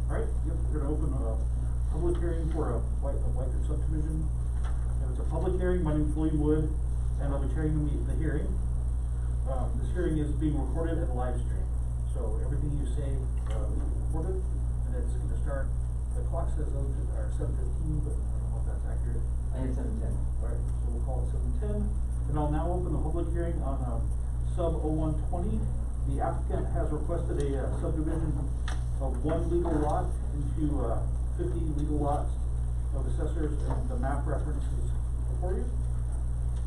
Alright, yep, we're gonna open a public hearing for a Whitener subdivision. And it's a public hearing, my name's William Wood, and I'll be chairing the hearing. This hearing is being recorded and live streamed, so everything you say, is recorded, and it's gonna start, the clock says 7:15, but I don't know if that's accurate. I had 7:10. Alright, so we'll call it 7:10, and I'll now open the public hearing on, sub 0120. The applicant has requested a subdivision of one legal lot into, 50 legal lots of assessors, and the map reference is before you.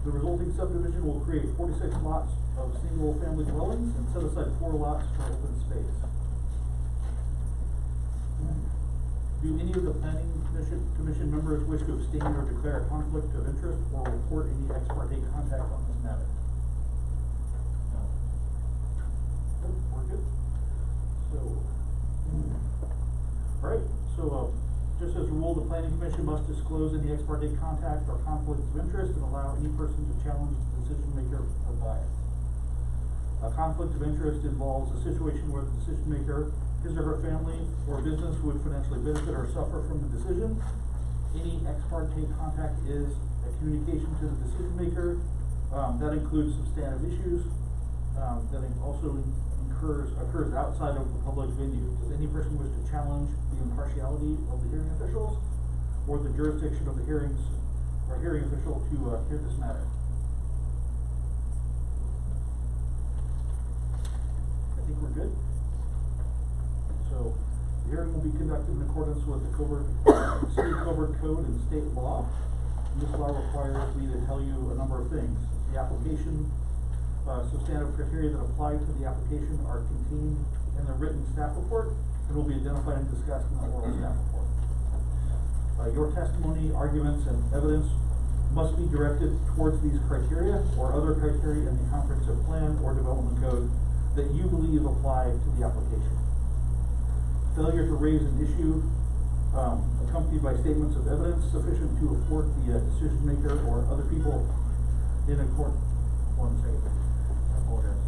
The resulting subdivision will create 46 lots of single-family dwellings and set aside 4 lots for open space. Do any of the planning commission members wish to abstain or declare a conflict of interest or report any ex parte contact on this matter? No. Good, we're good. So, alright, so, just as a rule, the planning commission must disclose any ex parte contact or conflicts of interest and allow any person to challenge the decision maker for bias. A conflict of interest involves a situation where the decision maker, his or her family or business would financially benefit or suffer from the decision. Any ex parte contact is a communication to the decision maker. That includes substantive issues, that also occurs outside of the public venue. Does any person wish to challenge the impartiality of the hearing officials or the jurisdiction of the hearing official to hear this matter? I think we're good. So, the hearing will be conducted in accordance with the City Covered Code and state law. And this law requires me to tell you a number of things. The application, substantive criteria that apply to the application are contained in the written staff report and will be identified and discussed in the oral staff report. Your testimony, arguments, and evidence must be directed towards these criteria or other criteria in the comprehensive plan or development code that you believe apply to the application. Failure to raise an issue accompanied by statements of evidence sufficient to afford the decision maker or other people in a court. One second. I apologize.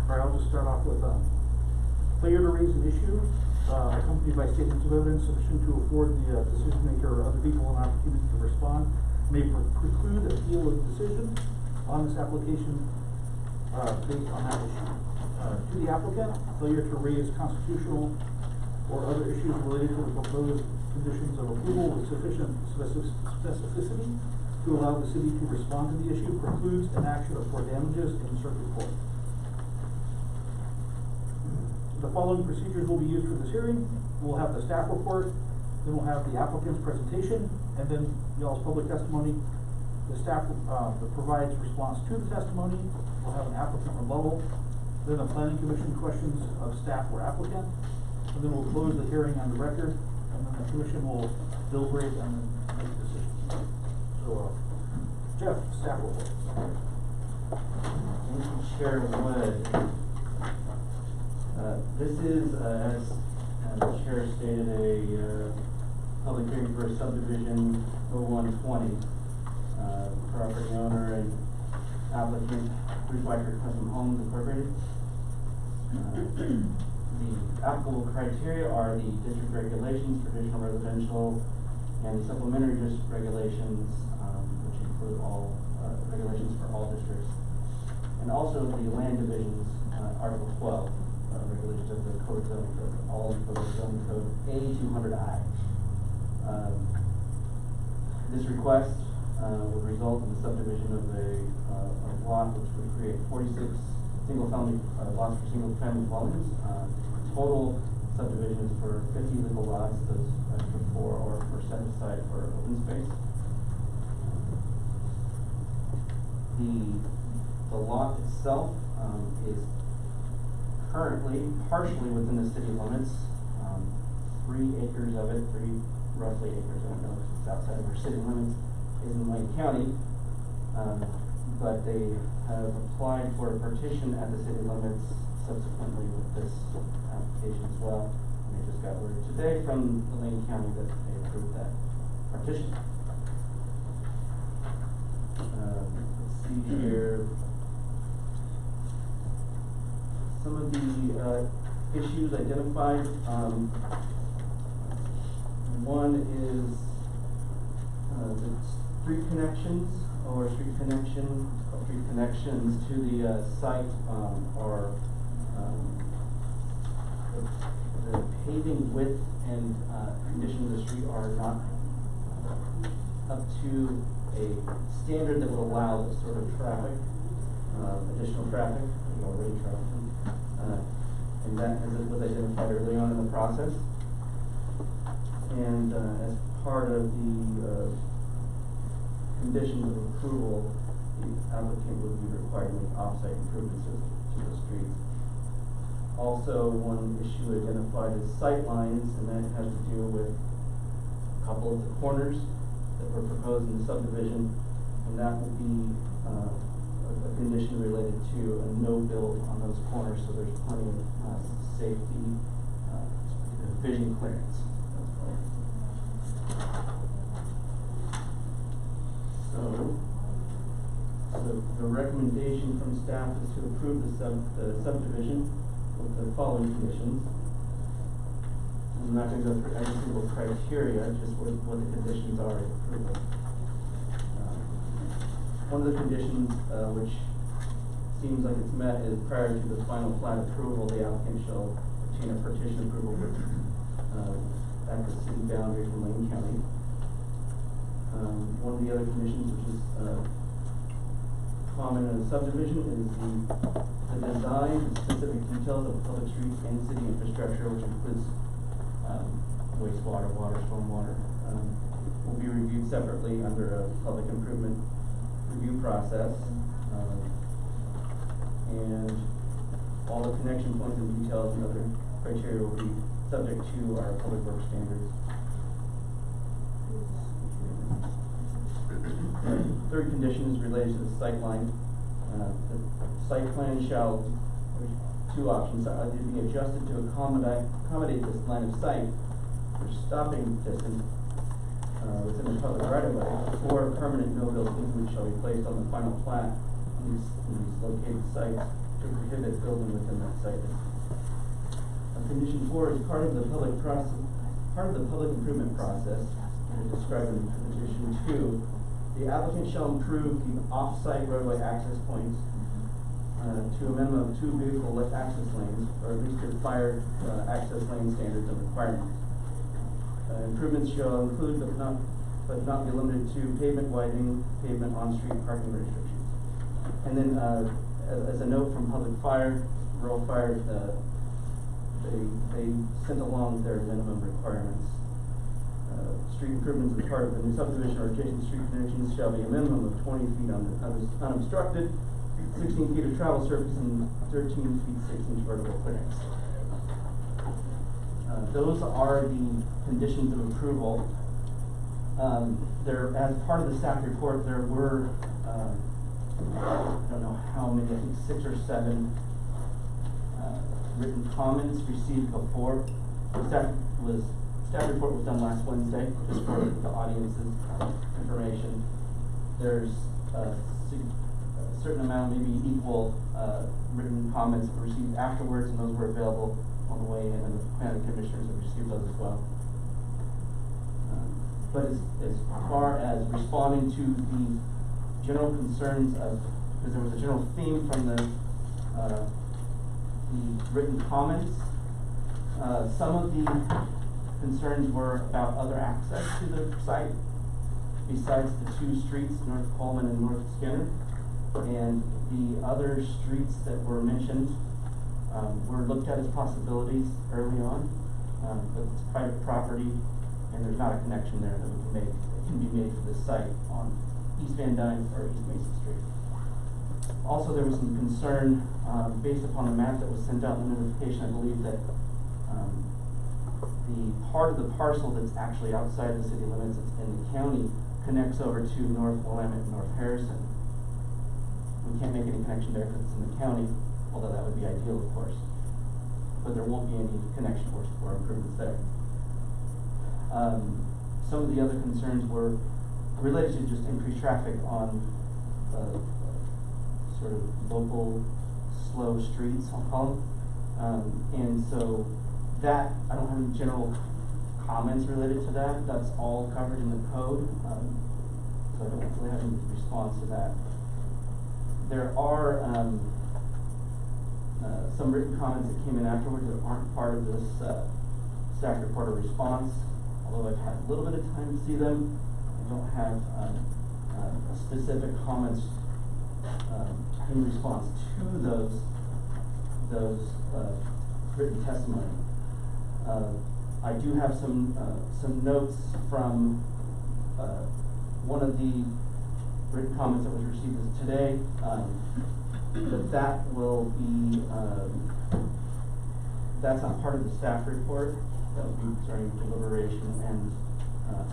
Alright, I'll just start off with failure to raise an issue accompanied by statements of evidence sufficient to afford the decision maker or other people an opportunity to respond may preclude appeal of the decision on this application based on that issue. To the applicant, failure to raise constitutional or other issues related to the proposed conditions of approval with sufficient specificity to allow the city to respond to the issue precludes an action for damages in circuit court. The following procedures will be used for this hearing. We'll have the staff report, then we'll have the applicant's presentation, and then y'all's public testimony. The staff that provides response to the testimony. We'll have an applicant rebuttal, then the planning commission questions of staff or applicant, and then we'll close the hearing on the record, and then the commission will deliberate and then make a decision. So, Jeff, staff report. Thank you, Chair Wood. This is, as the Chair stated, a public hearing for subdivision 0120. Property owner and applicant, Bruce Whitener Custom Homes Incorporated. The applicable criteria are the district regulations, traditional residential, and the supplementary district regulations, which include all regulations for all districts, and also the land divisions, Article 12, regulations of the Code Zoning Code, all for the Zoning Code A200I. This request would result in the subdivision of a lot which would create 46 single-family lots for single-family dwellings. Total subdivisions for 50 legal lots, those extra 4 or for set aside for open space. The lot itself is currently partially within the city limits. 3 acres of it, 3 roughly acres, I don't know if it's outside of our city limits, is in Lane County, but they have applied for a partition at the city limits subsequently with this application as well. And they just got word today from the Lane County that they approved that partition. Let's see here. issues identified. One is the street connections to the site are the paving width and condition of the street are not up to a standard that would allow this sort of traffic, additional traffic, already traffic. And that was identified early on in the process. And as part of the conditions of approval, the applicant would be required to make off-site improvements to the streets. Also, one issue identified is sight lines, and that has to do with a couple of the corners that were proposed in the subdivision, and that will be a condition related to a no-build on those corners, so there's plenty of safety, vision clearance. So the recommendation from staff is to approve the subdivision with the following conditions. I'm not going to go through every single criteria, just what the conditions are of approval. One of the conditions which seems like it's met is prior to the final plat approval, the applicant shall obtain a partition approval with at the city boundary from Lane County. One of the other conditions which is common in a subdivision is the design and specific details of public streets and city infrastructure, which includes wastewater, water, stormwater, will be reviewed separately under a public improvement review process. And all the connection points and details and other criteria will be subject to our public works standards. Third condition is related to the sight line. The site plan shall, there's two options, either be adjusted to accommodate this line of sight for stopping distance within the public right of way, or permanent no-build easement shall be placed on the final plat in these located sites to prohibit building within that site. Condition 4 is part of the public improvement process, described in condition 2. The applicant shall improve the off-site roadway access points to a minimum of 2 vehicle access lanes, or at least to fire access lane standards and requirements. Improvements shall include, but not be limited to, pavement widening, pavement on-street parking restrictions. And then, as a note from Public Fire, Rural Fire, they sent along their minimum requirements. Street improvements as part of the new subdivision or adjacent street connections shall be a minimum of 20 feet unobstructed, 16 feet of travel surface, and 13 feet 6-inch vertical clearance. Those are the conditions of approval. There, as part of the staff report, there were, I don't know how many, I think 6 or 7 written comments received before. The staff report was done last Wednesday, just for the audience's information. There's a certain amount, maybe equal, written comments that were received afterwards, and those were available on the way in, and the planning commissioners have received those as well. But as far as responding to the general concerns of, because there was a general theme from the written comments, some of the concerns were about other access to the site besides the 2 streets, North Coleman and North Skinner. And the other streets that were mentioned were looked at as possibilities early on, but it's private property and there's not a connection there that can be made for this site on East Van Dyne or East Mason Street. Also, there was some concern based upon the map that was sent out in the notification, I believe, that the part of the parcel that's actually outside the city limits, it's in the county, connects over to North Willamette and North Harrison. We can't make any connection there because it's in the county, although that would be ideal, of course. But there won't be any connection for improvements there. Some of the other concerns were related to just increased traffic on sort of local slow streets, I'll call them. And so that, I don't have any general comments related to that. That's all covered in the code. So I don't really have any response to that. There are some written comments that came in afterwards that aren't part of this staff report or response. Although I've had a little bit of time to see them, I don't have specific comments in response to those written testimony. I do have some notes from one of the written comments that was received today, but that will be, that's not part of the staff report. That will be during deliberation and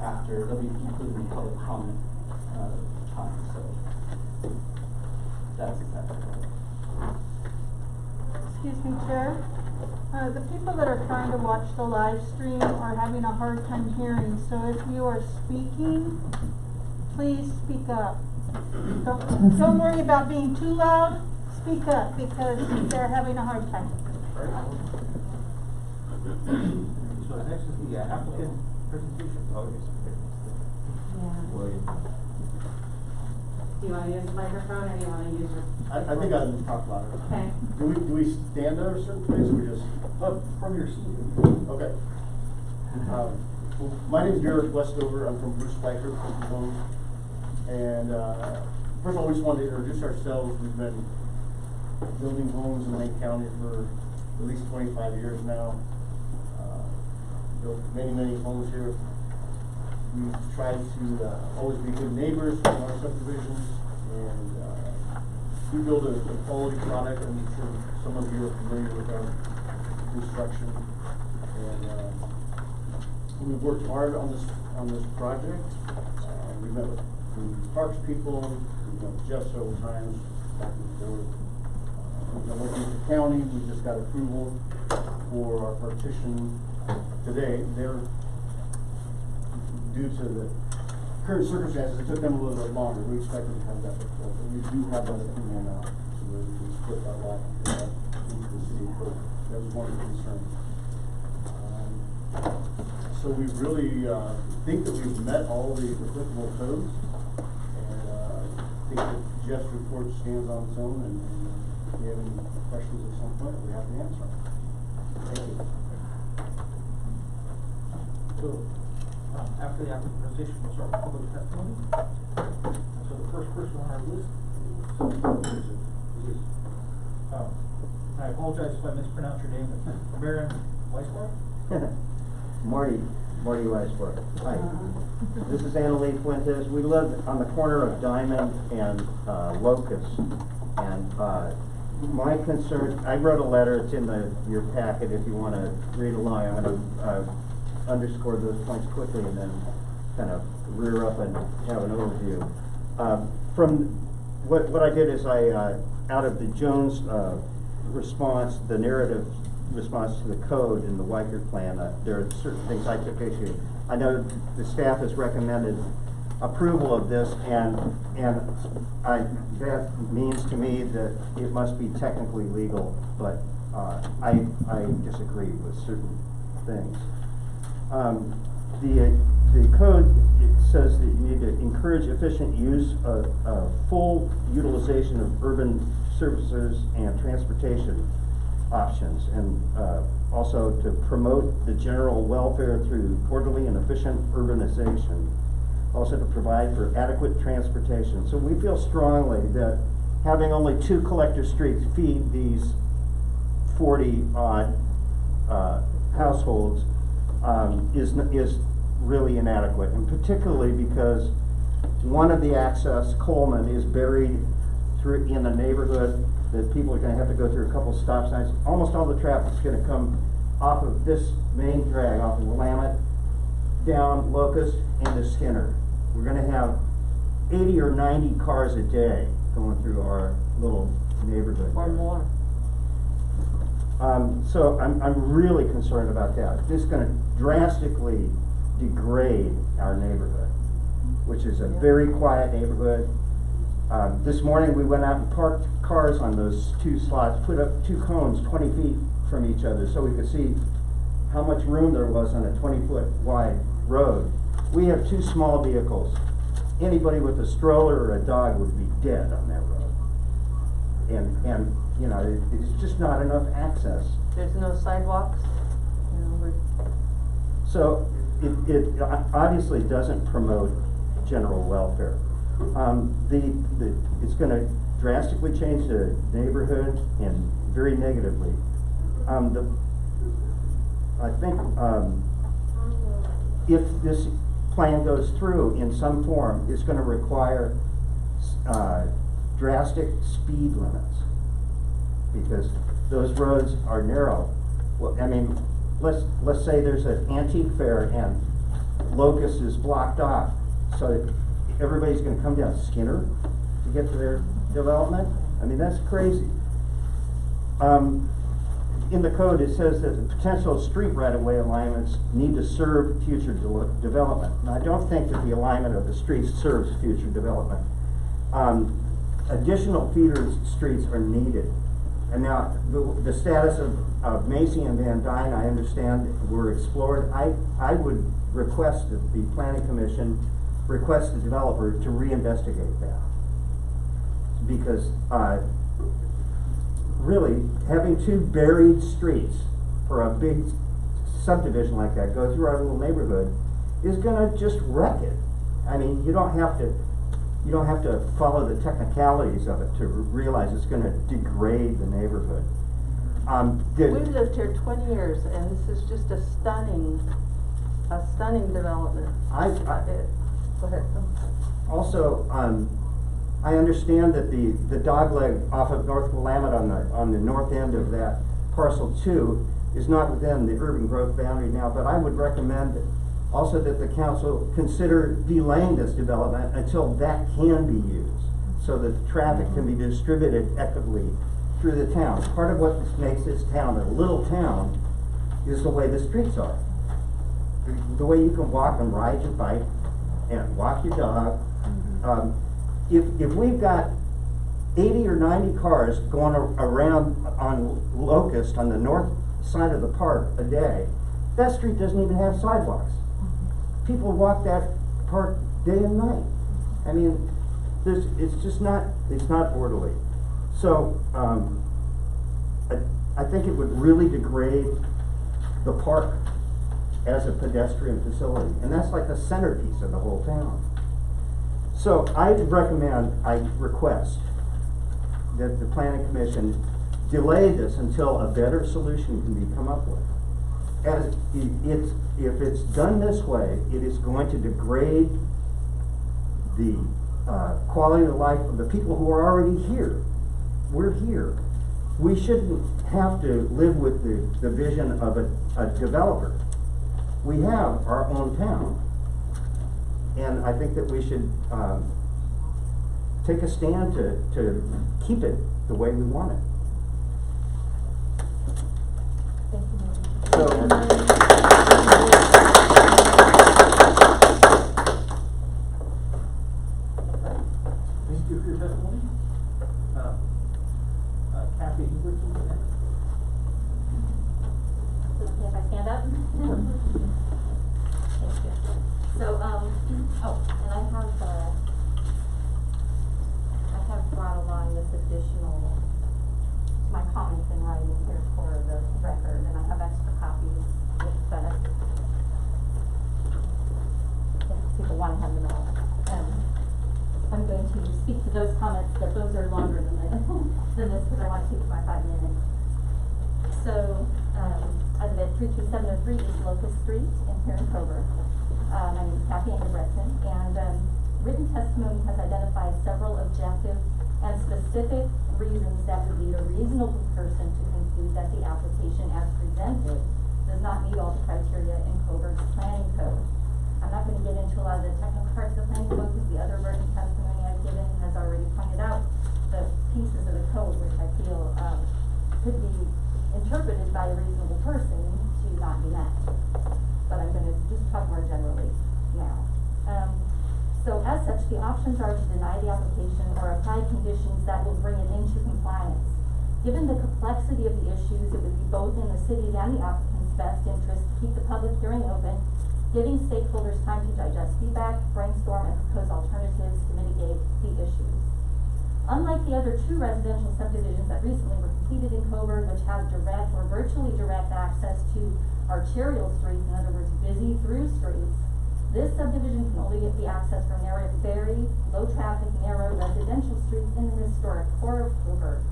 after, they'll be included in public comment time, so that's exactly right. Excuse me, Chair. The people that are trying to watch the live stream are having a hard time hearing, so if you are speaking, please speak up. Don't worry about being too loud, speak up, because they're having a hard time. So next is the applicant presentation. Do you want to use the microphone or do you want to use your? I think I can talk louder. Okay. Do we stand at a certain place or we just? From your seat. Okay. My name is Derek Westover. I'm from Bruce Spiker, Homes. And first of all, we just wanted to introduce ourselves. We've been building homes in Lake County for at least 25 years now. Built many homes here. We've tried to always be good neighbors in our subdivisions, and we build a quality product. I'm sure some of you are familiar with our construction, and we've worked hard on this project. We met with the parks people. We've met with Jeff several times back and forth. We've been working with the county. We just got approval for our partition today. They're due to the current circumstances, it took them a little bit longer. We expected to have that before, but we do have that approval now, so we can split that lot into the city code. That was one of the concerns. So we really think that we've met all the applicable codes, and I think that Jeff's report stands on its own, and if you have any questions at some point, we have the answer. Thank you. So, after the applicant presentation, we'll start with public testimony. So the first person on our list is I apologize if I mispronounce your name, it's Baron Weisbord. Marty Weisbord. Hi. This is Annalee Fuentes. We live on the corner of Diamond and Locust. And my concern, I wrote a letter, it's in your packet if you want to read along. I'm going to underscore those points quickly and then kind of rear up and have an overview. From what I did is out of the Jones response, the narrative response to the code in the Weicker plan, there are certain things I took issue. I know the staff has recommended approval of this, and that means to me that it must be technically legal, but I disagree with certain things. The code, it says that you need to encourage efficient use of full utilization of urban services and transportation options, and also to promote the general welfare through orderly and efficient urbanization. Also to provide for adequate transportation. So we feel strongly that having only 2 collector streets feed these 40-odd households is really inadequate, and particularly because one of the access, Coleman, is buried in a neighborhood that people are going to have to go through a couple stop signs. Almost all the traffic is going to come off of this main drag, off of Willamette, down Locust into Skinner. We're going to have 80 or 90 cars a day going through our little neighborhood. Or more. So I'm really concerned about that. This is going to drastically degrade our neighborhood, which is a very quiet neighborhood. This morning we went out and parked cars on those 2 slots, put up 2 cones 20 feet from each other so we could see how much room there was on a 20-foot wide road. We have two small vehicles. Anybody with a stroller or a dog would be dead on that road. And you know, it's just not enough access. There's no sidewalks, you know, we're. So it obviously doesn't promote general welfare. It's gonna drastically change the neighborhood and very negatively. I think if this plan goes through in some form, it's gonna require drastic speed limits, because those roads are narrow. Well, I mean, let's say there's an antique fair and Locust is blocked off, so everybody's gonna come down Skinner to get to their development? I mean, that's crazy. In the code, it says that the potential street right-of-way alignments need to serve future development. And I don't think that the alignment of the streets serves future development. Additional feeder streets are needed. And now, the status of Macy and Van Dyne, I understand, were explored. I would request that the Planning Commission request the developer to reinvestigate that. Because, really, having two buried streets for a big subdivision like that go through our little neighborhood is gonna just wreck it. I mean, you don't have to follow the technicalities of it to realize it's gonna degrade the neighborhood. We've lived here 20 years, and this is just a stunning development. Go ahead. Also, I understand that the dogleg off of North Willamette on the north end of that parcel 2 is not within the urban growth boundary now, but I would recommend also that the council consider delaying this development until that can be used, so that the traffic can be distributed equitably through the town. Part of what makes this town a little town is the way the streets are. The way you can walk and ride your bike and walk your dog. If we've got 80 or 90 cars going around on Locust on the north side of the park a day, that street doesn't even have sidewalks. People walk that park day and night. I mean, it's not orderly. So, I think it would really degrade the park as a pedestrian facility, and that's like the centerpiece of the whole town. So I request that the Planning Commission delay this until a better solution can be come up with. As if it's done this way, it is going to degrade the quality of life of the people who are already here. We're here. We shouldn't have to live with the vision of a developer. We have our own town. And I think that we should take a stand to keep it the way we want it. Thank you for your testimony. Kathy Hubert, next. Is it okay if I stand up? Thank you. So, and I have brought along this additional, my comments in writing here for the record, and I have extra copies if people want to have them all. I'm going to speak to those comments, but those are longer than this, because I want to keep my 5 minutes. So, I live at 32703 East Locust Street here in Coburg. My name is Kathy Engelbrechtsen, and written testimony has identified several objective and specific reasons that would lead a reasonable person to conclude that the application as presented does not meet all the criteria in Coburg's planning code. I'm not going to get into a lot of the technical parts of the planning code, because the other written testimony I've given has already pointed out the pieces of the code which I feel could be interpreted by a reasonable person to not be met. But I'm going to just talk more generally now. So as such, the options are to deny the application or apply conditions that will bring it into compliance. Given the complexity of the issues, it would be both in the city's and the applicant's best interest to keep the public hearing open, giving stakeholders time to digest feedback, brainstorm, and propose alternatives to mitigate the issues. Unlike the other two residential subdivisions that recently were completed in Coburg, which have direct or virtually direct access to arterial streets, in other words, busy through streets, this subdivision can only be accessed from narrow, very low-traffic, narrow residential streets in the historic core of Coburg.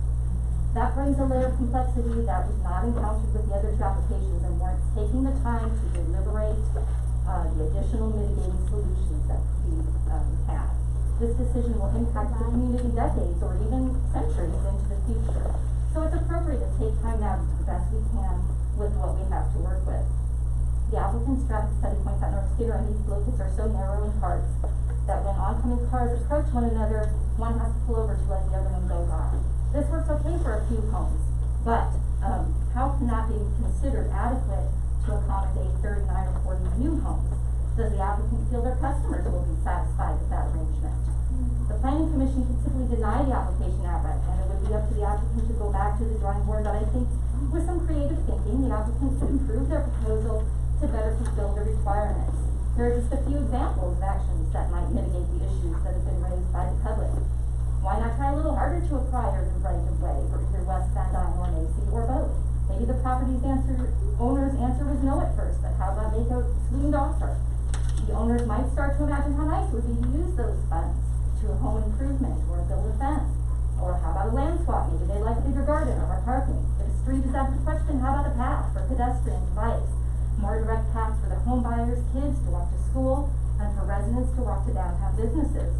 That brings a layer of complexity that was not encountered with the other two applications and warrants taking the time to deliberate the additional mitigating solutions that could be had. This decision will impact the community decades or even centuries into the future. So it's appropriate to take time now to do the best we can with what we have to work with. The applicant's traffic study points out North Skinner and East Locust are so narrow in parts that when oncoming cars approach one another, one has to pull over to let the other one go by. This works okay for a few homes, but how can that be considered adequate to accommodate 39 or 40 new homes? Does the applicant feel their customers will be satisfied with that arrangement? The planning commission can simply deny the application outright, and it would be up to the applicant to go back to the drawing board, but I think with some creative thinking, the applicant could improve their proposal to better fulfill the requirements. Here are just a few examples of actions that might mitigate the issues that have been raised by the public. Why not try a little harder to acquire the right of way for either West Van Dyne or Macy or both? Maybe the property's owner's answer was no at first, but how about make a sweetened offer? The owners might start to imagine how nice it would be to use those funds to a home improvement or build a fence. Or how about a land swap? Maybe they'd like a bigger garden or more parking. If a street is out of the question, how about a path for pedestrians, bikes? More direct paths for the home buyers, kids to walk to school, and for residents to walk to downtown businesses.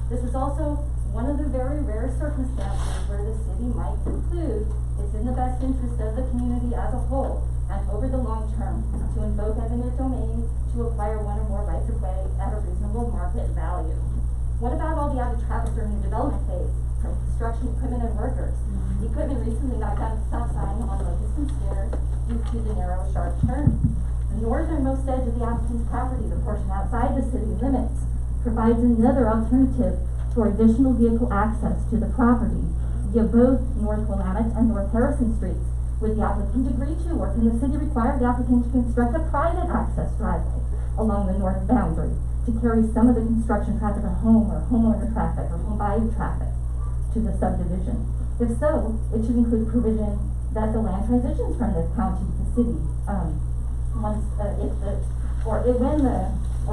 This is also one of the very rare circumstances where the city might conclude it's in the best interest of the community as a whole and over the long term to invoke eminent domain to acquire one or more rights of way at a reasonable market value. What about all the added traffic during the development phase from construction equipment and workers? The equipment recently knocked down the stop sign on Locust and Skinner due to the narrow sharp turn. The northernmost edge of the applicant's property, the portion outside the city limits, provides another alternative for additional vehicle access to the property via both North Willamette and North Harrison Streets. Would the applicant agree to, or can the city require the applicant to construct a private access driveway along the north boundary to carry some of the construction traffic or home or homeowner traffic or home buyer traffic to the subdivision? If so, it should include provision that the land transitions from the county to the city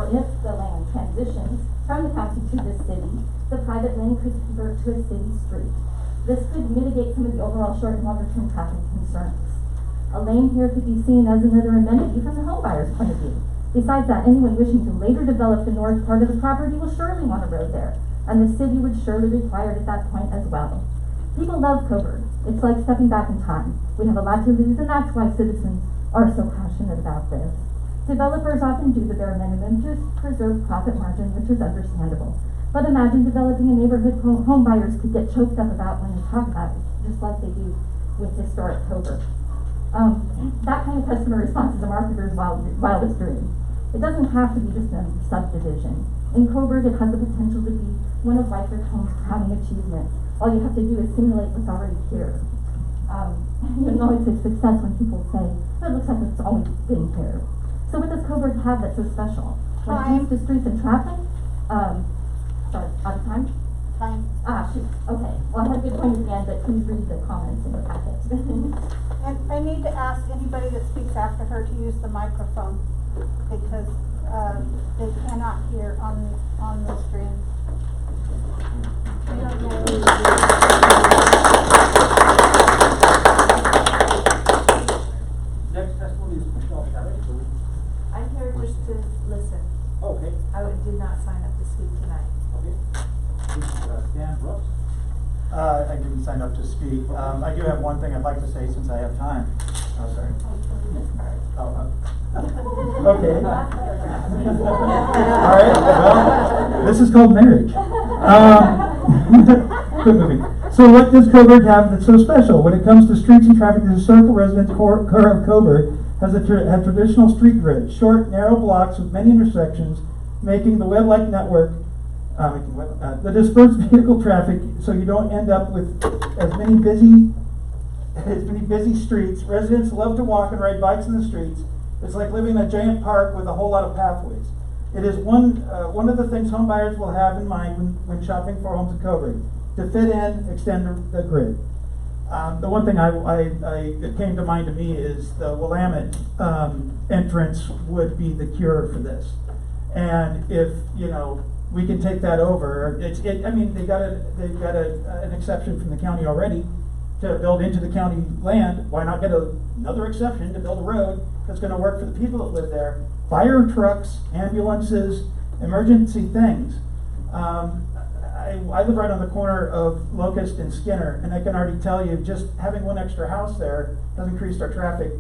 if the land transitions from the county to the city, the private lane could convert to a city street. This could mitigate some of the overall short and longer term traffic concerns. A lane here could be seen as another amenity from the home buyer's point of view. Besides that, anyone wishing to later develop the north part of the property will surely want a road there, and the city would surely require it at that point as well. People love Coburg. It's like stepping back in time. We have a lot to lose, and that's why citizens are so passionate about this. Developers often do the bare minimum to preserve profit margin, which is understandable. But imagine developing a neighborhood home buyers could get choked up about when they talk about it, just like they do with historic Coburg. That kind of customer response is a marketer's wildest dream. It doesn't have to be just a subdivision. In Coburg, it has the potential to be one of Wycliffe Homes' crowning achievements. All you have to do is simulate what's already here. You know it's a success when people say, oh, it looks like it's always been here. So what does Coburg have that's so special? When it comes to streets and traffic, sorry, out of time? Time. Shoot, okay. Well, I had a good point at the end, but please read the comments in the packet. And I need to ask anybody that speaks after her to use the microphone because they cannot hear on the stream. Next testimony is Michelle Chadwick. I'm here just to listen. Okay. I did not sign up to speak tonight. Okay. Stan Brooks. I didn't sign up to speak. I do have one thing I'd like to say since I have time. Oh, sorry. Okay. All right. Well, this is called marriage. Quit moving. So what does Coburg have that's so special? When it comes to streets and traffic, the historical residential core of Coburg has a traditional street grid, short, narrow blocks with many intersections, making the web-like network, the dispersed vehicle traffic so you don't end up with as many busy as many busy streets. Residents love to walk and ride bikes in the streets. It's like living in a giant park with a whole lot of pathways. It is one of the things home buyers will have in mind when shopping for homes in Coburg, to fit in, extend the grid. The one thing that came to mind to me is the Willamette entrance would be the cure for this. And if, we can take that over, I mean, they've got an exception from the county already to build into the county land. Why not get another exception to build a road that's gonna work for the people that live there? Fire trucks, ambulances, emergency things. I live right on the corner of Locust and Skinner, and I can already tell you, just having one extra house there has increased our traffic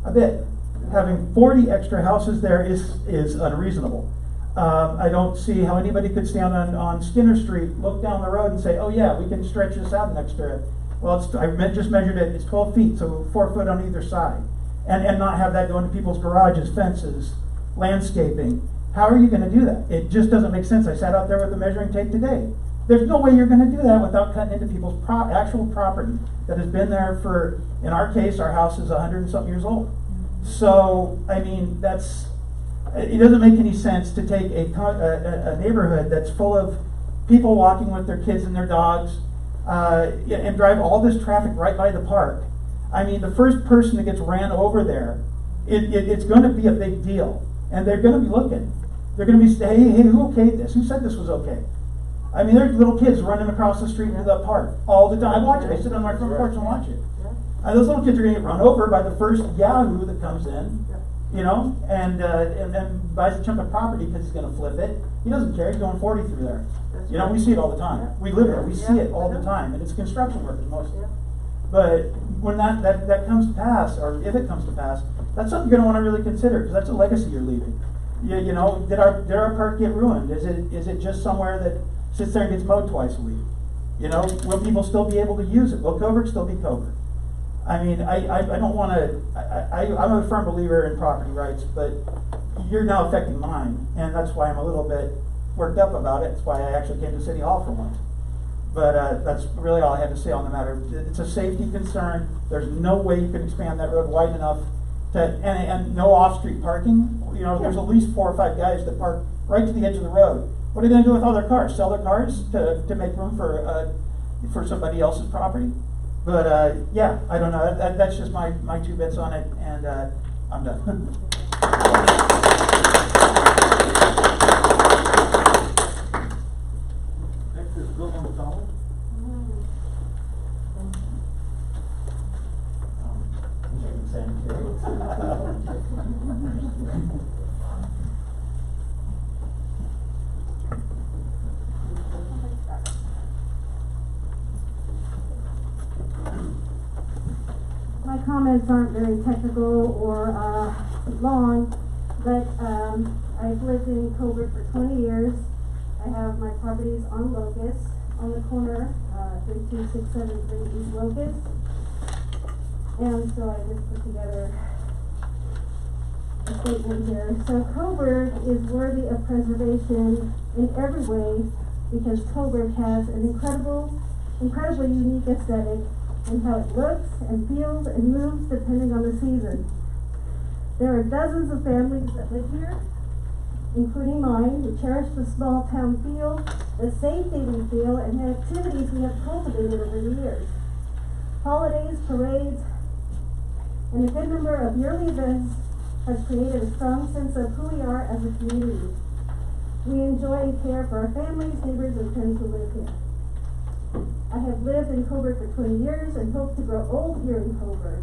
a bit. Having 40 extra houses there is unreasonable. I don't see how anybody could stand on Skinner Street, look down the road and say, oh yeah, we can stretch this out an extra. Well, just measured it, it's 12 feet, so 4 foot on either side. And not have that go into people's garages, fences, landscaping. How are you gonna do that? It just doesn't make sense. I sat out there with the measuring tape today. There's no way you're gonna do that without cutting into people's actual property that has been there for, in our case, our house is 100 and something years old. So, I mean, it doesn't make any sense to take a neighborhood that's full of people walking with their kids and their dogs, and drive all this traffic right by the park. I mean, the first person that gets ran over there, it's gonna be a big deal. And they're gonna be looking. They're gonna be saying, hey, who okayed this? Who said this was okay? I mean, there's little kids running across the street into the park all the time. I watch it. I sit on my front porch and watch it. And those little kids are gonna get run over by the first yahoo that comes in, and buys a chunk of property because he's gonna flip it. He doesn't care. He's going 40 through there. We see it all the time. We live there. We see it all the time, and it's construction workers mostly. But when that comes to pass, or if it comes to pass, that's something you're gonna want to really consider, because that's a legacy you're leaving. Did our park get ruined? Is it just somewhere that sits there and gets mowed twice a week? Will people still be able to use it? Will Coburg still be Coburg? I mean, I don't want to. I'm a firm believer in property rights, but you're now affecting mine, and that's why I'm a little bit worked up about it. That's why I actually came to City Hall for once. But that's really all I had to say on the matter. It's a safety concern. There's no way you can expand that road wide enough and no off-street parking. There's at least 4 or 5 guys that park right to the edge of the road. What are they going to do with all their cars? Sell their cars to make room for somebody else's property? But yeah, I don't know. That's just my 2 bits on it, and I'm done. Next is Bill McDonald. My comments aren't very technical or long, but I've lived in Coburg for 20 years. I have my properties on Locust, on the corner, 32673 East Locust. And so I just put together a statement here. So Coburg is worthy of preservation in every way because Coburg has an incredibly unique aesthetic in how it looks and feels and moves depending on the season. There are dozens of families that live here, including mine, who cherish the small town feel, the safety we feel, and the activities we have cultivated over the years. Holidays, parades, and a good number of yearly events has created a strong sense of who we are as a community. We enjoy and care for our families, neighbors, and friends who live here. I have lived in Coburg for 20 years and hope to grow old here in Coburg.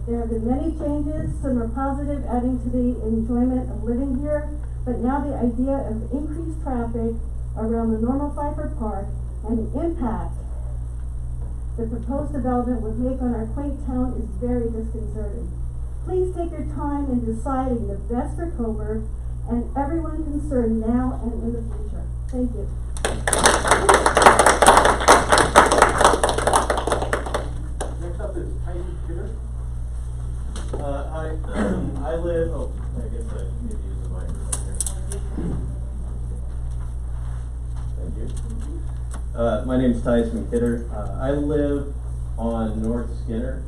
There have been many changes, some are positive, adding to the enjoyment of living here, but now the idea of increased traffic around the normal Pfeiffer Park and the impact the proposed development would make on our quaint town is very disconcerting. Please take your time in deciding the best for Coburg and everyone concerned now and in the future. Thank you. Next up is Tyson Kidder. I live, I guess I need to use the microphone here. Thank you. My name's Tyson Kidder. I live on North Skinner.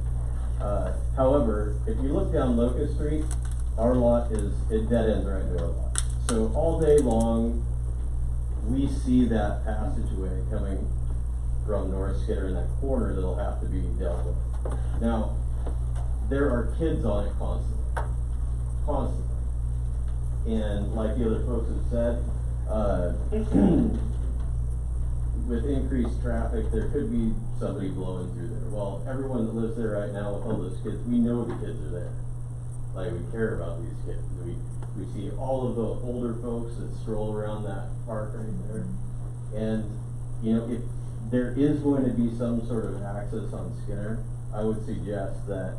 However, if you look down Locust Street, our lot it dead ends right into our lot. So all day long, we see that passageway coming from North Skinner in that corner that'll have to be dealt with. Now, there are kids on it constantly. And like the other folks have said, with increased traffic, there could be somebody blowing through there. Well, everyone that lives there right now with all those kids, we know the kids are there. Like, we care about these kids. We see all of the older folks that stroll around that park right there. And, you know, if there is going to be some sort of access on Skinner, I would suggest that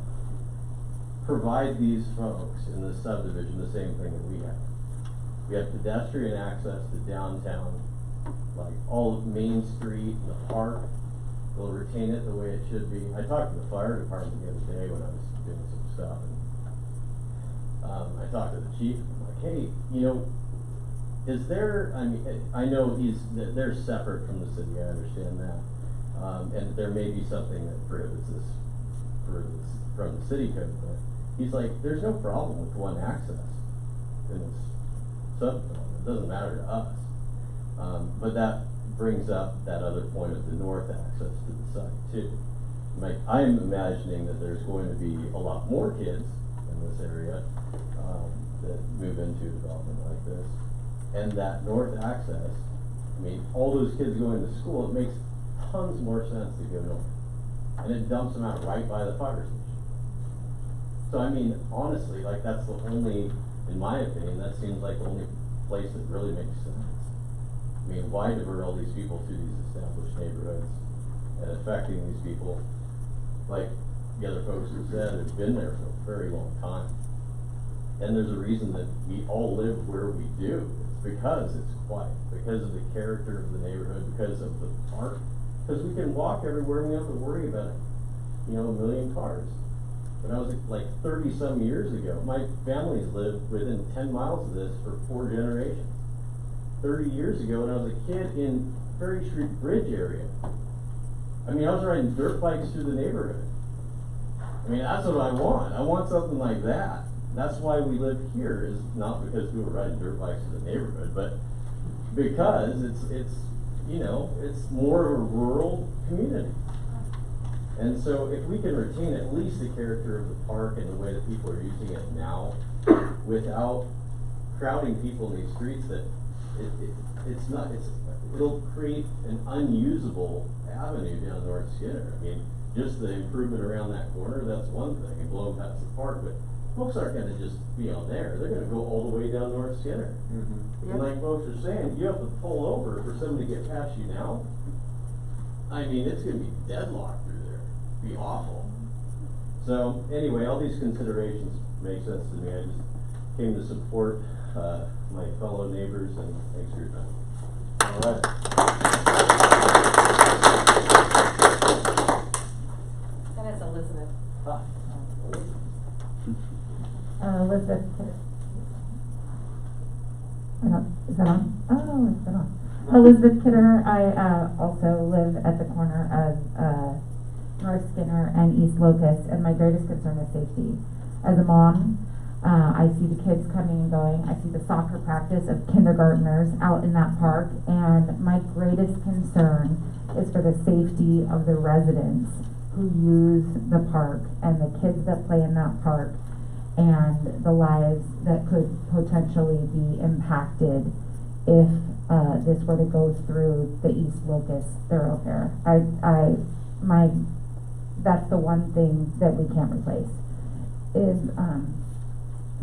provide these folks in the subdivision the same thing that we have. We have pedestrian access to downtown, like all of Main Street and the park. We'll retain it the way it should be. I talked to the fire department the other day when I was doing some stuff, and I talked to the chief. I'm like, hey, you know, is there? I mean, I know they're separate from the city. I understand that, and there may be something that prohibits this from the city code. But he's like, there's no problem with one access in this subdivision. It doesn't matter to us. But that brings up that other point of the north access to the site too. Like, I'm imagining that there's going to be a lot more kids in this area that move into a development like this. And that north access, I mean, all those kids going to school, it makes tons more sense to go north. And it dumps them out right by the fire station. So I mean, honestly, like, that's the only, in my opinion, that seems like the only place that really makes sense. I mean, why divert all these people to these established neighborhoods and affecting these people, like the other folks have said, have been there for a very long time. And there's a reason that we all live where we do. It's because it's quiet, because of the character of the neighborhood, because of the park, because we can walk everywhere and we don't have to worry about, you know, a million cars. When I was like 30-some years ago, my family's lived within 10 miles of this for 4 generations. 30 years ago, when I was a kid in Ferry Street Bridge area, I mean, I was riding dirt bikes through the neighborhood. I mean, that's what I want. I want something like that. That's why we live here, is not because we were riding dirt bikes in the neighborhood, but because it's you know, it's more of a rural community. And so if we can retain at least the character of the park and the way that people are using it now, without crowding people in these streets, that it'll create an unusable avenue down North Skinner. I mean, just the improvement around that corner, that's one thing, and blowing past the park, but folks aren't gonna just be on there, they're gonna go all the way down North Skinner. Mm-hmm. And like folks are saying, you have to pull over for somebody to get past you now. I mean, it's gonna be deadlocked through there, it'd be awful. So anyway, all these considerations make sense to me. I just came to support my fellow neighbors, and thanks for your time. All right. And it's Elizabeth. Elizabeth Kidder. Is that on? Oh, it's been on. Elizabeth Kidder. I also live at the corner of North Skinner and East Locust, and my greatest concern is safety. As a mom, I see the kids coming and going. I see the soccer practice of kindergartners out in that park, and my greatest concern is for the safety of the residents who use the park and the kids that play in that park, and the lives that could potentially be impacted if this were to go through the East Locust thoroughfare. That's the one thing that we can't replace, is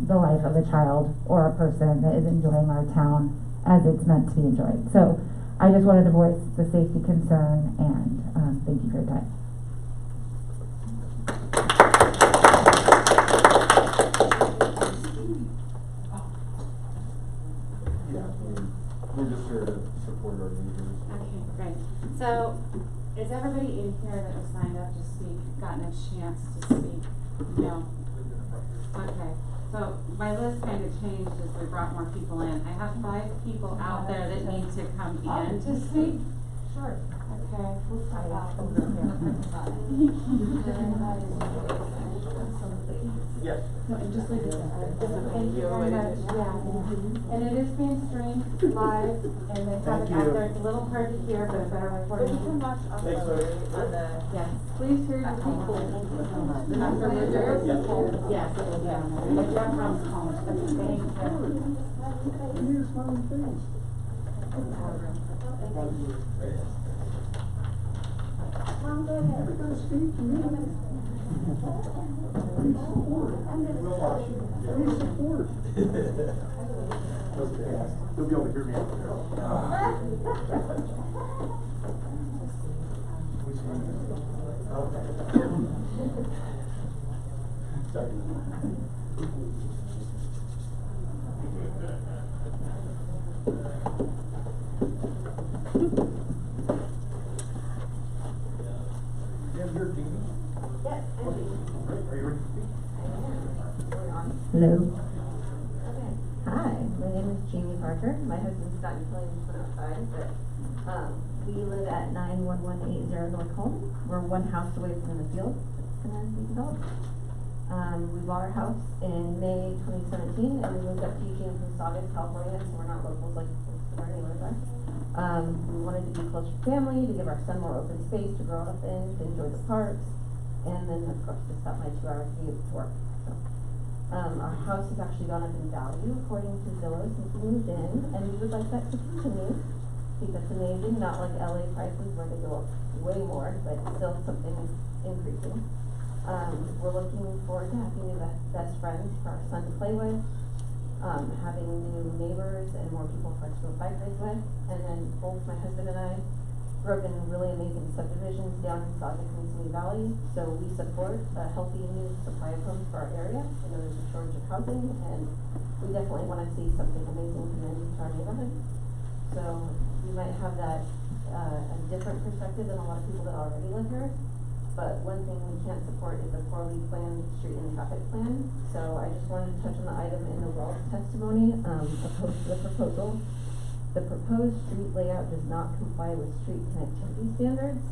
the life of a child or a person that is enjoying our town as it's meant to be enjoyed. So I just wanted to voice the safety concern, and thank you for your time. We're just here to support our neighbors. Okay, great. So, is everybody in here that was signed up to speak gotten a chance to speak? No? Okay. So, my list kind of changed as we brought more people in. I have 5 people out there that need to come in to speak. Sure. Okay, we'll start out. Yes. Just leave it there. Thank you very much, yeah. And it is being streamed live, and they have Thank it out you. there, it's a little hard to hear, but better recording. But you can watch on Thanks, sir. Yes, please hear your people. Yes, it will be on there. Like Jeff Brown's calling, thank you. Mom, go ahead. We're gonna speak to you. Please support. Okay. You'll be able to hear me out Yes, Are you ready to speak? Hello. Hi, my name is Jamie Parker. My husband's got utilities put outside, but we live at 91180 North Home. We're one house away from the field that's gonna be developed. We bought our house in May 2017, and we moved up to Eugene from Saugus, California, so we're not locals like most of our neighbors are. We wanted to be closer to family, to give our son more open space to grow up in, to enjoy the parks, and then of course to stop my 2-hour commute to work. So, our house has actually gone up in value according to Zillow since we moved in, and we would like that to continue. I think that's amazing, not like LA prices where they go up way more, but still something increasing. We're looking forward to having new best friends for our son to play with, having new neighbors and more people for us to go bike rides with, and then both my husband and I grew up in really amazing subdivisions down in Saugus and Simi Valley, so we support a healthy new supply of homes for our area. We know there's a shortage of housing, and we definitely want to see something amazing come into our neighborhood. So we might have that, a different perspective than a lot of people that already live here. But one thing we can't support is a poorly planned street and traffic plan. So I just wanted to touch on the item in the Wells testimony, opposed to the proposal. The proposed street layout does not comply with street connectivity standards.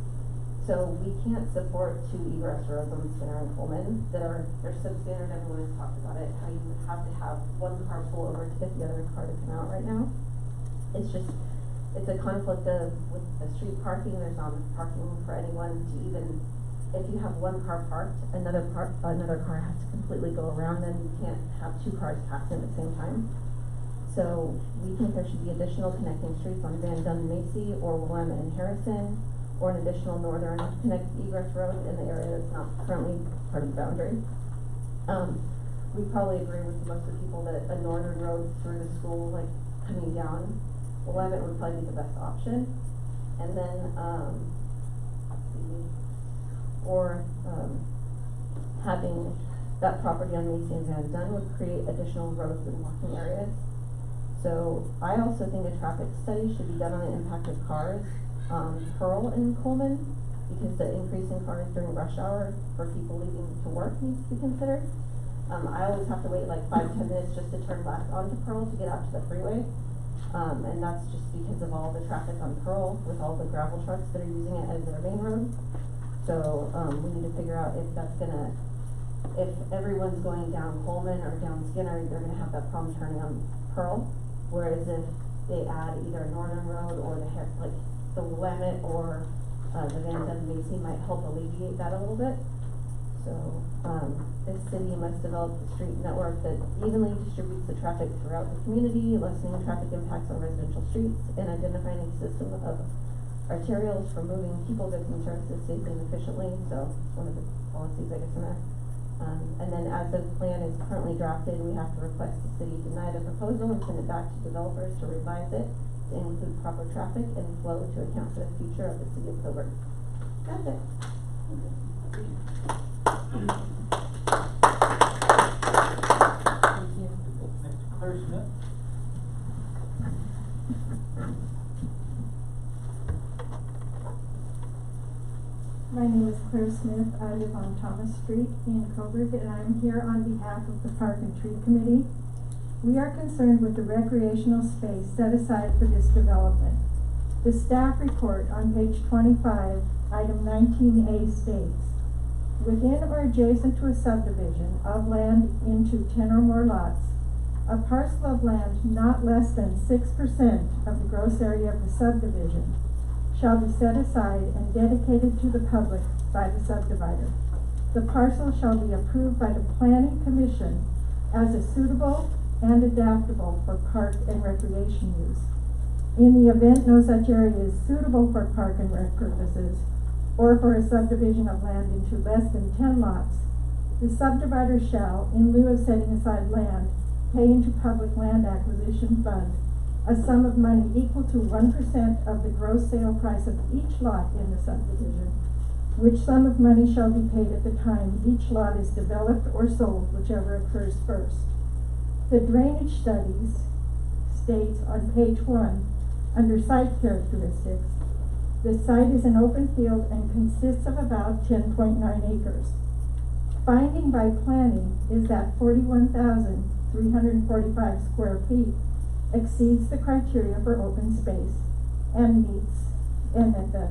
So we can't support 2 egress roads on Skinner and Coleman that are, they're substandard, everyone has talked about it, how you would have to have one car pull over to get the other car to come out right now. It's just, it's a conflict of, with the street parking, there's not parking for anyone to even, if you have one car parked, another car has to completely go around, then you can't have 2 cars pass in at the same time. So we think there should be additional connecting streets on Van Dunn Macy or Willem and Harrison, or an additional northern egress road in the area that's not currently part of the boundary. We probably agree with most of the people that a northern road through the school, like coming down Willamette would probably be the best option. And then, having that property on Macy and Van Dunn would create additional roads and walking areas. So I also think a traffic study should be done on the impact of cars on Pearl and Coleman, because the increase in cars during rush hour for people leaving to work needs to be considered. I always have to wait like 5-10 minutes just to turn back onto Pearl to get out to the freeway. And that's just because of all the traffic on Pearl with all the gravel trucks that are using it as their main road. So, we need to figure out if that's gonna, if everyone's going down Coleman or down Skinner, they're gonna have that problem turning on Pearl. Whereas if they add either Northern Road or the Willamette or, the Van Dunn Macy might help alleviate that a little bit. So, the city must develop a street network that evenly distributes the traffic throughout the community, lessening traffic impacts on residential streets, and identifying a system of arterials for moving people, goods, and services safely and efficiently. So, it's one of the policies, I guess, in there. And then as the plan is currently drafted, we have to request the city deny the proposal and send it back to developers to revise it to include proper traffic and flow to account for the future of the city of Coburg. That's it. Thank you. Next, Claire Smith. My name is Claire Smith. I live on Thomas Street in Coburg, and I'm here on behalf of the Park and Tree Committee. We are concerned with the recreational space set aside for this development. The staff report on page 25, item 19A states, within or adjacent to a subdivision of land into 10 or more lots, a parcel of land not less than 6% of the gross area of the subdivision shall be set aside and dedicated to the public by the subdivider. The parcel shall be approved by the Planning Commission as a suitable and adaptable for park and recreation use. In the event no such area is suitable for park and rec purposes, or for a subdivision of land into less than 10 lots, the subdivider shall, in lieu of setting aside land, pay into public land acquisition fund a sum of money equal to 1% of the gross sale price of each lot in the subdivision, which sum of money shall be paid at the time each lot is developed or sold, whichever occurs first. The drainage studies states on page 1, under site characteristics, the site is an open field and consists of about 10.9 acres. Finding by planning is that 41,345 square feet exceeds the criteria for open space and that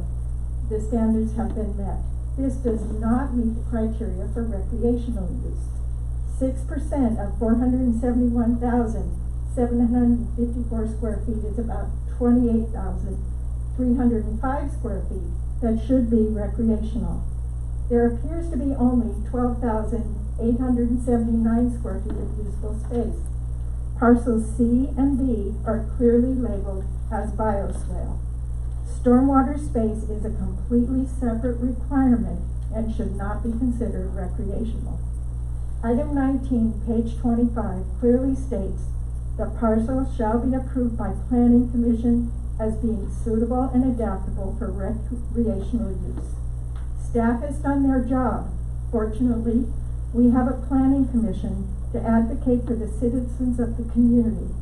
the standards have been met. This does not meet the criteria for recreational use. 6% of 471,754 square feet is about 28,305 square feet that should be recreational. There appears to be only 12,879 square feet of usable space. Parcels C and B are clearly labeled as bioswale. Stormwater space is a completely separate requirement and should not be considered recreational. Item 19, page 25, clearly states the parcel shall be approved by Planning Commission as being suitable and adaptable for recreational use. Staff has done their job. Fortunately, we have a Planning Commission to advocate for the citizens of the community,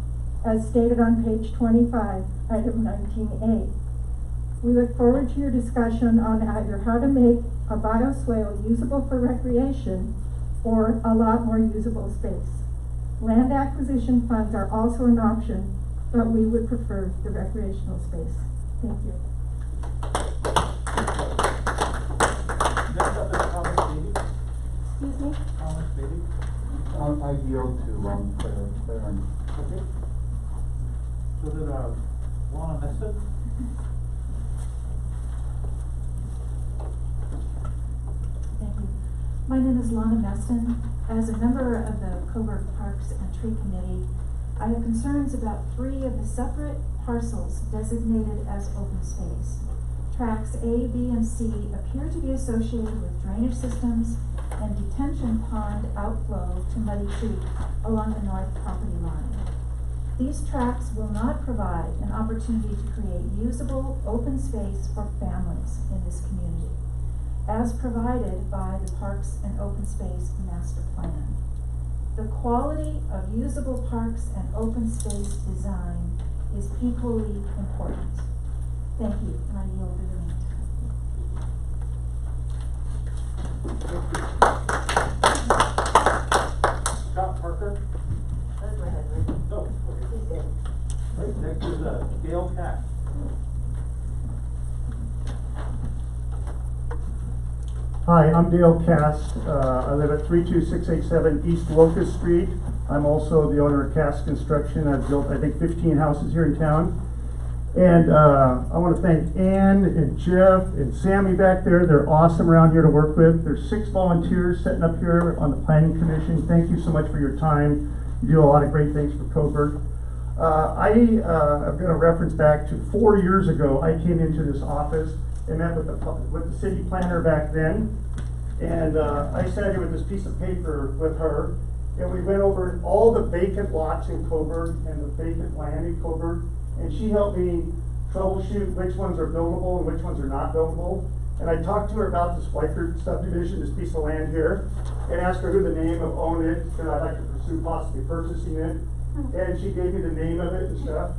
as stated on page 25, item 19A. We look forward to your discussion on either how to make a bioswale usable for recreation or a lot more usable space. Land acquisition funds are also an option, but we would prefer the recreational space. Thank you. Next up is Thomas Beatty. Excuse me? Thomas Beatty. I yield to Claire and. Okay. So did Lana Meston? Thank you. My name is Lana Meston. As a member of the Coburg Parks and Tree Committee, I have concerns about 3 of the separate parcels designated as open space. Tracks A, B, and C appear to be associated with drainage systems and detention pond outflow to Muddy Creek along the north property line. These tracks will not provide an opportunity to create usable open space for families in this community, as provided by the Parks and Open Space Master Plan. The quality of usable parks and open space design is equally important. Thank you, and I yield the remaining Scott Parker. That's my husband. Oh, okay. He's dead. Right, next is Gail Cash. Hi, I'm Dale Cast. I live at 32687 East Locust Street. I'm also the owner of Cast Construction. I've built, I think, 15 houses here in town. And I want to thank Ann and Jeff and Sammy back there. They're awesome around here to work with. There's 6 volunteers sitting up here on the Planning Commission. Thank you so much for your time. You do a lot of great things for Coburg. I'm going to reference back to 4 years ago. I came into this office and met with the city planner back then. And I sat here with this piece of paper with her, and we went over all the vacant lots in Coburg and the vacant land in Coburg. And she helped me troubleshoot which ones are buildable and which ones are not buildable. And I talked to her about this Schweikert subdivision, this piece of land here, and asked her who the name of owned it, because I'd like to pursue possibly purchasing it. And she gave me the name of it and stuff.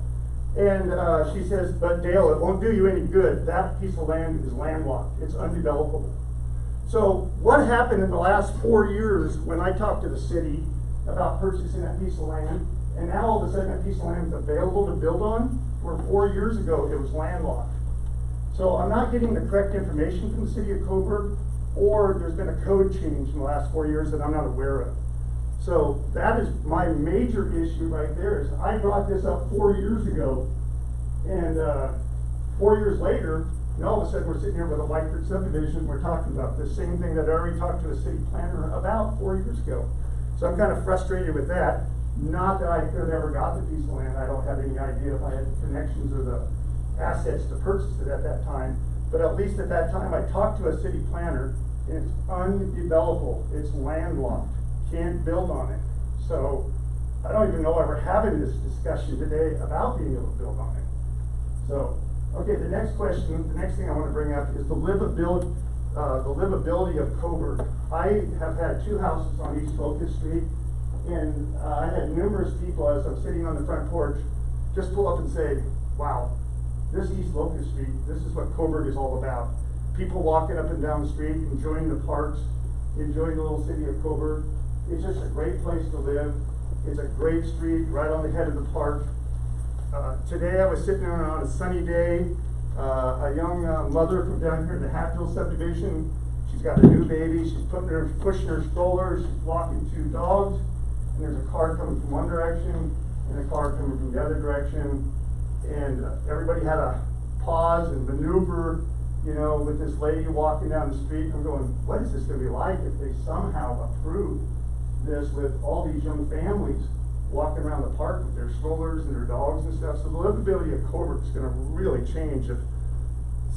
And she says, but Dale, it won't do you any good. That piece of land is landlocked. It's undevelopable. So what happened in the last 4 years when I talked to the city about purchasing that piece of land, and now all of a sudden that piece of land is available to build on? where 4 years ago it was landlocked. So I'm not getting the correct information from the city of Coburg, or there's been a code change in the last 4 years that I'm not aware of. So that is my major issue right there, is I brought this up 4 years ago, and 4 years later, and all of a sudden we're sitting here with a Whiteford subdivision, we're talking about the same thing that I already talked to the city planner about 4 years ago. So I'm kind of frustrated with that. Not that I could have ever got the piece of land, I don't have any idea if I had the connections or the assets to purchase it at that time, but at least at that time I talked to a city planner, and it's undevelopable, it's landlocked, can't build on it. So I don't even know why we're having this discussion today about being able to build on it. So, okay, the next question, the next thing I want to bring up is the livability of Coburg. I have had 2 houses on East Locust Street, and I had numerous people, as I'm sitting on the front porch, just pull up and say, wow, this East Locust Street, this is what Coburg is all about. People walking up and down the street, enjoying the parks, enjoying the little city of Coburg. It's just a great place to live. It's a great street right on the head of the park. Today I was sitting there on a sunny day, a young mother from down here in the Hatfield subdivision. She's got a new baby, she's pushing her stroller, she's walking 2 dogs, and there's a car coming from one direction and a car coming from the other direction. And everybody had to pause and maneuver, you know, with this lady walking down the street. I'm going, what is this going to be like if they somehow approve this with all these young families walking around the park with their strollers and their dogs and stuff? So the livability of Coburg is going to really change if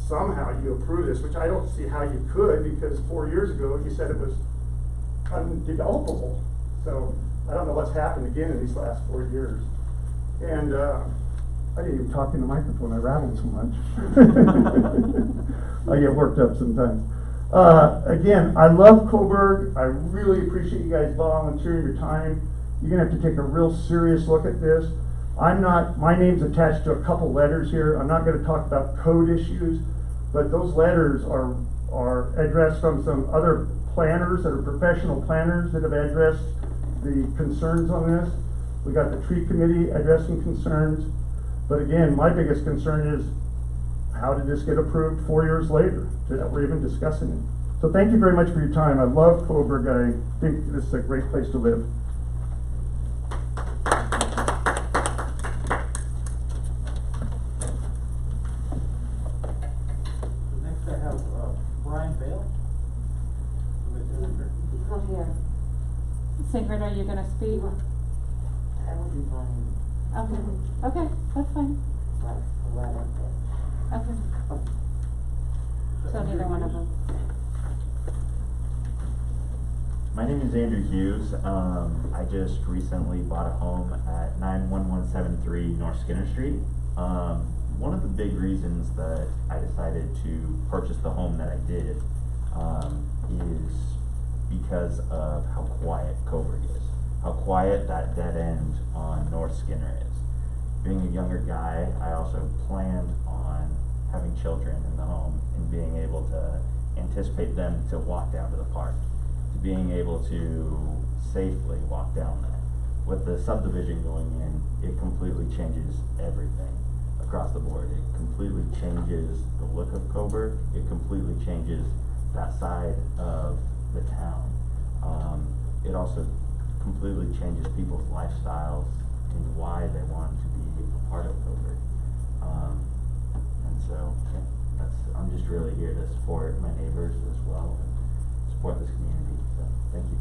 somehow you approve this, which I don't see how you could, because 4 years ago you said it was undevelopable. So I don't know what's happened again in these last 4 years. And I didn't even talk in the microphone, I rattled so much. I get worked up sometimes. Again, I love Coburg. I really appreciate you guys volunteering your time. You're gonna have to take a real serious look at this. My name's attached to a couple letters here. I'm not gonna talk about code issues, but those letters are addressed from some other planners that are professional planners that have addressed the concerns on this. We got the tree committee addressing concerns. But again, my biggest concern is, how did this get approved 4 years later that we're even discussing it? So thank you very much for your time. I love Coburg. I think this is a great place to live. Next I have Brian Bale. Come here. Sigrid, are you gonna speak? I will be Brian. Okay, okay, that's fine. Right up there. Okay. So neither one of them. My name is Andrew Hughes. I just recently bought a home at 91173 North Skinner Street. One of the big reasons that I decided to purchase the home that I did is because of how quiet Coburg is. How quiet that dead end on North Skinner is. Being a younger guy, I also planned on having children in the home and being able to anticipate them to walk down to the park, to being able to safely walk down there. With the subdivision going in, it completely changes everything across the board. It completely changes the look of Coburg. It completely changes that side of the town. It also completely changes people's lifestyles and why they want to be a part of Coburg. And so, yeah, I'm just really here to support my neighbors as well and support this community. So, thank you.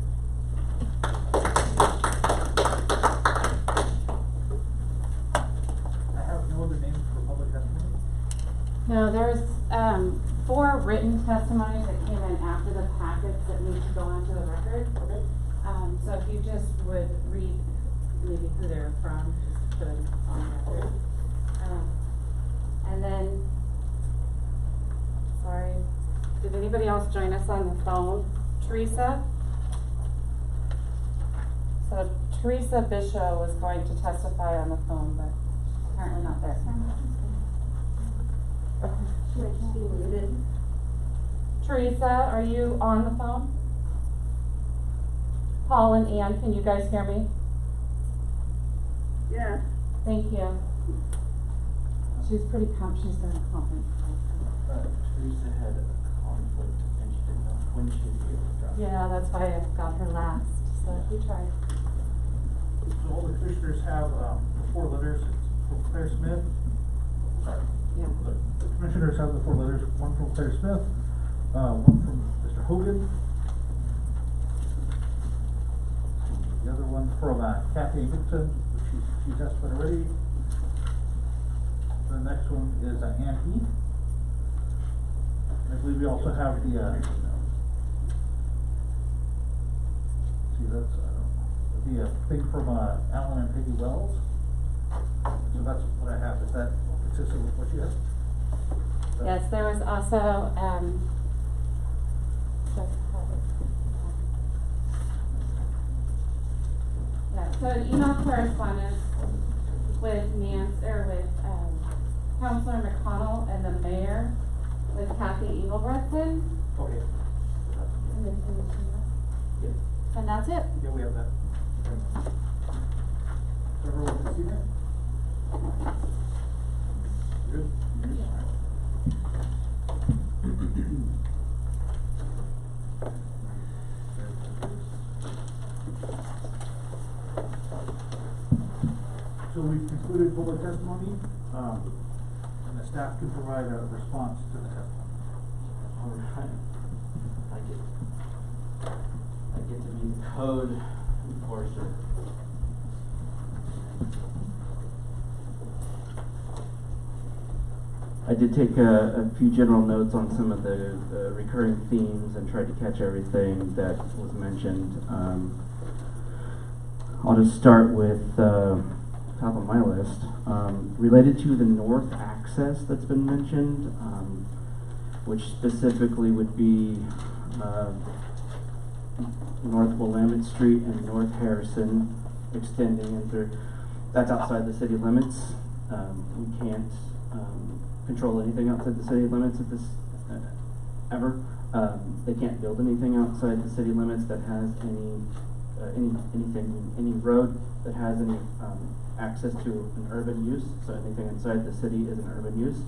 I have no other names for public testimony. No, there's 4 written testimonies that came in after the packets that need to go onto the record. Okay. So if you just would read maybe who they're from, just put them on the record. And then, sorry, did anybody else join us on the phone? Teresa? So Teresa Bishop was going to testify on the phone, but apparently not there. She might just be muted. Teresa, are you on the phone? Paul and Ann, can you guys hear me? Yes. Thank you. she's pretty she's been a conference. Teresa had a conflict and she didn't know when she would be able to drop. Yeah, that's why I got her last, so we tried. So all the commissioners have, the four letters, it's from Claire Smith. Sorry. Yeah. The commissioners have the four letters, one from Claire Smith, one from Mr. Hogan. The other one from, Kathy Gibson, which she's asked about already. The next one is, Ann Heath. I believe we also have the, see, that's, the thing from, Alan and Peggy Wells. So that's what I have. Is that consistent with what you have? Yes, there was also, yeah, so an email correspondence with Councilor McConnell and the mayor with Kathy Engelbrechtson. Okay. Yes. And that's it. Yeah, we have that. Everyone can see that? Good? So we've concluded public testimony, and the staff can provide a response to the testimony. All right. I get to be the code enforcer. I did take a few general notes on some of the recurring themes and tried to catch everything that was mentioned. I'll just start with top of my list. Related to the north access that's been mentioned, which specifically would be North Willamette Street and North Harrison extending into, that's outside the city limits. We can't control anything outside the city limits at this, ever. They can't build anything outside the city limits that has any road that has any access to an urban use. So anything inside the city is an urban use.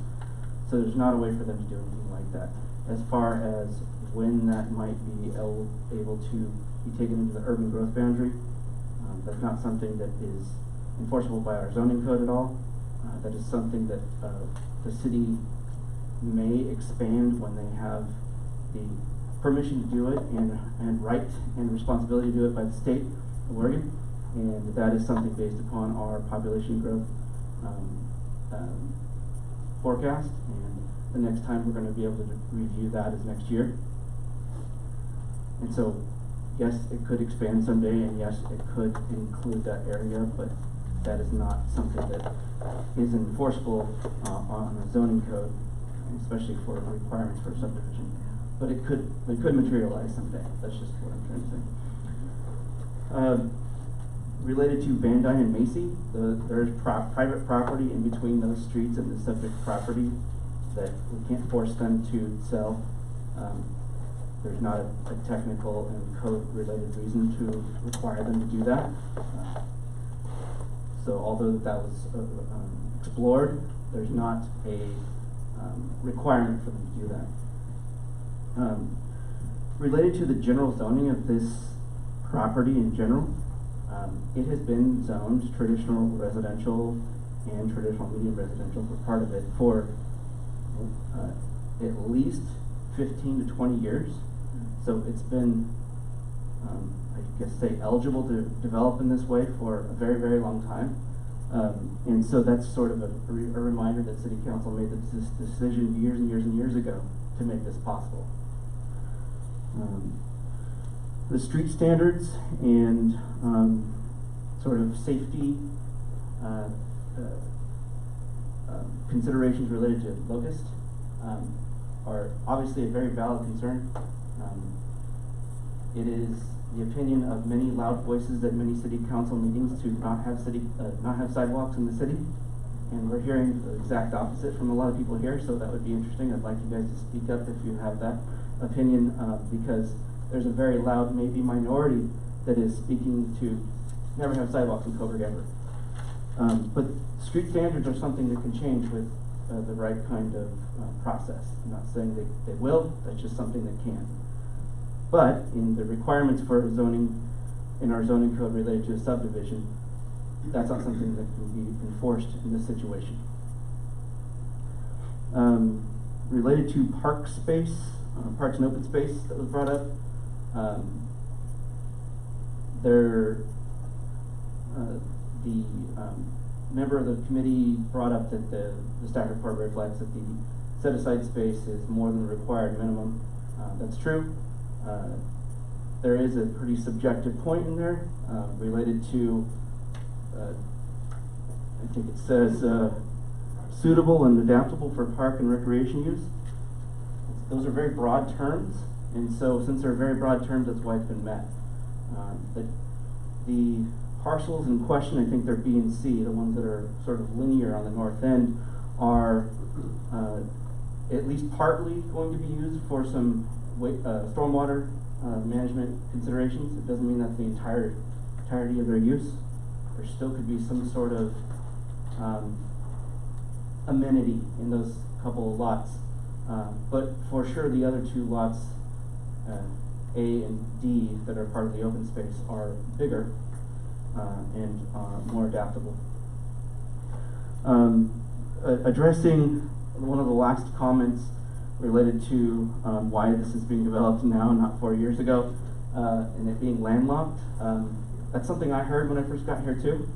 So there's not a way for them to do anything like that. As far as when that might be able to be taken into the urban growth boundary, that's not something that is enforceable by our zoning code at all. That is something that the city may expand when they have the permission to do it and right and responsibility to do it by the state of Oregon. And that is something based upon our population growth forecast. And the next time we're going to be able to review that is next year. And so, yes, it could expand someday, and yes, it could include that area, but that is not something that is enforceable on the zoning code, especially for requirements for subdivision. But it could materialize someday. That's just what I'm trying to say. Related to Van Dyne and Macy, there's private property in between those streets and the subject property that we can't force them to sell. There's not a technical and code-related reason to require them to do that. So although that was explored, there's not a requirement for them to do that. Related to the general zoning of this property in general, it has been zoned traditional residential and traditional medium residential for part of it for at least 15 to 20 years. So it's been, I guess, eligible to develop in this way for a very, very long time. And so that's sort of a reminder that City Council made this decision years and years and years ago to make this possible. The street standards and sort of safety considerations related to locust are obviously a very valid concern. It is the opinion of many loud voices at many city council meetings to not have sidewalks in the city, and we're hearing the exact opposite from a lot of people here. So that would be interesting. I'd like you guys to speak up if you have that opinion, because there's a very loud, maybe minority that is speaking to never have sidewalks in Coburg ever. But street standards are something that can change with the right kind of process. I'm not saying they will, that's just something they can. But in the requirements for zoning, in our zoning code related to a subdivision, that's not something that can be enforced in this situation. Related to park space, parks and open space that was brought up, the member of the committee brought up that the staff report reflects that the set-aside space is more than the required minimum. That's true. There is a pretty subjective point in there related to, I think it says, suitable and adaptable for park and recreation use. Those are very broad terms, and so since they're very broad terms, that's why it's been met. The parcels in question, I think they're B and C, the ones that are sort of linear on the north end, are at least partly going to be used for some stormwater management considerations. It doesn't mean that's the entirety of their use. There still could be some sort of amenity in those couple of lots. But for sure the other two lots, A and D, that are part of the open space are bigger and more adaptable. Addressing one of the last comments related to why this is being developed now, not 4 years ago, and it being landlocked. That's something I heard when I first got here too.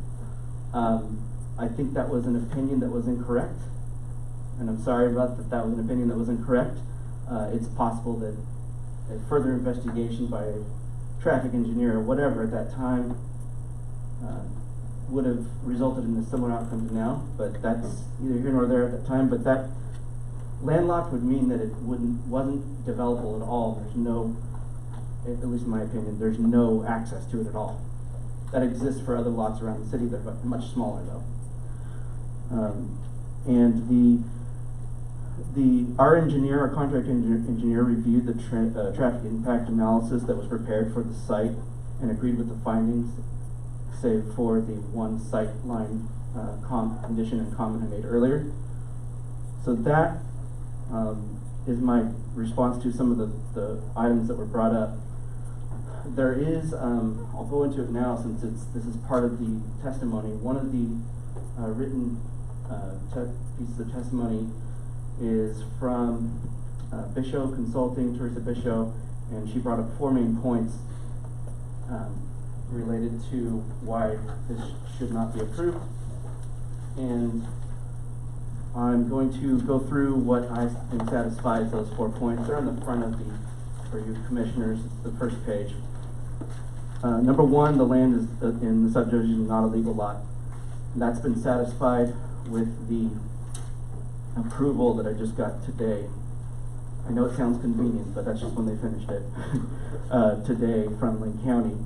I think that was an opinion that was incorrect, and I'm sorry about that. That was an opinion that was incorrect. It's possible that a further investigation by a traffic engineer or whatever at that time would have resulted in a similar outcome to now, but that's neither here nor there at that time. But that landlocked would mean that it wasn't developable at all. There's no, at least in my opinion, there's no access to it at all. That exists for other lots around the city that are much smaller though. And our engineer, our contract engineer, reviewed the traffic impact analysis that was prepared for the site and agreed with the findings, save for the one sight line condition and comment I made earlier. So that is my response to some of the items that were brought up. There is, I'll go into it now since this is part of the testimony. One of the written pieces of testimony is from Bishop Consulting, Teresa Bishop, and she brought up 4 main points related to why this should not be approved. And I'm going to go through what I think satisfies those 4 points. They're on the front of for you commissioners, the first page. Number 1, the land is in the subdivision is not a legal lot. And that's been satisfied with the approval that I just got today. I know it sounds convenient, but that's just when they finished it. Today from Lane County.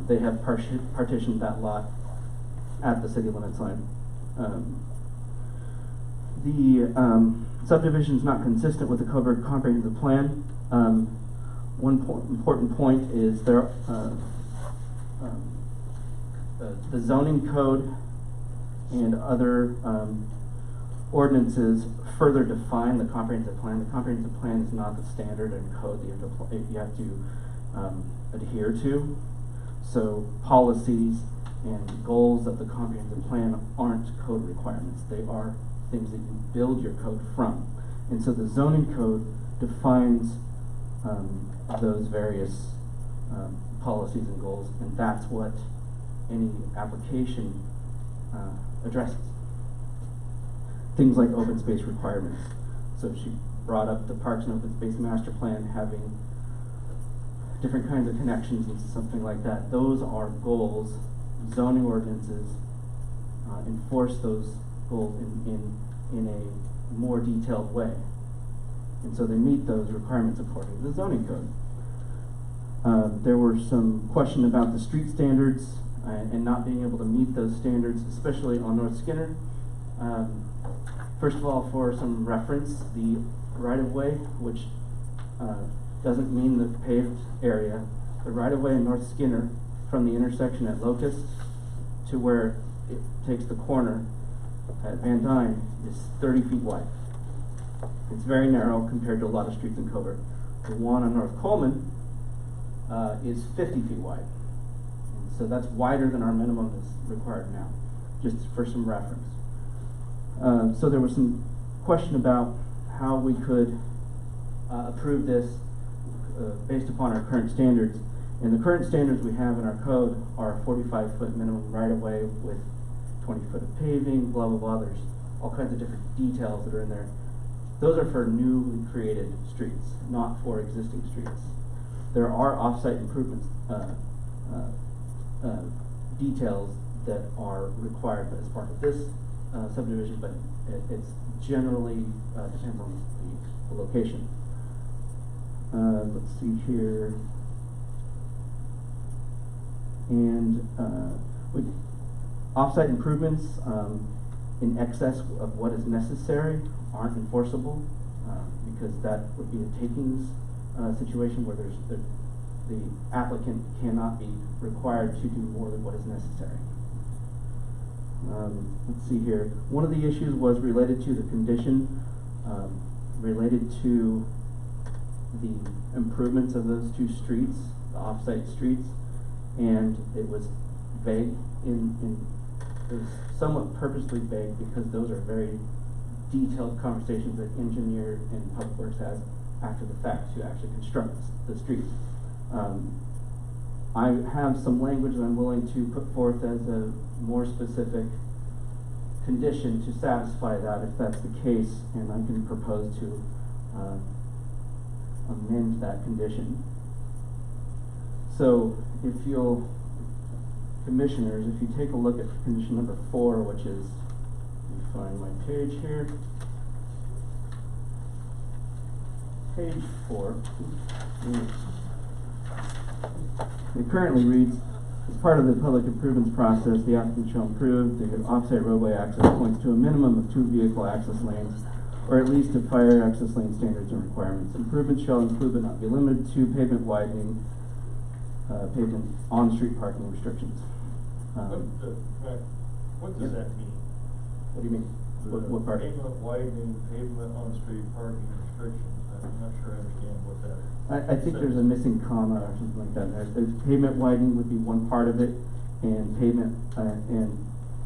They have partitioned that lot at the city limits line. The subdivision is not consistent with the Coburg Comprehensive Plan. One important point is the zoning code and other ordinances further define the comprehensive plan. The comprehensive plan is not the standard and code that you have to adhere to. So policies and goals of the comprehensive plan aren't code requirements. They are things that you build your code from. And so the zoning code defines those various policies and goals, and that's what any application addresses. Things like open space requirements. So she brought up the Parks and Open Space Master Plan having different kinds of connections and something like that. Those are goals. Zoning ordinances enforce those goals in a more detailed way. And so they meet those requirements according to the zoning code. There were some questions about the street standards and not being able to meet those standards, especially on North Skinner. First of all, for some reference, the right-of-way, which doesn't mean the paved area, the right-of-way in North Skinner from the intersection at Locust to where it takes the corner at Van Dyne is 30 feet wide. It's very narrow compared to a lot of streets in Coburg. The one on North Coleman is 50 feet wide. And so that's wider than our minimum is required now, just for some reference. So there was some question about how we could approve this based upon our current standards. And the current standards we have in our code are 45-foot minimum right-of-way with 20 foot of paving, blah, blah, blah. There's all kinds of different details that are in there. Those are for newly created streets, not for existing streets. There are off-site improvements details that are required as part of this subdivision, but it's generally depends on the location. Let's see here. And off-site improvements in excess of what is necessary aren't enforceable because that would be a takings situation where the applicant cannot be required to do more than what is necessary. Let's see here. One of the issues was related to the condition, related to the improvements of those two streets, the off-site streets, and it was vague it was somewhat purposely vague because those are very detailed conversations that engineer and public works has after the fact to actually construct the streets. I have some language that I'm willing to put forth as a more specific condition to satisfy that if that's the case, and I can propose to amend that condition. So if you'll, commissioners, if you take a look at condition number 4, which is, let me find my page here. Page 4. It currently reads, as part of the public improvements process, the applicant shall improve the offsite roadway access points to a minimum of 2 vehicle access lanes, or at least to fire access lane standards and requirements. Improvements shall include but not be limited to pavement widening, pavement on-street parking restrictions. What does that mean? What do you mean? What part? Pavement widening, pavement on-street parking restrictions. I'm not sure I understand what that is. I think there's a missing comma or something like that. There's pavement widening would be one part of it, and pavement, and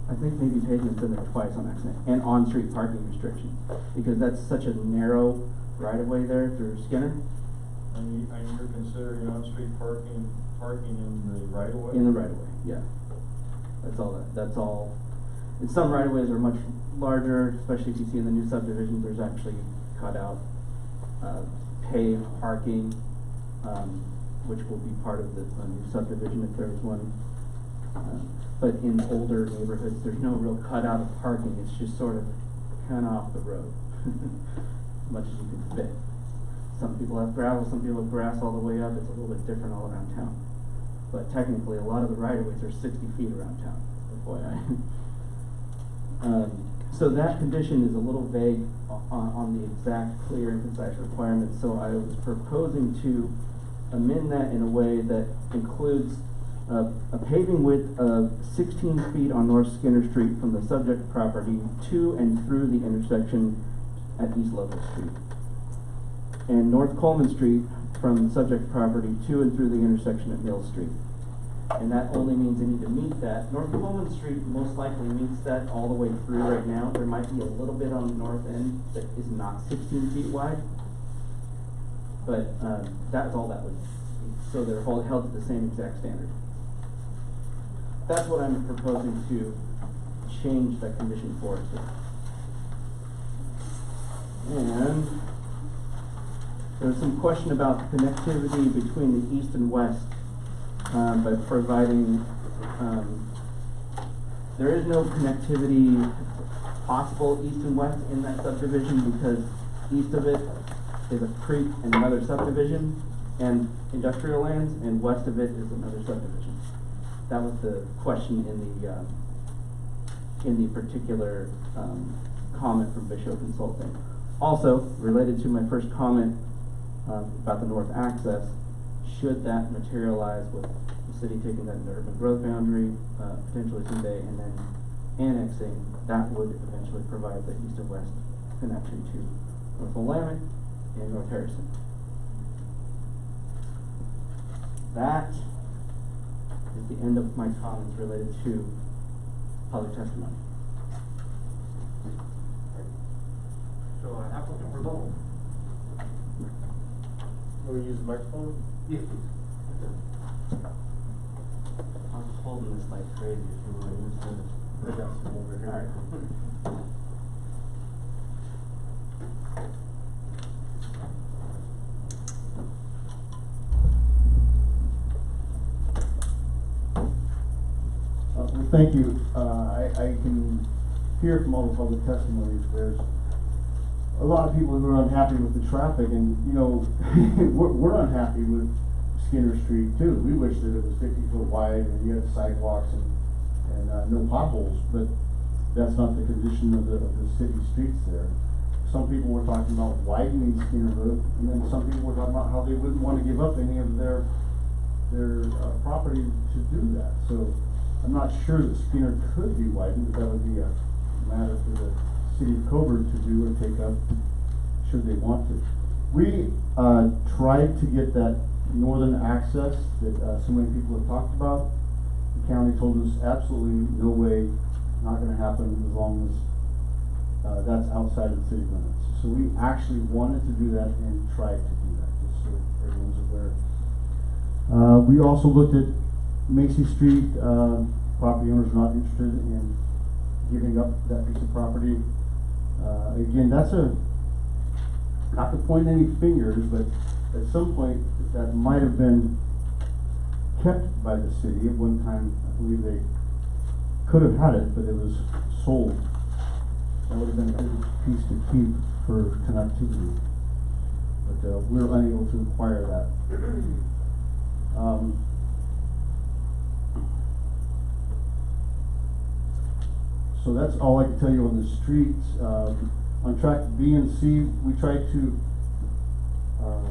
I think maybe pavement's in there twice on accident, and on-street parking restrictions, because that's such a narrow right-of-way there through Skinner. And you're considering on-street parking in the right-of-way? In the right-of-way, yeah. That's all. And some right-of-ways are much larger, especially if you see in the new subdivisions, there's actually cut out paved parking, which will be part of the new subdivision if there's one. But in older neighborhoods, there's no real cutout of parking. It's just sort of kind of off the road, as much as you can fit. Some people have gravel, some people have grass all the way up. It's a little bit different all around town. But technically, a lot of the right-of-ways are 60 feet around town, FYI. So that condition is a little vague on the exact clear and concise requirements. So I was proposing to amend that in a way that includes a paving width of 16 feet on North Skinner Street from the subject property to and through the intersection at East Locust Street, and North Coleman Street from the subject property to and through the intersection at Mill Street. And that only means they need to meet that. North Coleman Street most likely meets that all the way through right now. There might be a little bit on the north end that is not 16 feet wide, but that's all that would be. So they're held to the same exact standard. That's what I'm proposing to change that condition for to. And there's some question about the connectivity between the east and west by providing, there is no connectivity possible east and west in that subdivision because east of it is a creek and another subdivision and industrial lands, and west of it is another subdivision. That was the question in the particular comment from Bishop Consulting. Also, related to my first comment about the north access, should that materialize with the city taking that into urban growth boundary potentially someday, and then annexing, that would eventually provide the east and west connection to North Willamette and North Harrison. That is the end of my comments related to public testimony. So, applicant rebuttal. Will you use the microphone? Yes, please. I'm holding this like crazy if you would. I got some over here. Alright. Well, thank you. I can hear from all the public testimonies, there's a lot of people who are unhappy with the traffic, and, you know, we're unhappy with Skinner Street too. We wish that it was 50 foot wide and you had sidewalks and no potholes, but that's not the condition of the city streets there. Some people were talking about widening Skinner Road, and then some people were talking about how they wouldn't want to give up any of their property to do that. So I'm not sure that Skinner could be widened, but that would be a matter for the city of Coburg to do or take up should they want to. We tried to get that northern access that so many people have talked about. The county told us absolutely no way, not going to happen as long as that's outside of the city limits. So we actually wanted to do that and tried to do that, just so everyone's aware. We also looked at Macy Street. Property owners are not interested in giving up that piece of property. Again, that's not to point any fingers, but at some point that might have been kept by the city. At one time, I believe they could have had it, but it was sold. That would have been a good piece to keep for connectivity, but we're unable to acquire that. So that's all I can tell you on the streets. On track B and C, we tried to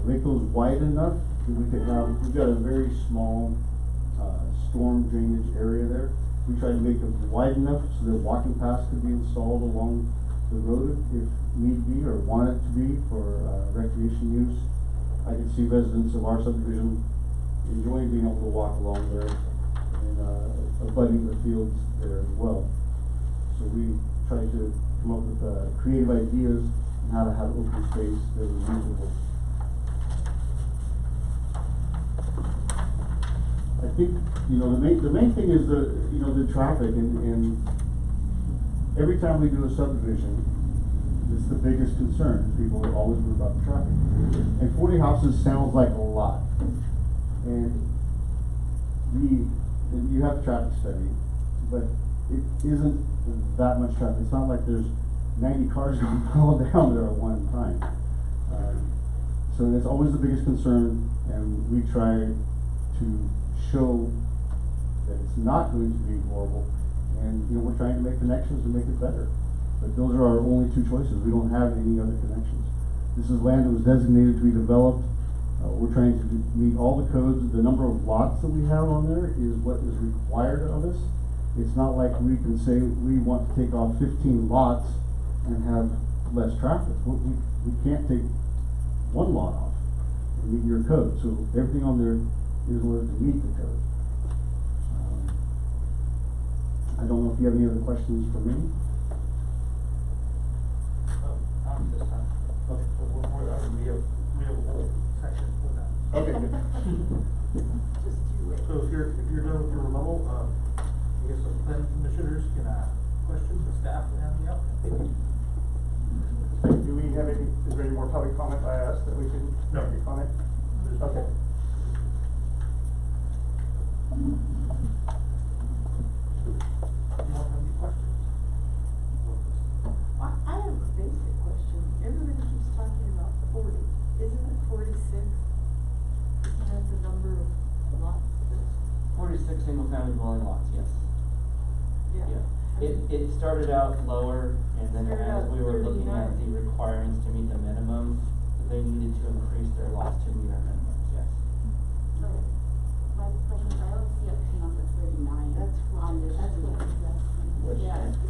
make those wide enough that we could have, we've got a very small storm drainage area there. We tried to make them wide enough so that walking paths could be installed along the road if need be, or want it to be for recreation use. I could see residents of our subdivision enjoying being able to walk along there and abutting the fields there as well. So we tried to come up with creative ideas on how to have open space that was usable. I think, you know, the main thing is the traffic, and every time we do a subdivision, it's the biggest concern. People are always worried about the traffic. And 40 houses sounds like a lot. And you have a traffic study, but it isn't that much traffic. It's not like there's 90 cars going all down there at one time. So that's always the biggest concern, and we try to show that it's not going to be horrible, and you know, we're trying to make connections and make it better. But those are our only two choices. We don't have any other connections. This is land that was designated to be developed. We're trying to meet all the codes. The number of lots that we have on there is what is required of us. It's not like we can say we want to take off 15 lots and have less traffic. We can't take one lot off and meet your code. So everything on there is in order to meet the code. I don't know if you have any other questions for me. This time. Okay. We have a whole section for that. Okay, good. So if you're done with your rebuttal, I guess the planning commissioners can question the staff and the applicant. Do we have any, is there any more public comment I asked that we can make a comment? Okay. I have a basic question. Everybody keeps talking about 40. Isn't it 46? That's the number of lots. 46 single family dwelling lots, yes. Yeah. It started out lower, and then Started as out we were looking at 39. the requirements to meet the minimum, they needed to increase their lots to meet our minimums, yes. My question, I don't see up to number 39. That's on this. what it says. Yeah.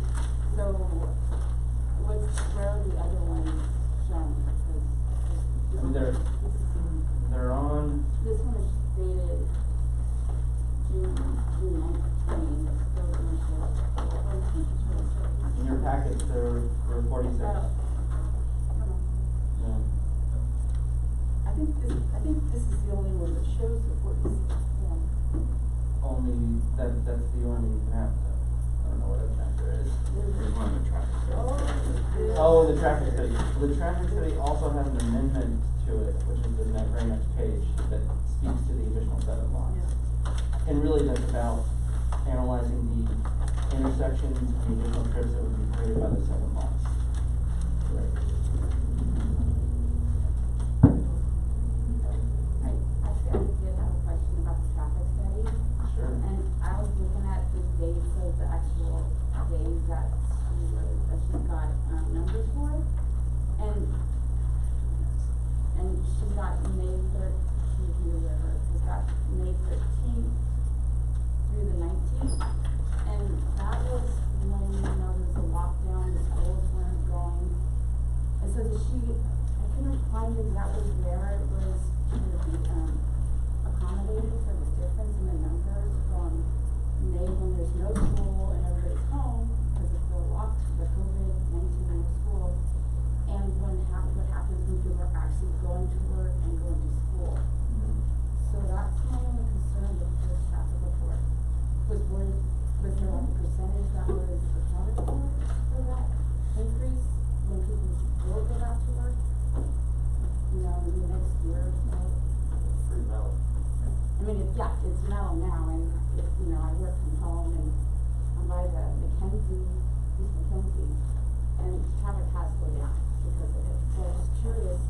one, This one is dated June 9th, still in your packet, there were 46. Yeah. I think this is the only one that shows the 46 one. Only, that's the only map, though. I don't know what other map there is. There's one in the traffic study. Oh, the traffic study. The traffic study also has an amendment to it, which is the very next page, that speaks to the additional 7 lots. And really that's about analyzing the intersections and the additional trips that would be created by the 7 lots. I did have a question about the traffic study. Sure. And I was looking at the dates of the actual days that she got numbers for. And she got May 13th, she got May 13th through the 19th. And that was when, there was a lockdown, the schools weren't going. And so I couldn't find exactly where it was going to be accommodated for the difference in the numbers from May when there's no school and everybody's home because of the COVID-19 in school, and what happens when people are actually going to work and going to school. So that's my only concern with this traffic report. Was there like a percentage that was accounted for that increase when people will go back to work? Maybe next year or so. Pretty valid. I mean, it's mellow now, and I work from home, and I'm by the East Mackenzie, and traffic has slowed down because of it. So I was curious,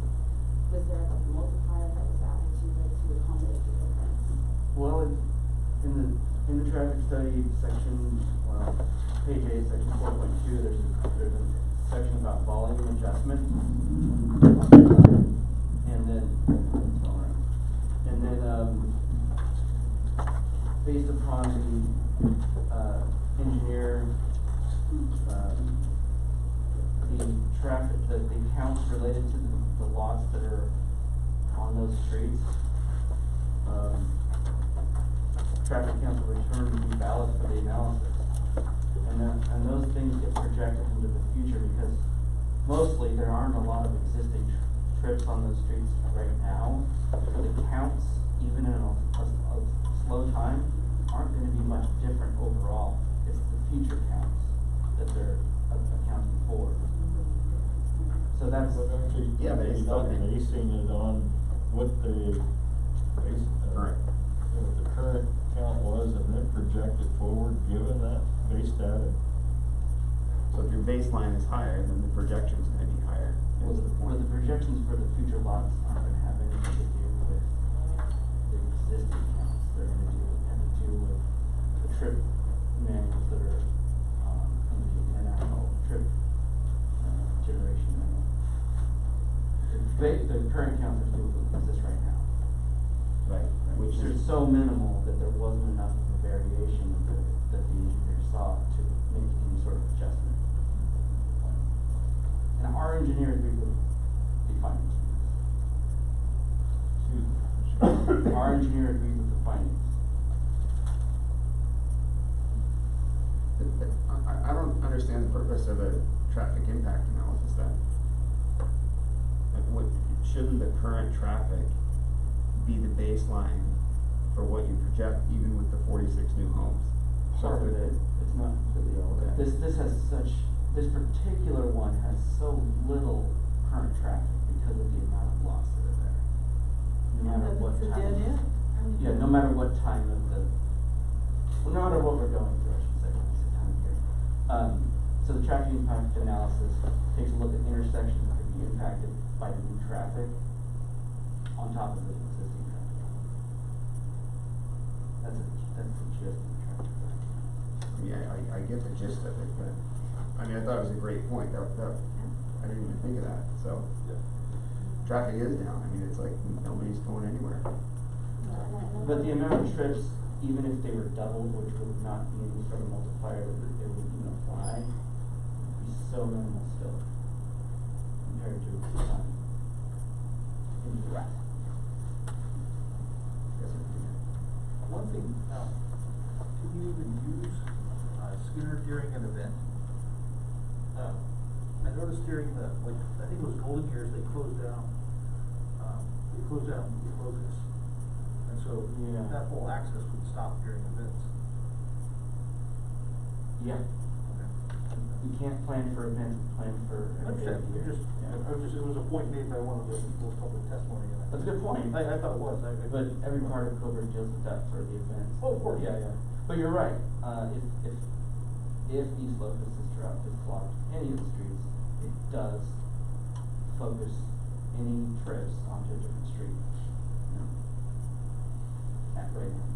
was there like a multiplier that was added to it to accommodate the difference? Well, in the traffic study section, page 8, section 4.2, there's a section about volume adjustment. And then based upon the engineer, the traffic, the counts related to the lots that are on those streets, traffic counts will return to be valid for the analysis. And those things get projected into the future because mostly there aren't a lot of existing trips on those streets right now. The counts, even in a slow time, aren't going to be much different overall. It's the future counts that they're accounting for. So that's But actually, Yeah, but it's not still- basing it on what the Correct. what the current count was and then project it forward, given that base data. So if your baseline is higher, then the projection's gonna be higher. Well, Is the point. the projections for the future lots aren't going to have anything to do with the existing counts. They're going to have to do with the trip manuals that are in the international trip generation manual. The current counts are still what exists right now. Right, which They're is, so minimal that there wasn't enough of a variation that the engineer saw to make any sort of adjustment. And our engineer agreed with the findings. Our engineer agreed with the findings. I don't understand the purpose of a traffic impact analysis then. Like, shouldn't the current traffic be the baseline for what you project even with the 46 new homes? Part of it, it's not completely all of it. Okay. This particular one has so little current traffic because of the amount of lots that are there. No matter what It's a time. dead end. Yeah, no matter what time of the, well, no matter what we're going through, I should say, it's the time of year. So the traffic impact analysis takes a look at intersections that could be impacted by the new traffic on top of the existing traffic. That's the gist of the traffic study. Yeah, I get the gist of it, but, I mean, I thought it was a great point, I didn't even think of that, so. Traffic is down, I mean, it's like, nobody's going anywhere. But the amount of trips, even if they were doubled, which would not be any sort of multiplier that it would even apply, would be so minimal still compared to in the rest. thing, can you even use, Skinner during an event? I noticed during the, like, I think it was Golden Years, they closed down Locust. And so Yeah. that whole access would stop during events. Yeah. Okay. You can't plan for events, you plan for every day of the year. It was a point made by one of the people's public testimony. And That's a good point. I thought it was. But every part of Coburg deals with that for the events. Oh, of course. Yeah, yeah. But you're right, if East Locust is blocked, any of the streets, it does focus any trips onto a different street, you know, at right now.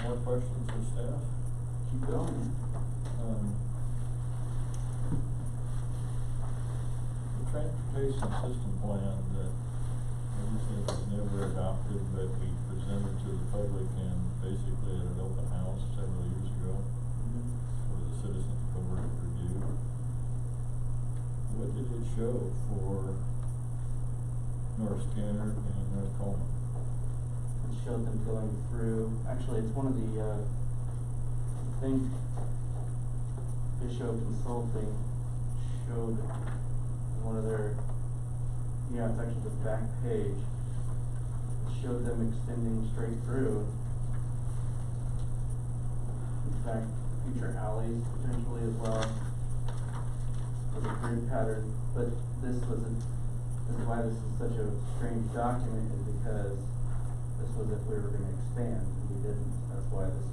More questions for staff? Keep going. The transportation system plan that everything was never adopted, but we presented to the public and basically at an open house several years ago for the citizens to go over and review. What did it show for North Skinner and North Coleman? It showed them going through, actually, it's one of the, I think Bishop Consulting showed one of their, yeah, it's actually the back page. It showed them extending straight through. In fact, future alleys potentially as well. With a grid pattern, but this is why this is such a strange document, is because this was if we were gonna expand, and we didn't. That's why this is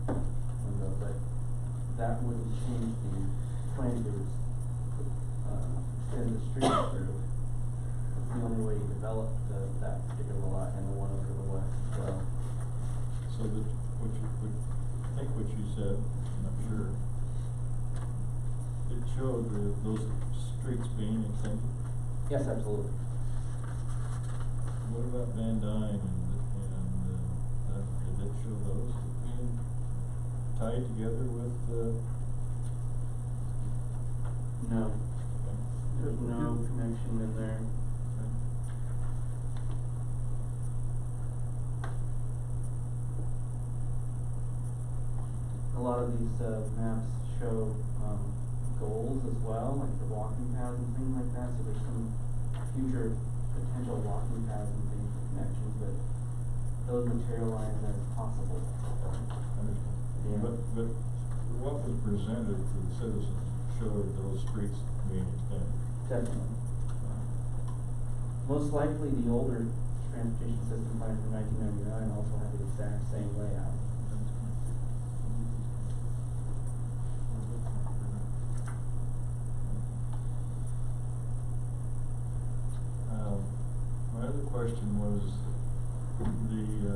the window, but that wouldn't change the plan to extend the street through. It's the only way you develop that particular lot and the one over to the west as well. So that, I think what you said, I'm not sure, it showed those streets being extended? Yes, absolutely. What about Van Dyne and did it show those being tied together with, No. There's no connection in there. A lot of these maps show goals as well, like the walking paths and things like that, so there's some future potential walking paths and things and connections, but those materialize as possible. Yeah. But what was presented to the citizens showed those streets being extended? Definitely. Most likely the older transportation system plan from 1999 also had the exact same layout. My other question was let's see,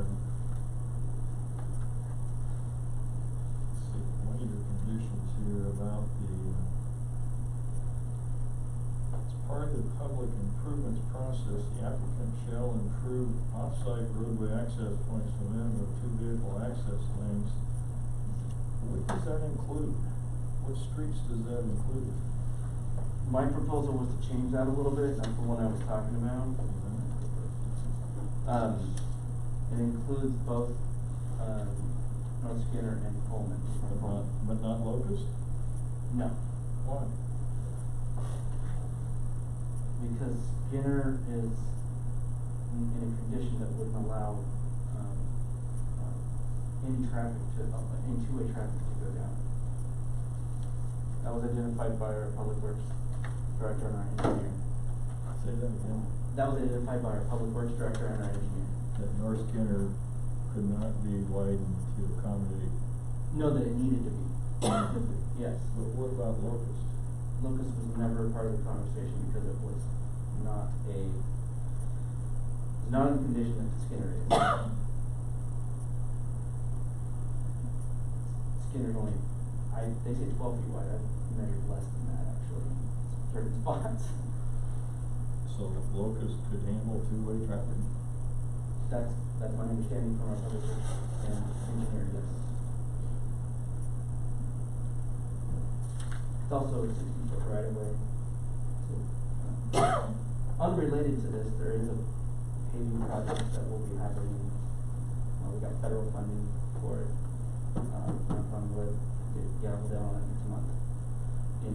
one of your conditions here about as part of the public improvements process, the applicant shall improve off-site roadway access points to a minimum of 2 vehicle access lanes. What does that include? What streets does that include? My proposal was to change that a little bit, that's the one I was talking about. It includes both, North Skinner and Coleman. But not Locust? No. Why? Because Skinner is in a condition that wouldn't allow, two-way traffic to go down. That was identified by our public works director and our engineer. Say that again. That was identified by our public works director and our engineer. That North Skinner could not be widened to accommodate. No, that it needed to be. Yes. But what about Locust? Locust was never a part of the conversation because it was not in the condition that Skinner is. Skinner's only, they say 12 feet wide, I've measured less than that actually, in certain spots. So Locust could handle two-way traffic? That's my understanding from our public works and engineer, yes. It's also a 60-foot right of way. So, Unrelated to this, there is a paving project that will be happening. We got federal funding for it. Knock on wood, get gavel down on it next month. In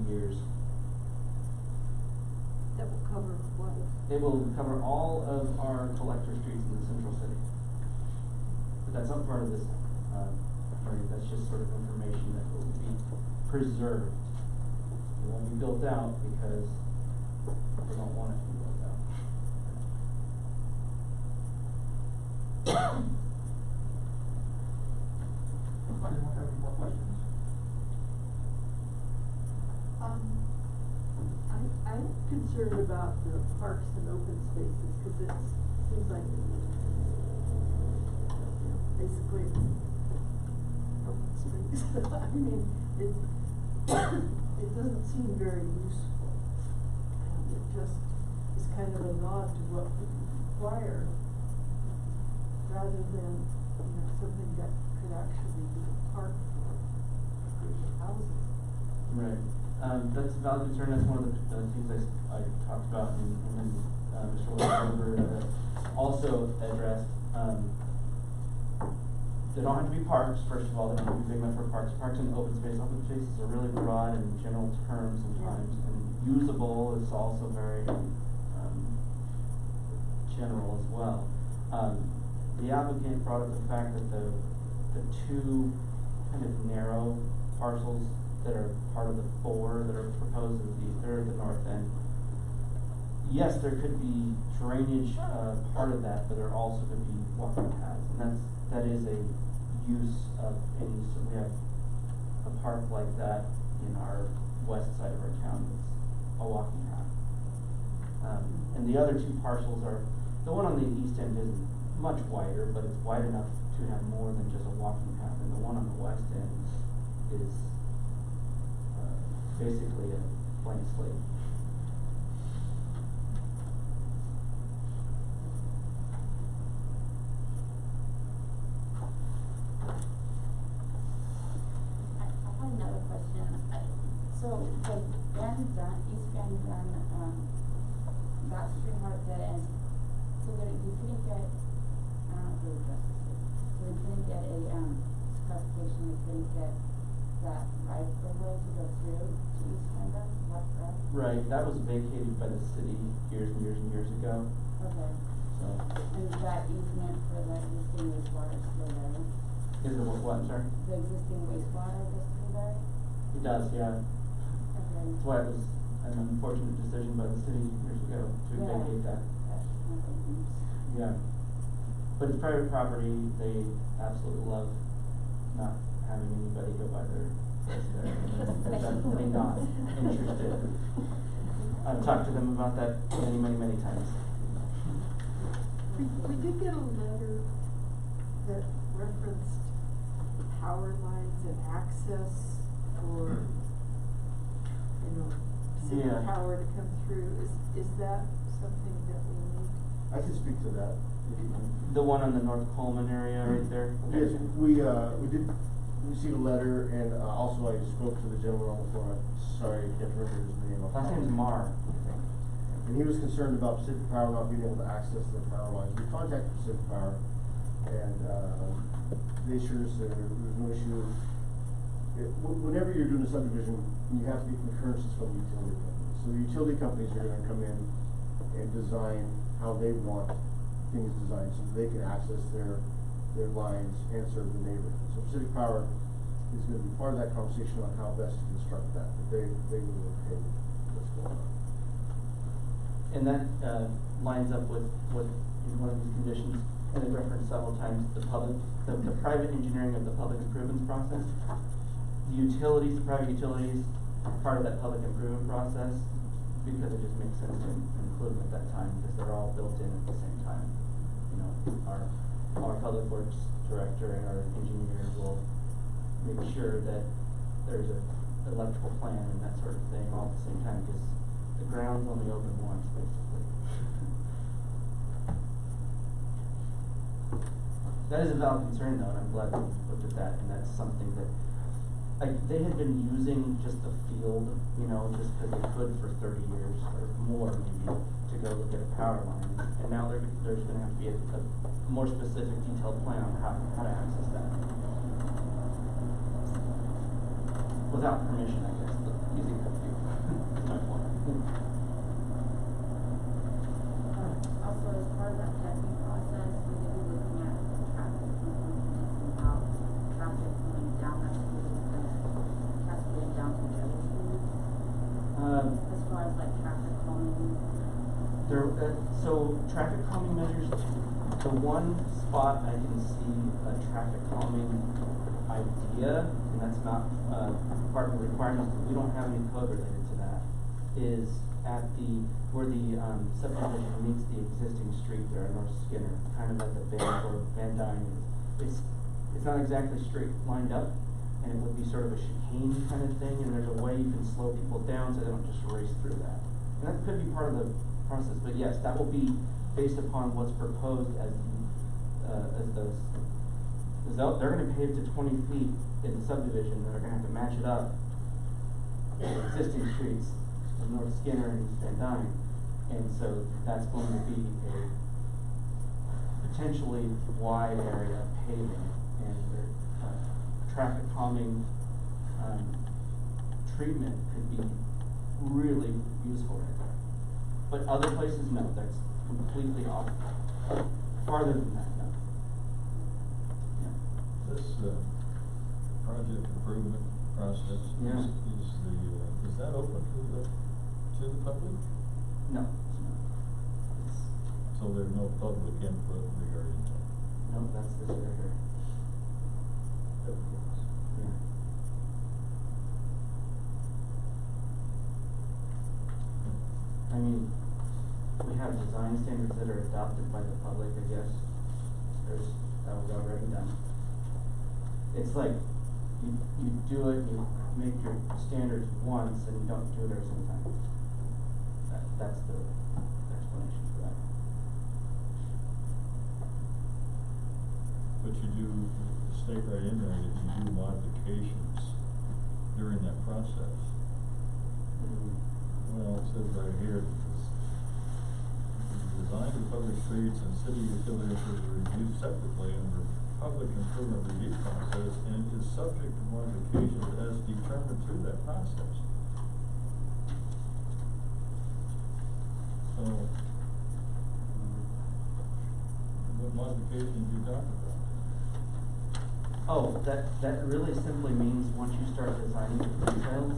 2 years. That will cover what? It will cover all of our collector streets in the central city. But that's not part of this, that's just sort of information that will be preserved. It won't be built out because we don't want it to be built out. Anyone have any more questions? I'm concerned about the parks and open spaces, cause it seems like, basically it's open space. I mean, it doesn't seem very useful. It just is kind of a nod to what we require, rather than, something that could actually be a park for housing. Right. That's a valid concern. That's one of the things I talked about, and then Mr. Williams also addressed. They don't have to be parks, first of all. They don't have to be big enough for parks. Parks and open space. Open spaces are really broad and general terms sometimes, and usable is also very general as well. The applicant brought up the fact that the two kind of narrow parcels that are part of the 4 that are proposed as the third, the north end. Yes, there could be drainage part of that, but there also could be walking paths, and that is a use of any. So we have a park like that in our west side of our town that's a walking path, and the other 2 parcels are the one on the east end is much wider, but it's wide enough to have more than just a walking path, and the one on the west end is basically a blank slate. I have another question. So the Van Dunn, East Van Dunn, that street how it dead ends. So that we couldn't get, I don't know who addressed this. So we couldn't get a classification. We couldn't get that right of way to go through to East Van Dunn. Is that correct? Right. That was vacated by the city years and years and years ago. Okay. So. And that easement for the existing wastewater is still there? Is it what? I'm sorry. The existing wastewater is still there? It does, yeah. Okay. That's why it was an unfortunate decision by the city years ago to vacate that. Yeah. But it's private property. They absolutely love not having anybody go by their place there. They're definitely not interested. I've talked to them about that many, many, many times. We did get a letter that referenced power lines and access for, city power to come through. Is that something that we need? I can speak to that. The one on the North Coleman area right there? Yes, we did receive a letter, and also I spoke to the gentleman on the phone. Sorry, I can't remember his name. Last name's Mar, I think. And he was concerned about Pacific Power not being able to access the power lines. We contacted Pacific Power, and they assured us that there was no issue. Whenever you're doing a subdivision, you have to get concurrences from the utility companies. So the utility companies are gonna come in and design how they want things designed, so that they can access their lines and serve the neighborhood. So Pacific Power is gonna be part of that conversation on how best to construct that, but they were okay with what's going on. And that lines up with in one of these conditions, and it referenced several times, the private engineering of the public improvements process. The utilities, the private utilities, are part of that public improvement process, because it just makes sense to include them at that time, because they're all built in at the same time. Our public works director and our engineer will make sure that there's an electrical plan and that sort of thing all at the same time, because the ground's only open once, basically. That is a valid concern, though, and I'm glad we looked at that, and that's something that they had been using just the field, you know, just because they could for 30 years or more maybe, to go look at a power line. And now there's gonna have to be a more specific detailed plan on how to access that. Without permission, I guess, but using that field. That's my point. Also, as part of that testing process, we will be looking at traffic components and how traffic coming down that street is gonna cascade down to the other streets. As far as like traffic calming. So traffic calming measures, the one spot I can see a traffic calming idea, and that's not part of the requirements, we don't have any code related to that, is at where the subdivision meets the existing street there on North Skinner, kind of at the Van Dyne. It's not exactly straight lined up, and it would be sort of a chicane kind of thing, and there's a way you can slow people down so they don't just race through that. And that could be part of the process, but yes, that will be based upon what's proposed as those. Because they're going to pave to 20 feet in the subdivision, and they're going to have to match it up with existing streets of North Skinner and East Van Dyne. And so that's going to be a potentially wide area of paving, and traffic calming treatment could be really useful right there. But other places, no, that's completely off. Farther than that, no. This project improvement process, Yeah. is that open to the public? No, it's not. So there's no public input regarding that? No, that's this right here. Yeah. I mean, we have design standards that are adopted by the public, I guess. That was already done. It's like, you do it, you make your standards once, and you don't do it every single time. That's the explanation for that. But you do, state right in there that you do modifications during that process. Well, it says right here, design of public streets and city utilities is reviewed separately under public improvement review process and is subject to modifications as determined through that process. So, what modifications you talking about? Oh, that really simply means once you start designing the details,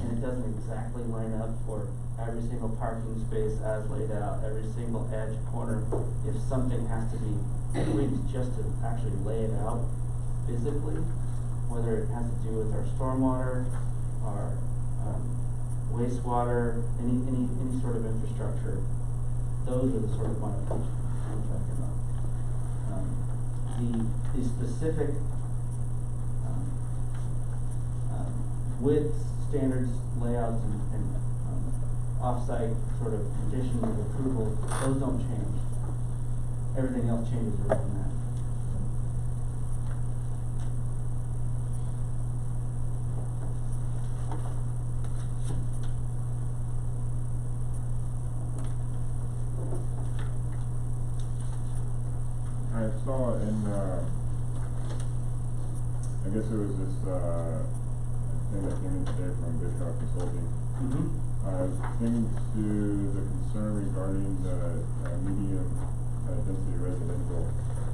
and it doesn't exactly line up for every single parking space as laid out, every single edge corner, if something has to be tweaked just to actually lay it out physically, whether it has to do with our stormwater, our wastewater, any sort of infrastructure, those are the sort of modifications I'm talking about. The specific width standards, layouts, and off-site sort of conditions of approval, those don't change. Everything else changes around that. I saw in, I guess it was this, thing that came in today from Bischoff Consulting. Things to the concern regarding the medium density residential.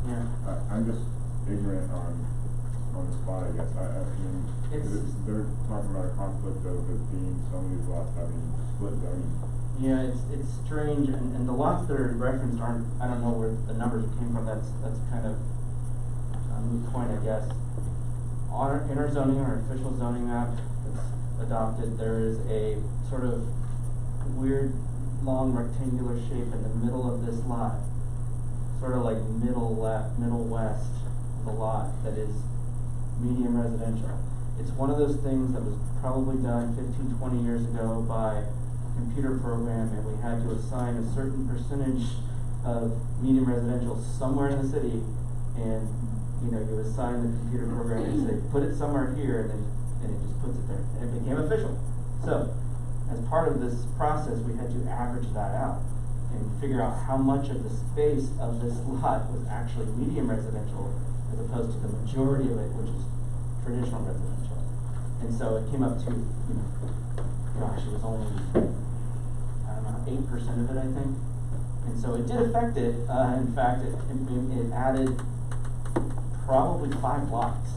Yeah. I'm just ignorant on the spot, I guess. I mean, they're talking about a conflict of it being some of these lots having split zoning. Yeah, it's strange, and the lots that are referenced aren't, I don't know where the numbers came from, that's kind of a moot point, I guess. In our zoning, our official zoning map that's adopted, there is a sort of weird, long rectangular shape in the middle of this lot, sort of like middle left, middle west of the lot that is medium residential. It's one of those things that was probably done 15, 20 years ago by computer program, and we had to assign a certain percentage of medium residential somewhere in the city, and you assign the computer program and say, put it somewhere here, and then and it just puts it there, and it became official. So, as part of this process, we had to average that out and figure out how much of the space of this lot was actually medium residential as opposed to the majority of it, which is traditional residential. And so it came up to, you know, gosh, it was only, I don't know, 8% of it, I think. And so it did affect it. In fact, it added probably 5 blocks.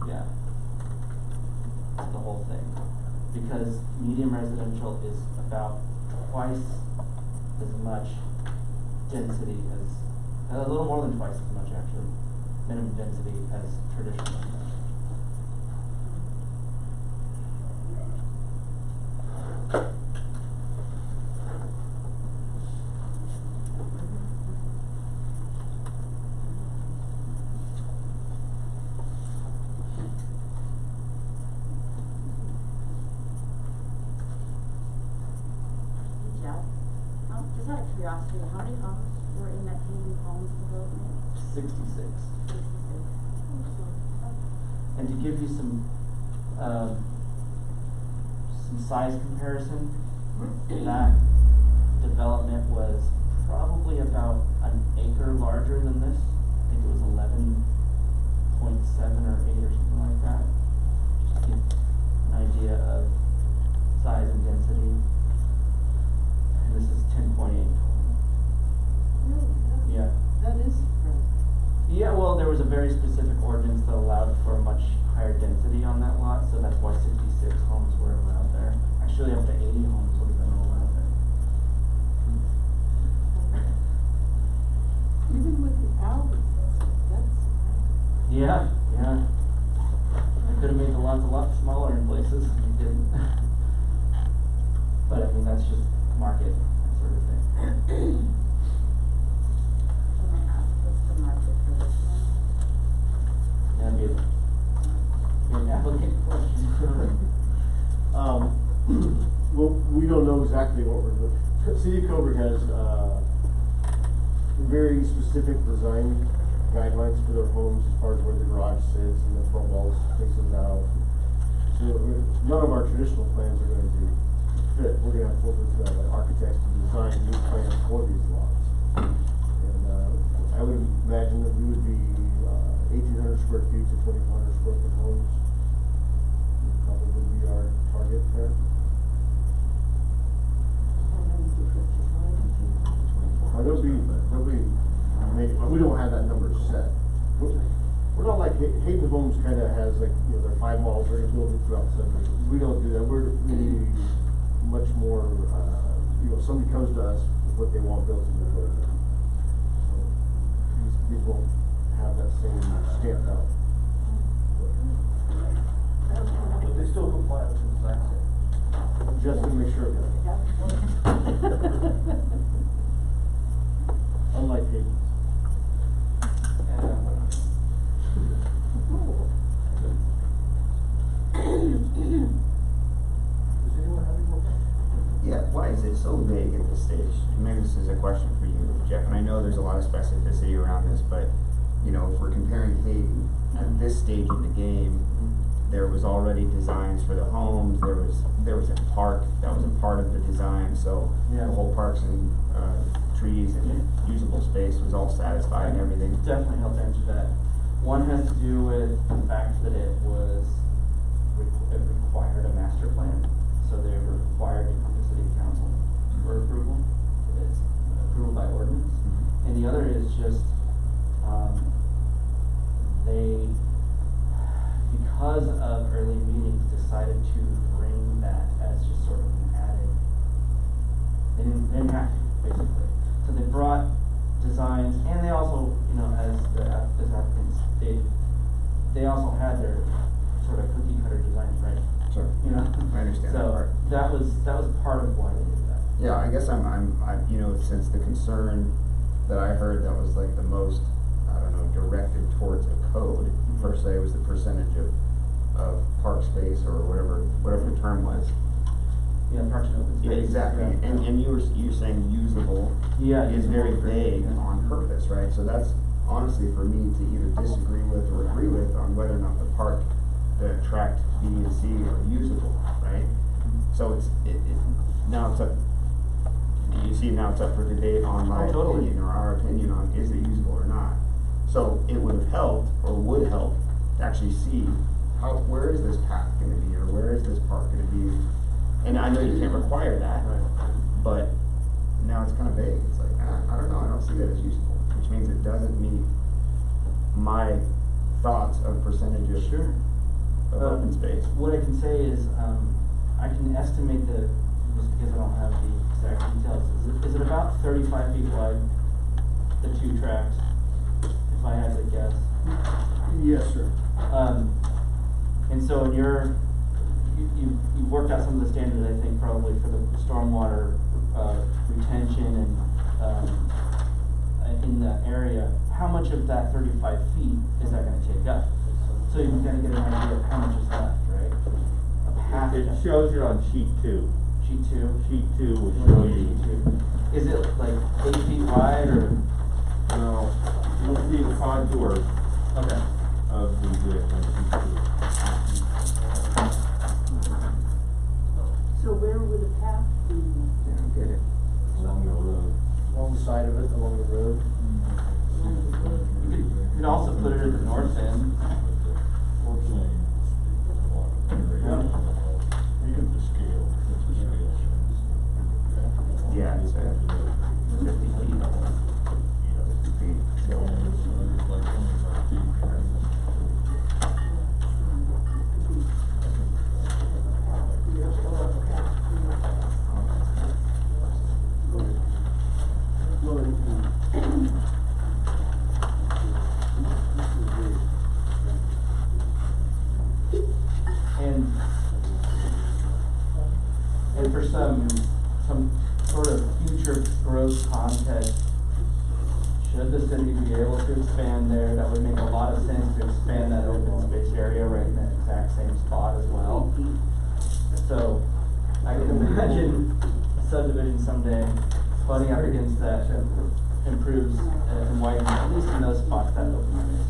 Yeah. To the whole thing. Because medium residential is about twice as much density as, a little more than twice as much actually, minimum density as traditional residential. Just out of curiosity, how many homes were in that community homes development? 66. And to give you some size comparison, that development was probably about an acre larger than this. I think it was 11.7 or 8 or something like that. Just to give an idea of size and density. And this is 10.8. Really? Yeah. That is Yeah, well, there was a very specific ordinance that allowed for a much higher density on that lot, so that's why 66 homes were allowed there. Actually, up to 80 homes would have been allowed there. even with the alleys, that's Yeah, yeah. I could have made the lots a lot smaller in places, we didn't. But I mean, that's just market, that sort of thing. What's the market for this one? That'd be an applicant question. Well, we don't know exactly what we're looking. City of Coburg has, very specific design guidelines for their homes as far as where the garage sits and the front walls faces out. So none of our traditional plans are going to fit. We're going to have to work with architects to design new plans for these lots. And I would imagine that we would be 1,800 square feet to 2,400 square foot homes. Would probably be our target there. We don't have that number set. We're not like Hayden Homes kind of has like, you know, their 5 malls they're going to build it throughout the subdivision. We don't do that. We're really much more, you know, somebody comes to us with what they want built in their building. So these won't have that same stamped out. But they still comply with the design standards. Just to make sure of that. Unlike Hayden's. Yeah, why is it so vague at this stage? And maybe this is a question for you, Jeff, and I know there's a lot of specificity around this, but, you know, if we're comparing Hayden, at this stage of the game, there was already designs for the homes, there was a park that was a part of the design, so Yeah. the whole parks and, trees and usable space was all satisfied and everything. Definitely helped answer that. One has to do with the fact that it required a master plan, so they were required to come to city council for approval. It's approval by ordinance. And the other is just, they, because of early meetings, decided to bring that as just sort of an added, they didn't have to, basically. So they brought designs, and they also, you know, as applicants, they also had their sort of cookie cutter designs, right? Sure. You know? I understand that part. So that was part of why they did that. Yeah, I guess I'm, you know, since the concern that I heard that was like the most, I don't know, directed towards a code, per se, was the percentage of park space or whatever the term was. Yeah, parks and open space. Yeah, exactly. Yeah. And you're saying usable Yeah, is usable very for- vague yeah. on purpose, right? So that's honestly for me to either disagree with or agree with on whether or not the park the tract B and C are usable, right? So now it's up, you see now it's up for debate on my opinion or our opinion on is it usable or not. So it would have helped or would help to actually see where is this path gonna be or where is this park gonna be? And I know you can't require that, but now it's kind of vague. It's like, I don't know, I don't see that as useful, which means it doesn't meet my thoughts of percentage of open space. What I can say is, I can estimate just because I don't have the exact details, is it about 35 feet wide, the two tracks, if I had to guess? Yes, sir. And so you've worked out some of the standards, I think, probably for the stormwater retention and in the area. How much of that 35 feet is that going to take up? So you can kind of get an idea of how much is left, right? Of half. It shows you on sheet 2. Sheet 2? Sheet 2 will show you. Is it like 8 feet wide or? No, you'll see the contours Okay. of the width on sheet 2. So where would the path be? Get it. Along the road. Along the side of it, along the road. You could also put it at the north end. Yeah, it's 50 feet. 50 feet. And for some sort of future growth context, should the city be able to expand there, that would make a lot of sense to expand that open space area right in that exact same spot as well. So I can imagine a subdivision someday butting up against that improves and widens, at least in those spots, that open space.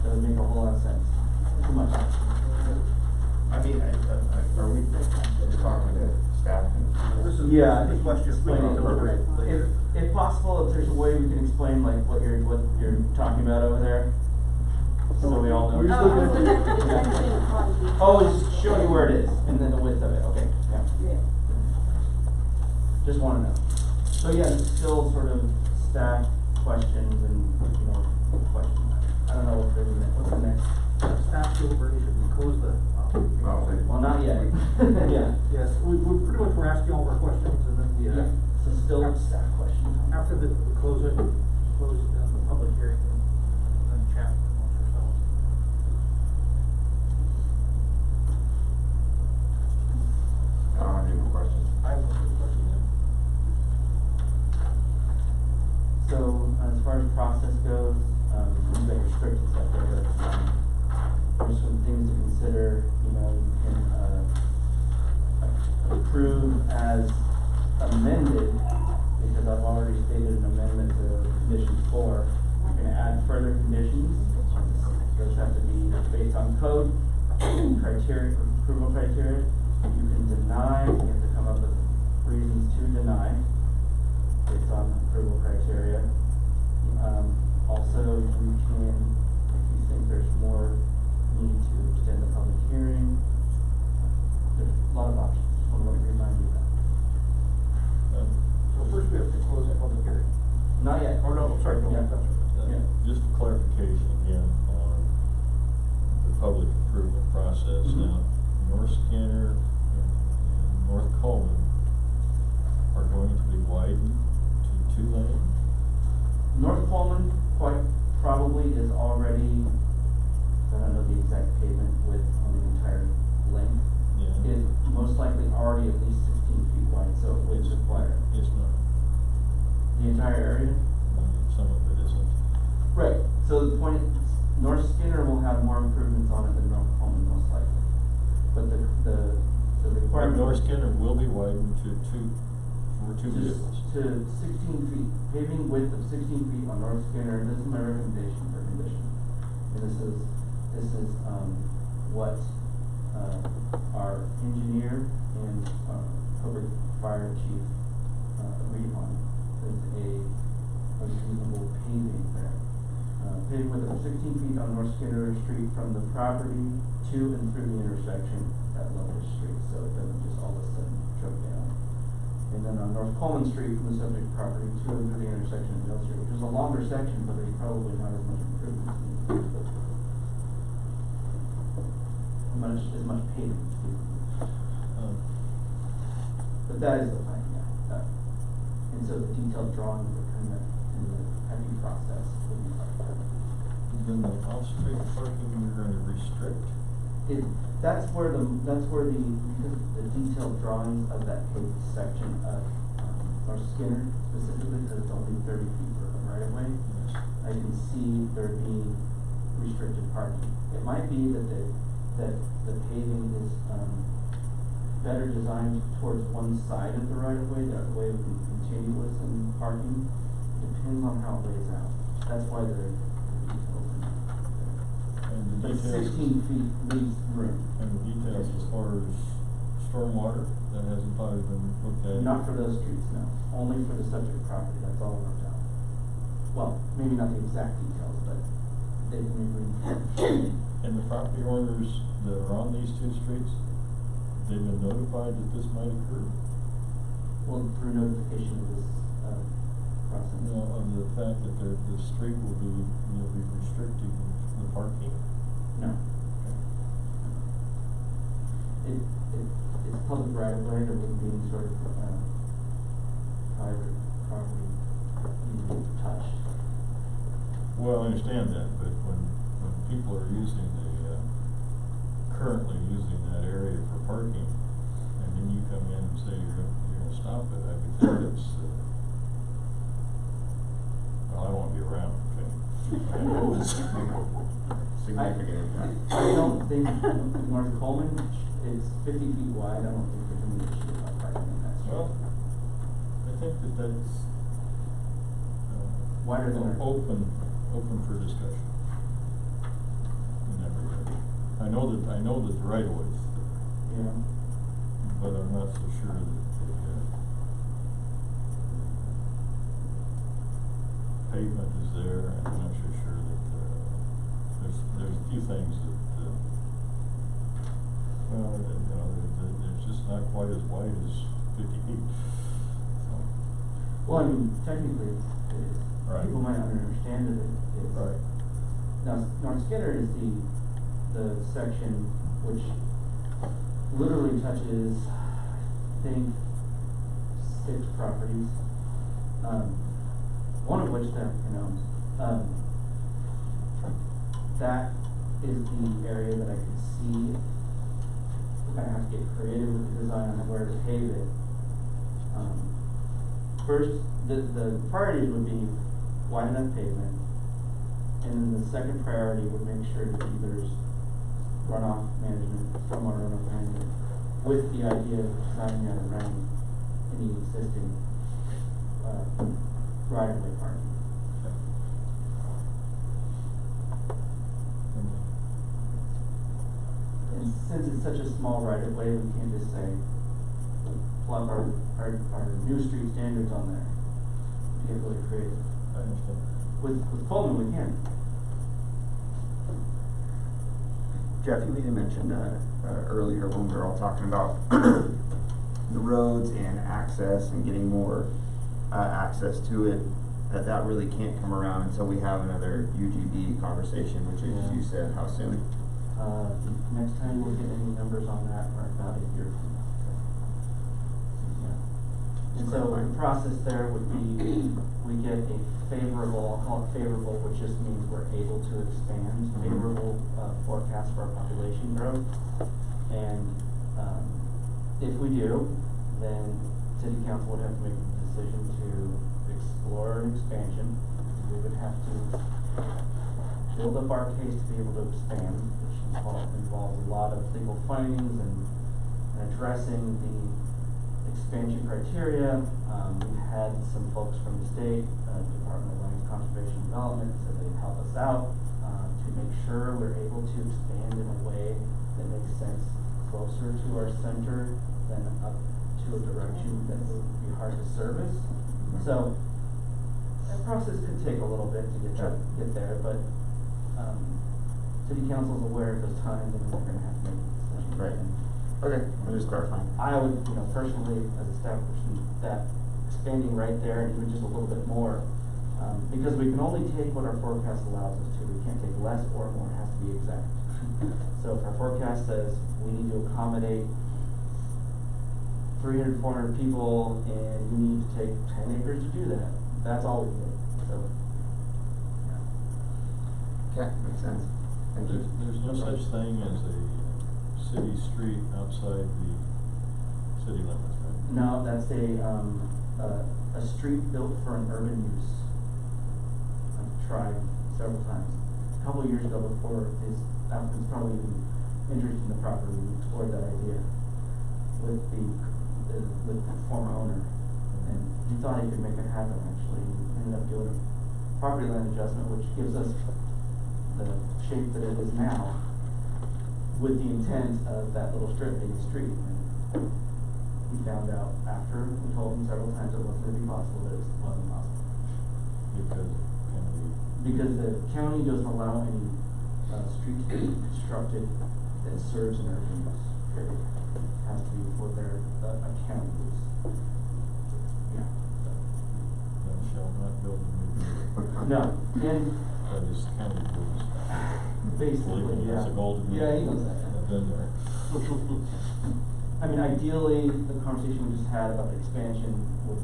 That would make a whole lot of sense. Too much. I mean, are we talking to staff? Yeah, I think let's just explain it. If possible, if there's a way we can explain like what you're talking about over there, so we all know. Oh, it's showing you where it is and then the width of it. Okay, yeah. Just want to know. So yeah, it's still sort of staff questions and questions. I don't know what's the next. Staff deliberation, we close the. Well, not yet. Yeah. Yes, we pretty much were asking all of our questions and then Yeah. So still staff questions. after we close the public hearing, and then chat amongst ourselves. I don't have any more questions. I have no further questions. So as far as process goes, you've got your script and stuff there, but there's some things to consider. You can approve as amended, because I've already stated an amendment to condition 4. You can add further conditions. Those have to be based on code, criteria, approval criteria. You can deny, you have to come up with reasons to deny based on approval criteria. Also, you can, if you think there's more need to extend the public hearing, there's a lot of options. Just want to remind you of that. Well, first we have to close the public hearing. Not yet. Or no, sorry, no, Yeah. yeah. Just for clarification again on the public improvement process. Now, North Skinner and North Coleman are going to be widened to 2 lane. North Coleman quite probably is already, I don't know the exact pavement width on the entire length, Yeah. is most likely already at least 16 feet wide, so it would require It's not. the entire area. Some of it isn't. Right, so the point is, North Skinner will have more improvements on it than North Coleman most likely. But the requirement. North Skinner will be widened to 2 vehicles. To 16 feet, paving width of 16 feet on North Skinner, and this is my recommendation for condition. And this is this is, what, our engineer and, public fire chief, agreed upon. There's a reasonable paving there. Paving width of 16 feet on North Skinner Street from the property to and through the intersection at Locust Street, so it doesn't just all of a sudden choke down. And then on North Coleman Street from the subject property to and through the intersection of Mill Street, which is a longer section, but there's probably not as much improvements needed. As much paving. But that is the plan, yeah. And so the detailed drawing will come in the heavy process will be part of that. Then the off-street parking you're gonna restrict? That's where the because the detailed drawings of that paved section of, North Skinner specifically, because it's only 30 feet from the right of way, I can see there being restricted parking. It might be that the paving is, better designed towards one side of the right of way, that way it would be continuous in parking. Depends on how it lays out. That's why there are details in there. And the But details. 16 feet leaves room. And the details as far as stormwater, that hasn't probably been looked at? Not for those streets, no. Only for the subject property, that's all worked out. Well, maybe not the exact details, but they can agree. And the property owners that are on these two streets, they've been notified that this might occur? Well, through notification of this, process. No, of the fact that the street will be restricting the parking? No. It's public right of way, there wouldn't be any sort of, private property being touched. Well, I understand that, but when people are using currently using that area for parking, and then you come in and say you're gonna stop it, I would think it's, well, I don't wanna be around, okay? Significant impact. I don't think North Coleman, it's 50 feet wide, I don't think there's any issue about parking in that street. Well, I think that's, Wider than our- open for discussion. In that regard. I know that the right of way is there. Yeah. But I'm not so sure that the pavement is there, and I'm not so sure that, there's a few things that, well, it's just not quite as wide as 50 feet. So. Well, I mean, technically, Right. people might not understand that it's. Right. Now, North Skinner is the section which literally touches, I think, 6 properties, one of which the applicant owns. That is the area that I could see. We're gonna have to get creative with the design on where to pave it. First, the priorities would be wide enough pavement, and then the second priority would make sure that there's runoff management, stormwater runoff management, with the idea of designing that around any existing, right-of-way parking. And since it's such a small right-of-way, we can't just say, plug our new street standards on there. We get really creative. I understand. With Coleman, we can. Jeff, you made a mention earlier when we were all talking about the roads and access and getting more access to it, that really can't come around until we have another UGB conversation, which is, you said, how soon? Next time we'll get any numbers on that, or about a year from now. Yeah. And so the process there would be, we get a favorable, I'll call it favorable, which just means we're able to expand, favorable forecast for our population growth. And if we do, then city council would have to make a decision to explore an expansion. We would have to build up our case to be able to expand, which involves a lot of legal findings and addressing the expansion criteria. We've had some folks from the state, Department of Land Conservation and Development, so they've helped us out to make sure we're able to expand in a way that makes sense closer to our center than up to a direction that would be hard to service. So, that process could take a little bit to get there, but, city council's aware of those times and we're gonna have to make decisions. Right. Okay, I'm just clarifying. I would, personally, as a staff person, that expanding right there and even just a little bit more, because we can only take what our forecast allows us to. We can't take less or more, it has to be exact. So if our forecast says we need to accommodate 300, 400 people and we need to take 10 acres to do that, that's all we need. So, Okay, makes sense. Thank you. There's no such thing as a city street outside the city limits, right? no, that's a street built for an urban use. I've tried several times. A couple of years ago, before these applicants probably even interested in the property, we explored that idea with the former owner, and he thought he could make it happen. Actually, he ended up doing a property line adjustment, which gives us the shape that it is now, with the intent of that little strip being a street. And he found out after we told him several times it wasn't going to be possible, that it wasn't possible. Because the county doesn't allow any street to be constructed that serves an urban use, period. It has to be for their county use. Yeah. Thou shalt not build a new. No, and That is county rules. basically, yeah. It's a golden rule. Yeah, he knows that. I've been there. I mean, ideally, the conversation we just had about the expansion would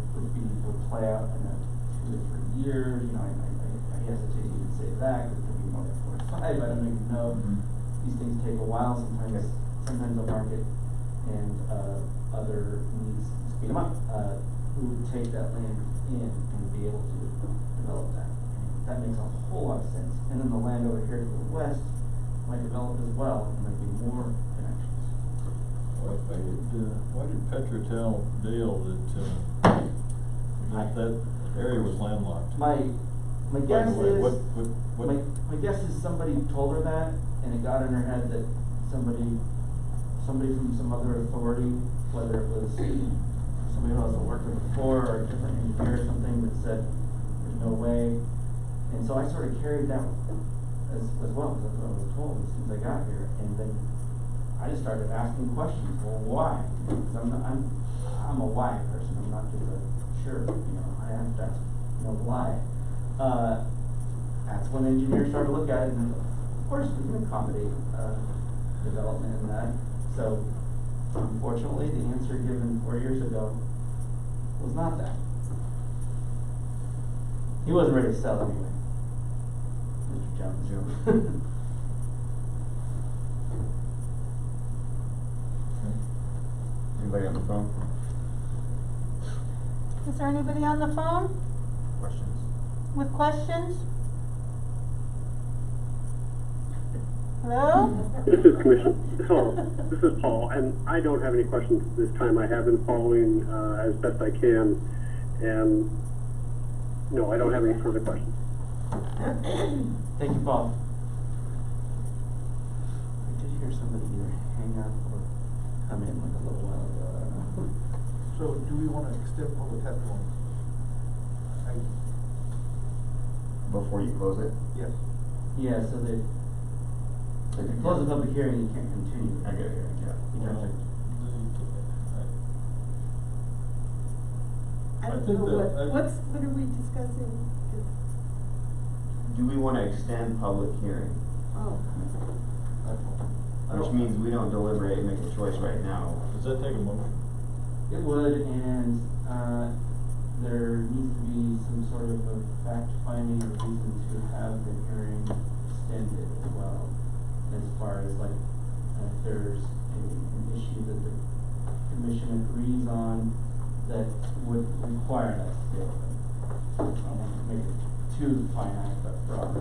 play out in 2 to 3 years. I hesitate to even say that because it could be more than 4 to 5. I don't even know. These things take a while. Sometimes the market and other needs speed them up. Who would take that land in and be able to develop that? That makes a whole lot of sense. And then the land over here to the west might develop as well, and there'd be more connections. Why did Petra tell Dale that area was landlocked? My guess By the way, is my guess is somebody told her that, and it got in her head that somebody from some other authority, whether it was somebody who hasn't worked there before or a different engineer or something, that said there's no way. And so I sort of carried that as well, because that's what I was told as soon as I got here. And then I just started asking questions. Well, why? Because I'm a why person. I'm not just a sure. I have to ask, why. That's when engineers started to look at it, and of course we can accommodate development in that. So unfortunately, the answer given 4 years ago was not that. He wasn't ready to sell anyway, Mr. Jones. Anybody on the phone? Is there anybody on the phone Questions? with questions? Hello? This is Paul, and I don't have any questions this time. I have been following as best I can, and no, I don't have any further questions. Thank you, Paul. I did hear somebody either hang up or come in like a little while ago. I don't know. So do we want to extend public testimony? Before you close it? Yes. Yeah, so that if you close the public hearing, you can't continue. I get it, yeah. You have to. I don't think know that- what are we discussing? Do we wanna extend public hearing? Oh. Which means we don't deliberate and make a choice right now. Does that take a motion? It would, and there needs to be some sort of a fact-finding or reason to have the hearing extended as well, as far as like, if there's an issue that the commission agrees on that would require that to be open. I don't want to make it too finite, but broad.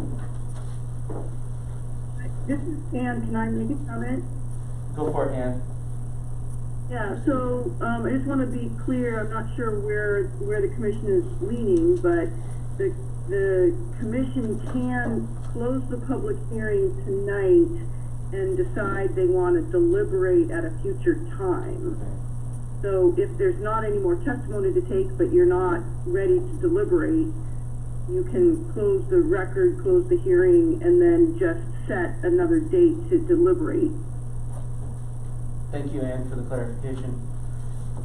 This is Ann. Can I make a comment? Go for it, Ann. Yeah, so I just want to be clear. I'm not sure where the commission is leaning, but the commission can close the public hearing tonight and decide they want to deliberate at a future time. So if there's not any more testimony to take, but you're not ready to deliberate, you can close the record, close the hearing, and then just set another date to deliberate. Thank you, Ann, for the clarification.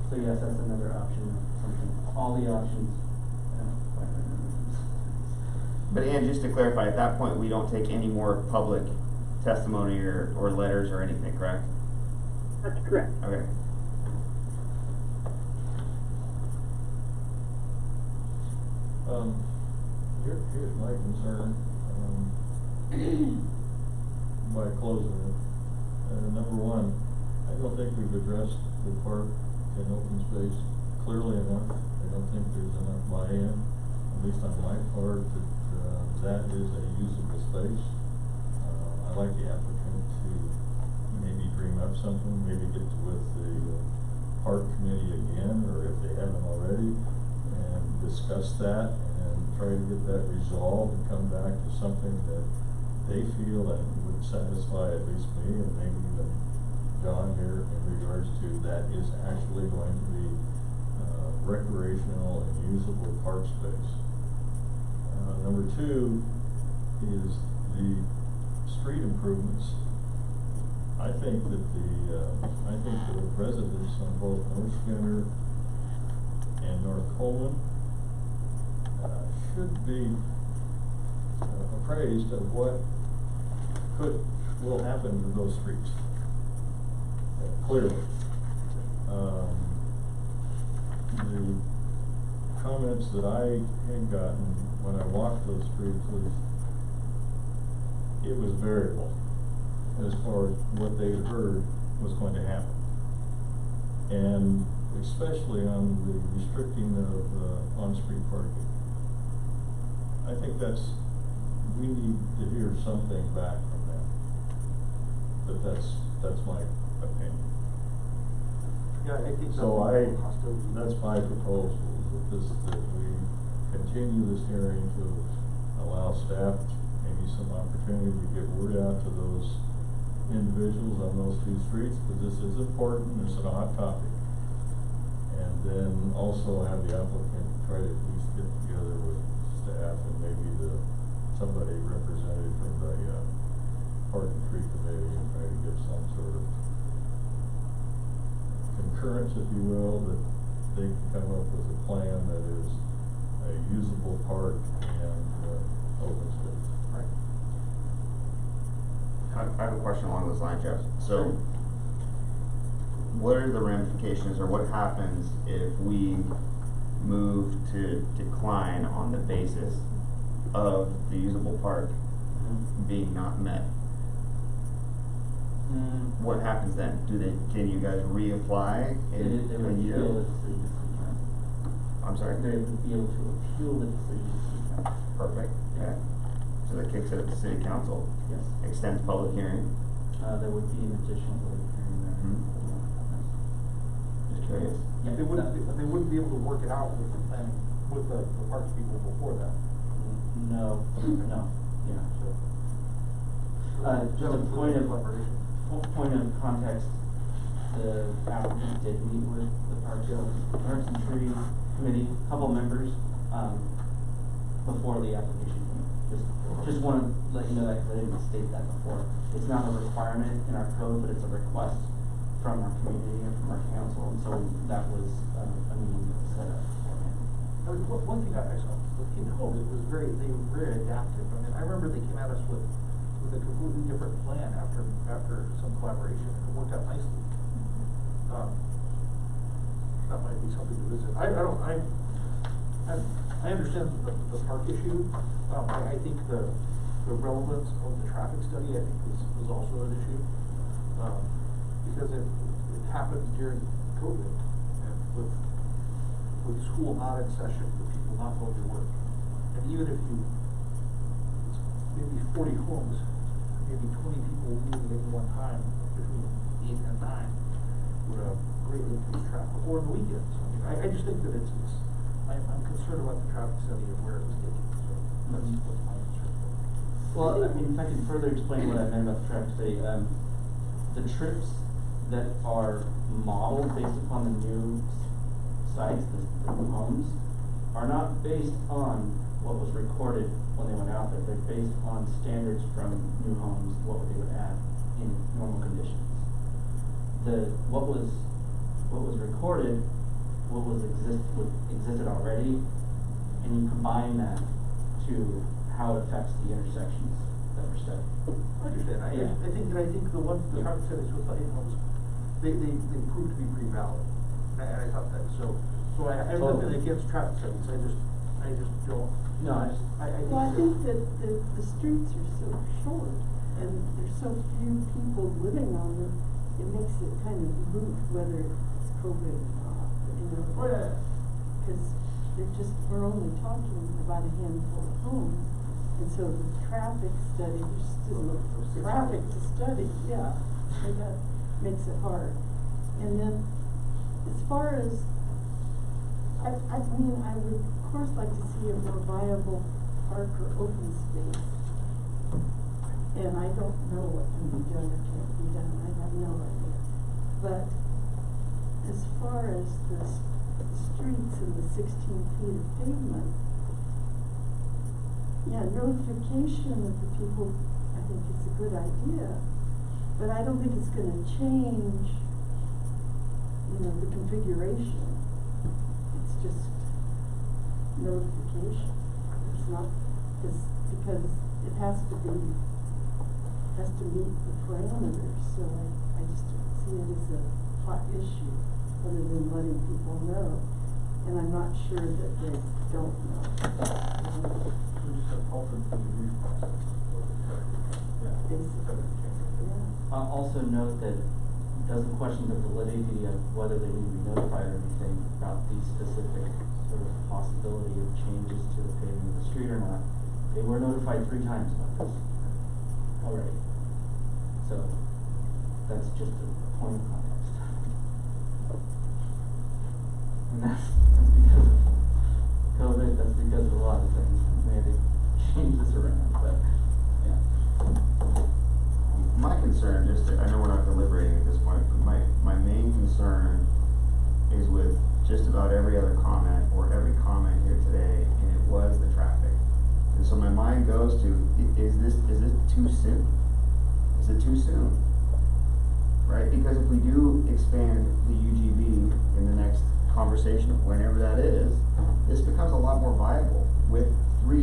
So yes, that's another option, something, all the options. But Ann, just to clarify, at that point, we don't take any more public testimony or letters or anything, correct? That's correct. Okay. Here's my concern, by closing it. Number one, I don't think we've addressed the park and open space clearly enough. I don't think there's enough buy-in, at least on my part, that that is a usable space. I'd like the applicant to maybe dream up something, maybe get with the park committee again, or if they haven't already, and discuss that and try to get that resolved and come back to something that they feel that would satisfy at least me and maybe even John here in regards to that is actually going to be recreational and usable park space. Number two is the street improvements. I think that the residents on both North Skinner and North Coleman should be appraised of what will happen to those streets. Clearly. The comments that I had gotten when I walked those streets was, it was variable as far as what they had heard was going to happen. And especially on the restricting of on-street parking. I think we need to hear something back from them. But that's my opinion. Yeah, I think so. That's my proposal, that we continue this hearing to allow staff maybe some opportunity to get word out to those individuals on those two streets, but this is important, it's a hot topic. And then also have the applicant try to at least get together with staff and maybe somebody represented from the Park and Tree Committee and try to get some sort of concurrence, if you will, that they can come up with a plan that is a usable park and open space. Right. I have a question along those lines, Jeff. So, what are the ramifications, or what happens if we move to decline on the basis of the usable park being not met? What happens then? Can you guys reapply in a year? I'm sorry? They would be able to appeal the decision to city council. Perfect, okay. So that kicks it up to city council? Yes. Extends public hearing? There would be an additional public hearing there. Just curious. Yeah, they wouldn't be able to work it out with the planning, with the parks people before that. No, yeah, sure. Just a point of context, the applicant did meet with the Parks and Tree Committee, a couple members, before the application came. Just want to let you know that, because I didn't state that before. It's not a requirement in our code, but it's a request from our community and from our council, and so that was a meeting that was set up beforehand. One thing I saw in home, they were very adaptive. I mean, I remember they came at us with a completely different plan after some collaboration, and it worked out nicely. That might be something to visit. I understand the park issue. I think the relevance of the traffic study, I think, was also an issue, because it happened during COVID, and with school not in session, with people not going to work. And even if maybe 40 homes, maybe 20 people leaving at any one time between 8 and 9 would have greatly increased traffic, or on the weekends. I mean, I just think that it's I'm concerned about the traffic study and where it was taken, so that's my concern. Well, I mean, if I can further explain what I meant about the traffic study, the trips that are modeled based upon the new sites, the new homes, are not based on what was recorded when they went out there. They're based on standards from new homes, what they would add in normal conditions. What was recorded, existed already, and you combine that to how it affects the intersections that were studied. I understand, I think the ones, the traffic studies with the homes, they proved to be pretty valid, and I thought that, so I have nothing against traffic studies, I just don't. No, Well, I think that the streets are so short, and there's so few people living on them, it makes it kind of moot whether it's COVID or not, you know? Oh, yeah. Cause we're only talking about a handful of homes, and so the traffic study, there's still traffic to study, yeah, so that makes it hard. And then, as far as, I mean, I would of course like to see a more viable park or open space. And I don't know what can be done or can't be done, I have no idea. But as far as the streets and the 16 feet of pavement, yeah, notification of the people, I think is a good idea. But I don't think it's gonna change, you know, the configuration. It's just notification. It's not, because it has to meet the parameters, so I just don't see it as a hot issue, other than letting people know. And I'm not sure that they don't know. We just have altered the review process. Yeah. Basically, yeah. Also note that it doesn't question the validity of whether they need to be notified or anything about the specific sort of possibility of changes to the paving of the street or not. They were notified 3 times about this already. So that's just a point of context. And that's because of COVID, that's because of a lot of things. We had to change this around, but yeah. My concern, I know we're not deliberating at this point, but my main concern is with just about every other comment or every comment here today, and it was the traffic. And so my mind goes to, is this too soon? Is it too soon? Right? Because if we do expand the UGB in the next conversation, whenever that is, this becomes a lot more viable with 3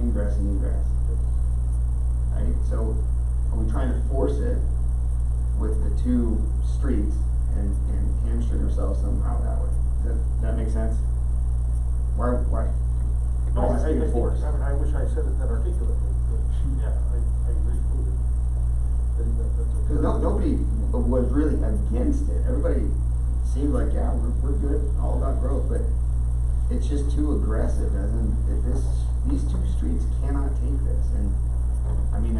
ingress and egress. Right? So are we trying to force it with the 2 streets and hamstring ourselves somehow that way? Does that make sense? Why? No, I wish I said it that articulately, but yeah, I agree with it. I think that's okay. Because nobody was really against it. Everybody seemed like, yeah, we're good, all about growth, but it's just too aggressive, as in these 2 streets cannot take this. And I mean,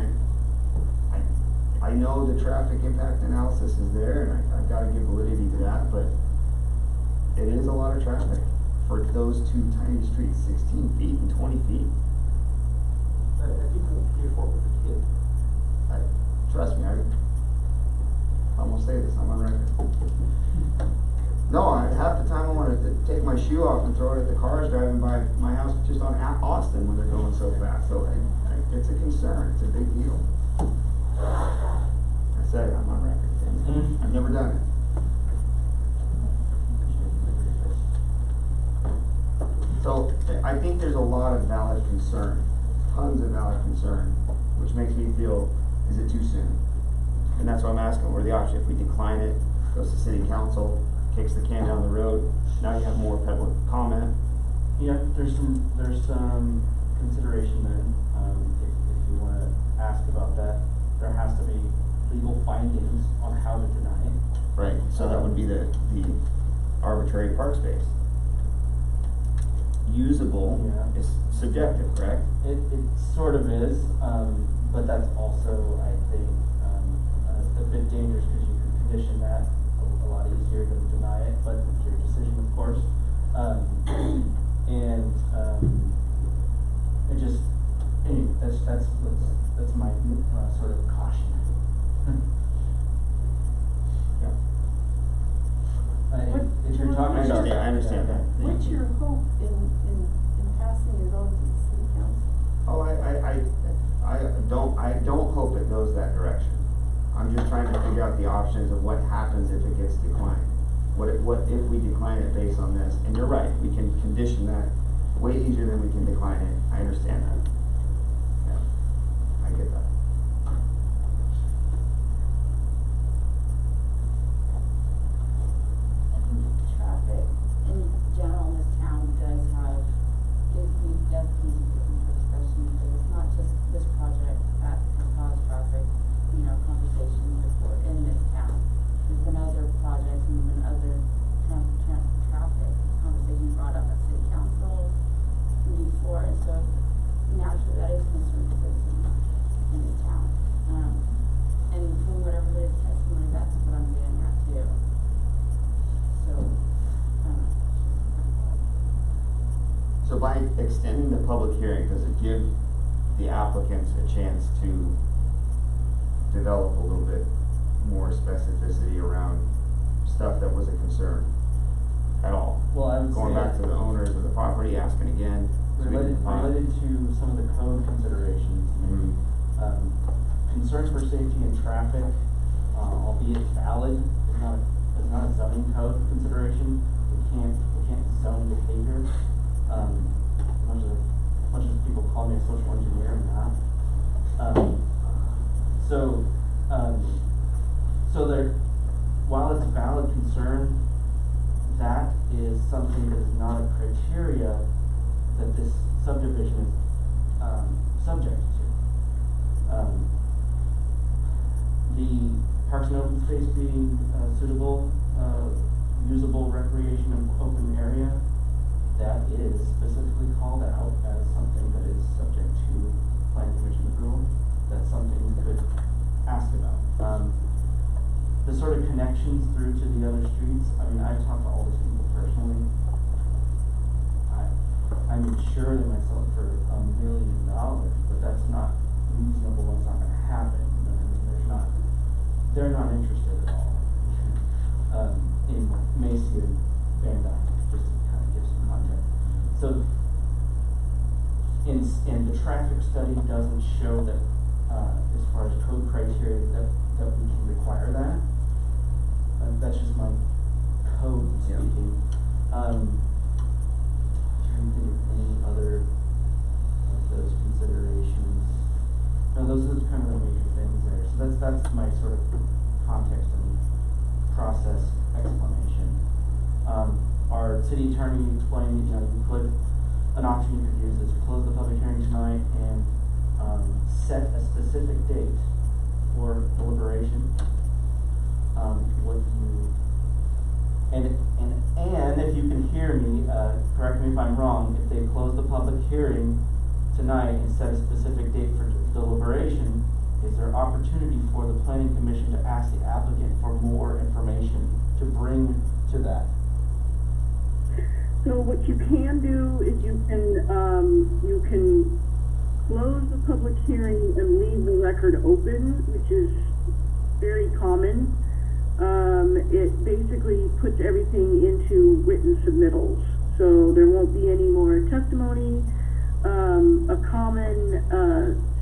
I know the traffic impact analysis is there, and I've got to give validity to that, but it is a lot of traffic for those 2 tiny streets, 16 feet and 20 feet. I think we'll pay for it with the kid. Trust me, I'm gonna say this, I'm on record. No, half the time I wanted to take my shoe off and throw it at the cars driving by my house just on Austin when they're going so fast. So it's a concern, it's a big deal. I said it, I'm on record. I've never done it. So I think there's a lot of valid concern, tons of valid concern, which makes me feel, is it too soon? And that's why I'm asking, what are the options? If we decline it, goes to city council, kicks the can down the road, now you have more public comment. Yeah, there's some consideration then, if you wanna ask about that. There has to be legal findings on how to deny it. Right, so that would be the arbitrary park space. Usable is subjective, correct? It sort of is, but that's also, I think, a bit dangerous because you can condition that a lot easier than deny it, but it's your decision, of course. you're talking I about. understand that. What's your hope in passing it on to the city council? Oh, I don't hope it goes that direction. I'm just trying to figure out the options of what happens if it gets declined. What if we decline it based on this? And you're right, we can condition that way easier than we can decline it. I understand that. Yeah, I get that. Traffic in general in this town does have, does need discussion, because it's not just this project that has caused traffic, conversation before in this town. There's been other projects and been other traffic conversations brought up at city council before, and so naturally that is a concern for citizens in this town. And from whatever the testimony, that's what I'm getting at too. So by extending the public hearing, does it give the applicants a chance to develop a little bit more specificity around stuff that was a concern at all? Well, I would Going say back to the owners of the property, asking again. so we can find- Related to some of the code considerations, maybe, concerns for safety and traffic, albeit valid, is not a zoning code consideration. We can't zone behavior. Much as people call me a social engineer, I'm not. So there, while it's a valid concern, that is something that is not a criteria that this subdivision is subject to. The parks and open space being suitable, usable recreation and open area, that is specifically called out as something that is subject to planning commission approval. That's something we could ask about. The sort of connections through to the other streets, I mean, I've talked to all these people personally. I'm insured in myself for $1 million, but that's not reasonable and it's not gonna happen. They're not interested at all in Macy and Van Dyke, just to kind of give some context. So, and the traffic study doesn't show that, as far as code criteria, that we can require that. That's just my code speaking. I'm trying to think of any other of those considerations. No, those are kind of the major things there. So that's my sort of context and process explanation. Our city attorney explained, an option you could use is close the public hearing tonight and set a specific date for deliberation. And if you can hear me, correct me if I'm wrong, if they close the public hearing tonight and set a specific date for deliberation, is there opportunity for the planning commission to ask the applicant for more information to bring to that? So what you can do is you can close the public hearing and leave the record open, which is very common. It basically puts everything into written submittals, so there won't be any more testimony. A common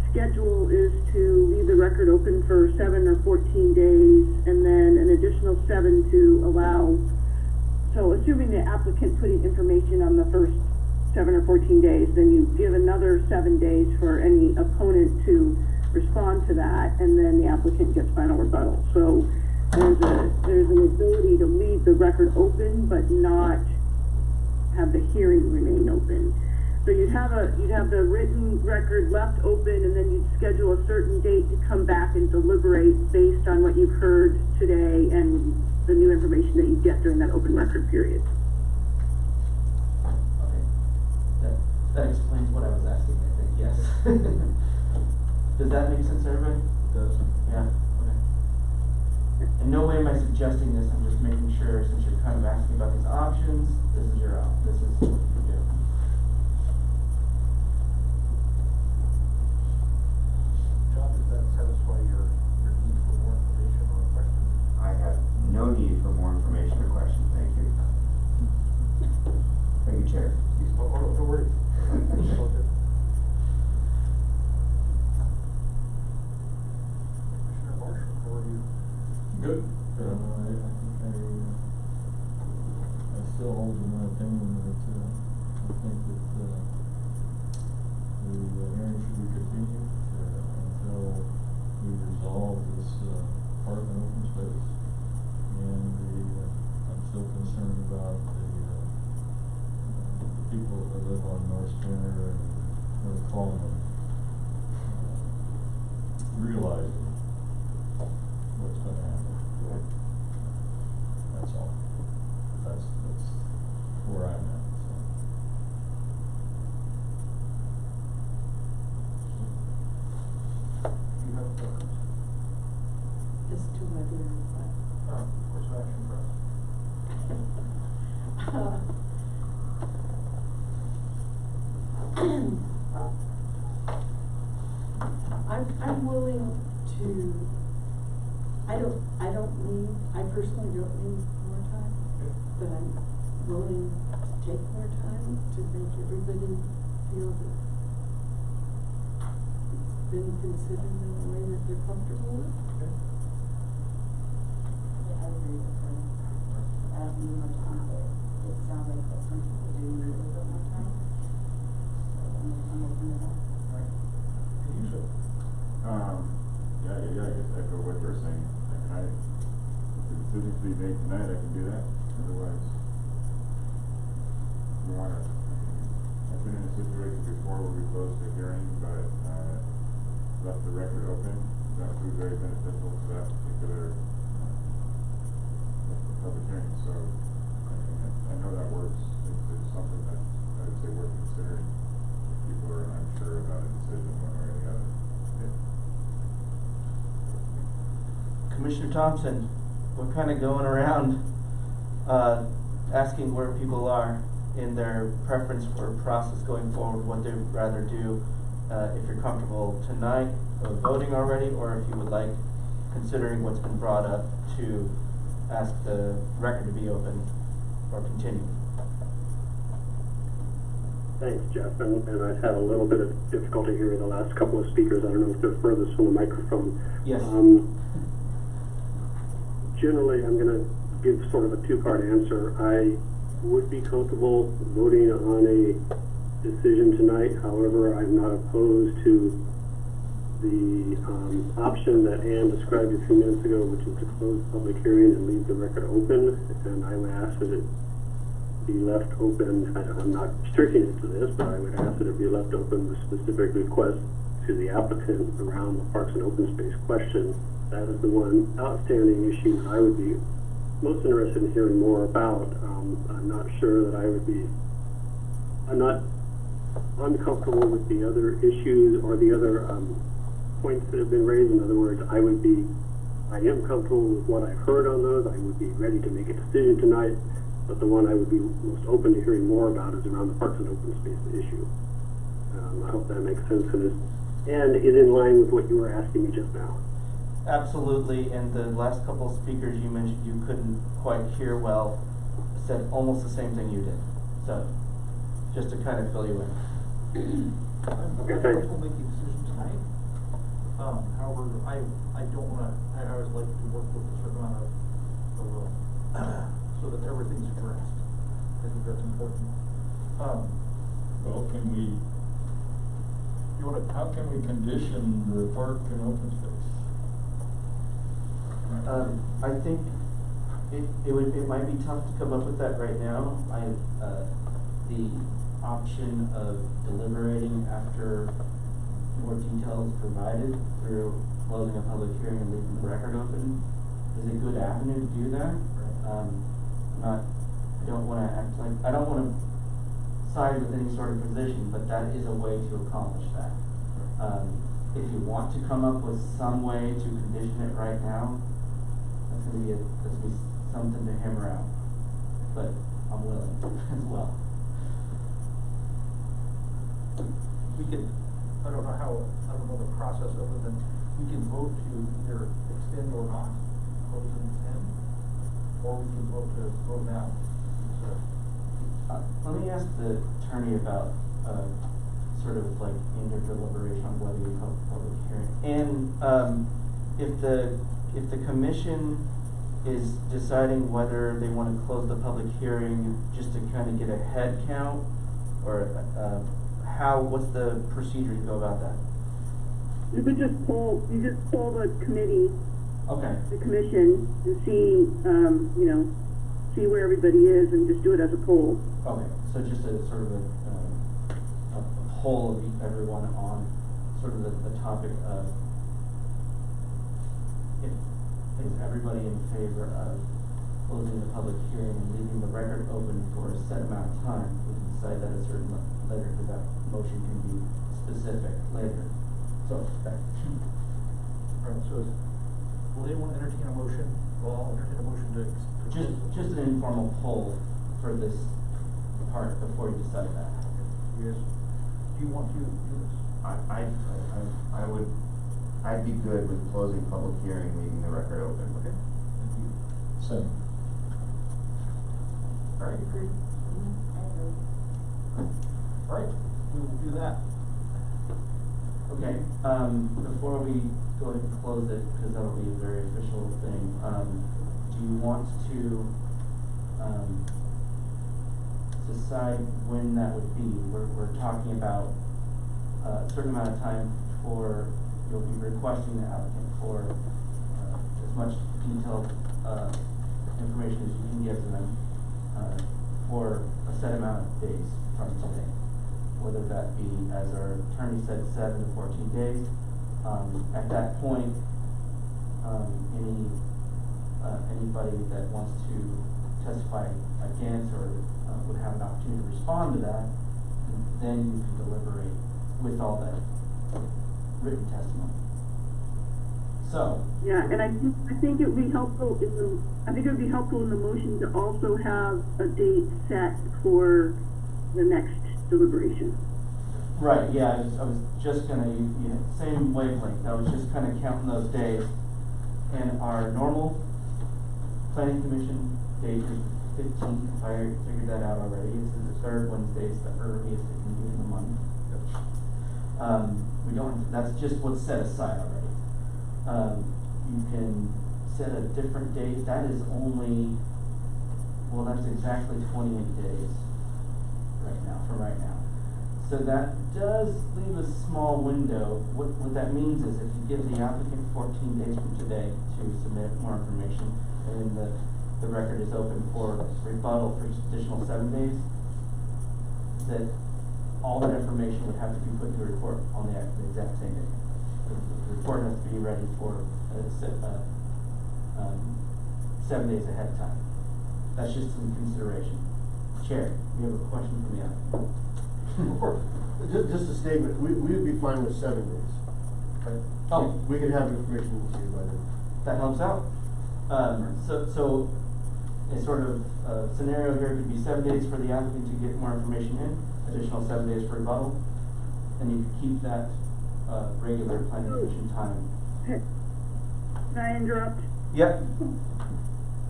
schedule is to leave the record open for 7 or 14 days, and then an additional 7 to allow. So assuming the applicant putting information on the first 7 or 14 days, then you give another 7 days for any opponent to respond to that, and then the applicant gets final rebuttal. So there's an ability to leave the record open, but not have the hearing remain open. So you'd have the written record left open, and then you'd schedule a certain date to come back and deliberate based on what you've heard today and the new information that you get during that open record period. Okay. That explains what I was asking, I think, yes. Does that make sense, everybody? It does. Yeah, okay. In no way am I suggesting this, I'm just making sure, since you're kind of asking about these options, this is what you do. John, does that satisfy your need for more information or questions? I have no need for more information or questions, thank you. Chair. Oh, don't worry. Commissioner Marshall, how are you? Good. I still hold to my opinion that, I think that, the hearing should be continued, until we resolve this, park and open space. And I'm still concerned about the people that live on North Skinner and North Coleman, realizing what's gonna happen. That's all. That's where I'm at, so. You have a preference? It's too heavy and Course of action for us. I'm willing to, I personally don't need more time, but I'm willing to take more time to make everybody feel that it's been considered in a way that they're comfortable with. Yeah, I agree with her. I don't need more time, but it sounds like that some people do need a little bit more time. So I'm open to that. Yeah, I guess echo what you're saying. If the decision to be made tonight, I can do that. Otherwise, we wanna, I've been in a situation before where we closed the hearing, but, left the record open. That proved very beneficial to that particular, public hearing, so, I know that works. It's something that I would say worth considering if people are unsure about a decision one way or the other. Commissioner Thompson, we're kind of going around, asking where people are in their preference for a process going forward, what they'd rather do, if you're comfortable tonight voting already, or if you would like, considering what's been brought up, to ask the record to be open or continue. Thanks, Jeff, and I've had a little bit of difficulty hearing the last couple of speakers. I don't know if they're furthest from the microphone. Yes. Generally, I'm gonna give sort of a two-part answer. I would be comfortable voting on a decision tonight. However, I'm not opposed to the option that Ann described a few minutes ago, which is to close the public hearing and leave the record open. And I would ask that it be left open. I'm not restricting it to this, but I would ask that it be left open with specific requests to the applicant around the Parks and Open Space question. That is the one outstanding issue that I would be most interested in hearing more about. I'm not sure that I'm not uncomfortable with the other issues or the other points that have been raised. In other words, I am comfortable with what I've heard on those. I would be ready to make a decision tonight, but the one I would be most open to hearing more about is around the Parks and Open Space issue. I hope that makes sense and is in line with what you were asking me just now. Absolutely, and the last couple of speakers you mentioned you couldn't quite hear well said almost the same thing you did. So, just to kind of fill you in. Okay, thanks. We'll make the decision tonight. However, I don't wanna, I always like to work with a certain amount of so that everything's addressed. I think that's important. Well, how can we condition the park and open space? I think it might be tough to come up with that right now. The option of deliberating after more details provided through closing a public hearing and leaving the record open is a good avenue to do that. I don't want to side with any sort of position, but that is a way to accomplish that. If you want to come up with some way to condition it right now, that's gonna be something to hammer out. But I'm willing as well. We can, I don't know the process other than we can vote to either extend or not, close and extend, or we can vote to vote now. Let me ask the attorney about, sort of like in your deliberation on whether you hold a public hearing. And, if the commission is deciding whether they wanna close the public hearing just to kinda get a head count, or, what's the procedure to go about that? You could just poll the committee, Okay. the commission, and see, see where everybody is, and just do it as a poll. Okay, so just a sort of a poll of everyone on sort of the topic of, is everybody in favor of closing the public hearing and leaving the record open for a set amount of time? We can decide that a certain later, because that motion can be specific later. So, Alright, so will anyone entertain a motion? Well, I'll entertain a motion to. Just an informal poll for this part before you decide that. Yes. Do you want to do this? I'd be good with closing public hearing, leaving the record open. Okay. Thank you. Second. Alright. Alright, we will do that. Okay, before we go ahead and close it, because that'll be a very official thing, do you want to, decide when that would be? We're talking about a certain amount of time for, you'll be requesting the applicant for, as much detailed, information as you can give to them, for a set amount of days from today. Whether that be, as our attorney said, 7 to 14 days. At that point, anybody that wants to testify against or would have an opportunity to respond to that, then you can deliberate with all that written testimony. So. Yeah, and I think it would be helpful in the motion to also have a date set for the next deliberation. Right, yeah, I was just gonna, same wavelength, I was just kinda counting those days. And our normal planning commission date is 15th, if I figured that out already, it's the third Wednesday, it's the earliest it can be in the month. We don't, that's just what's set aside already. You can set a different date, that is only, well, that's exactly 28 days from right now. So that does leave a small window. What that means is if you give the applicant 14 days from today to submit more information, and then the record is open for rebuttal for additional 7 days, that all that information would have to be put into a report on the exact same day. The report has to be ready for 7 days ahead of time. That's just some consideration. Chair, you have a question for me? Of course. Just a statement, we would be fine with 7 days. Right? Oh. We could have information to you by then. That helps out. So a sort of scenario here could be 7 days for the applicant to get more information in, additional 7 days for rebuttal, and you could keep that regular planning commission time. Can I interrupt? Yep.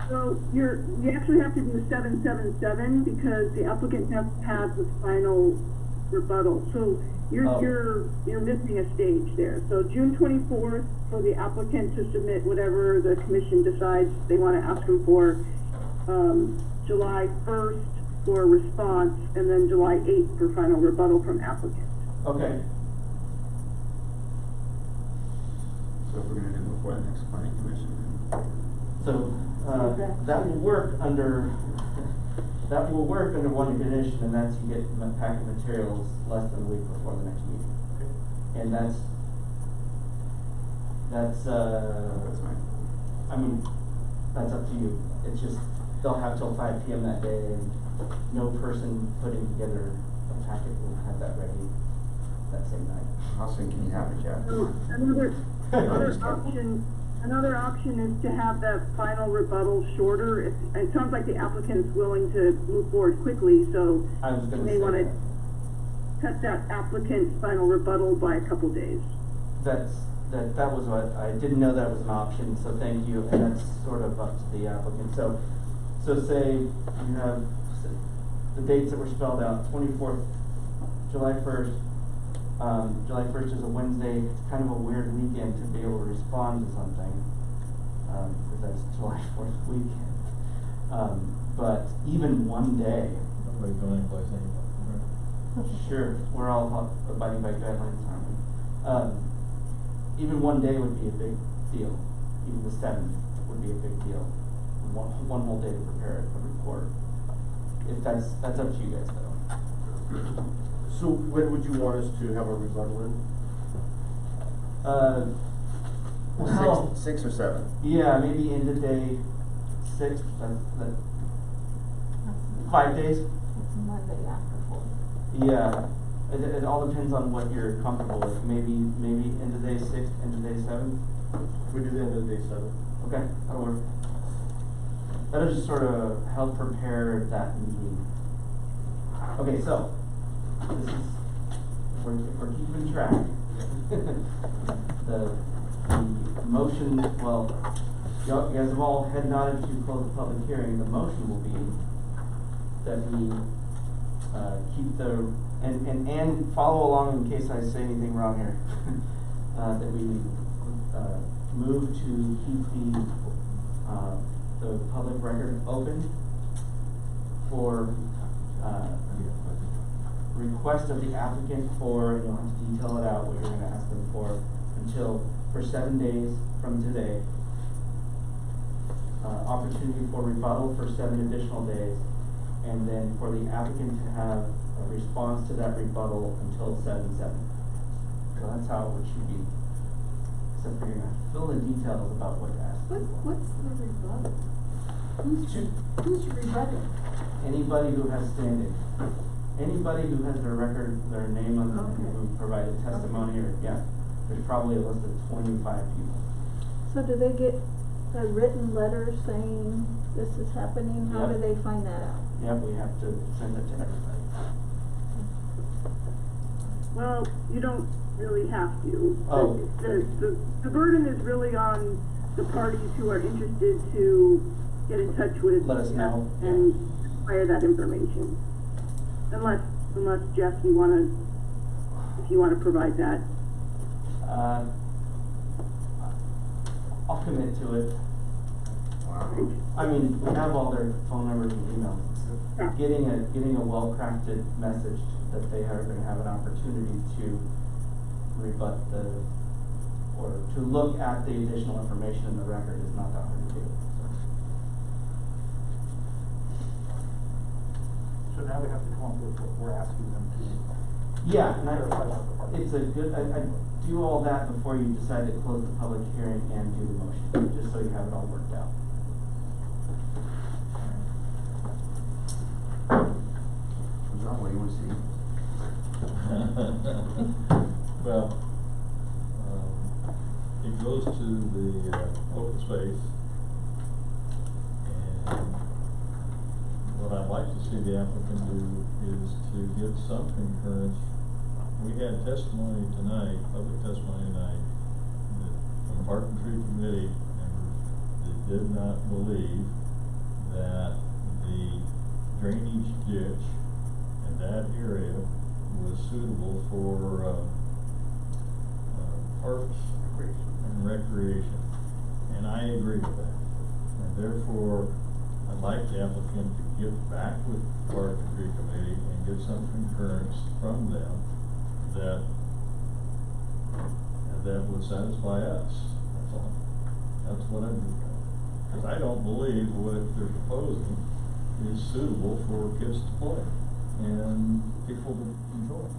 So you actually have to do 777 because the applicant has to have the final rebuttal. So you're missing a stage there. So June 24th for the applicant to submit whatever the commission decides they want to ask him for. July 1st for a response, and then July 8th for final rebuttal from applicant. Okay. So if we're gonna do before the next planning commission. So that will work under one condition, and that's you get packet materials less than a week before the next meeting. Okay. And that's fine. I mean, that's up to you. It's just they'll have till 5 p.m. that day, and no person putting together a packet will have that ready that same night. How soon can you have it, Jeff? So another option is to have that final rebuttal shorter. It sounds like the applicant's willing to move forward quickly, so you may want to cut that applicant's final rebuttal by a couple days. That was what I didn't know that was an option, so thank you, and that's sort of up to the applicant. So say you have the dates that were spelled out, 24th, July 1st. July 1st is a Wednesday. It's kind of a weird weekend to be able to respond to something, because that's July 4th weekend. But even one day. Nobody's going anyplace anyway. Sure, we're all abiding by guidelines, aren't we? Even one day would be a big deal. Even the 7th would be a big deal. One whole day to prepare a report. If that's up to you guys though. So when would you want us to have a rebuttal in? Well, 6 or 7? Yeah, maybe end of day 6. That 5 days. It's Monday after 4. Yeah, it all depends on what you're comfortable with. Maybe end of day 6, end of day 7. We do the end of day 7. Okay, that'll work. That'll just sort of help prepare that meeting. Okay, so this is we're keeping track. the motion. Well, you guys have all head nodded to close the public hearing. The motion will be that we keep the and follow along in case I say anything wrong here. That we move to keep the public record open for request of the applicant for, you'll have to detail it out what you're going to ask them for for 7 days from today. Opportunity for rebuttal for 7 additional days, and then for the applicant to have a response to that rebuttal until 7/7. So that's how it should be. Except for you're going to fill the details about what to ask. What's the rebuttal? Who's rebutting? Anybody who has standing. Anybody who has their record, their name on the, who provided testimony, or there's probably a list of 25 people. So do they get a written letter saying this is happening? How do they find that out? Yep, we have to send it to everybody. Well, you don't really have to. Oh. The burden is really on the parties who are interested to get in touch with Let us know. and acquire that information. Unless Jeff, if you wanna provide that. I'll commit to it. I mean, we have all their phone numbers and emails. Getting a well-crafted message that they are going to have an opportunity to rebut or to look at the additional information in the record is not that hard to do. So now we have to come up with what we're asking them to. Yeah, and it's a good, I do all that before you decide to close the public hearing and do the motion, just so you have it all worked out. John, what do you want to see? Well, it goes to the open space, and what I'd like to see the applicant do is to get some concurrence. We had testimony tonight, public testimony tonight, that from the Park and Tree Committee members that did not believe that the drainage ditch in that area was suitable for parks and recreation. And I agree with that. And therefore, I'd like the applicant to get back with the Park and Tree Committee and get some concurrence from them that would satisfy us. That's all. That's what I do. Because I don't believe what they're proposing is suitable for kids to play and people to enjoy.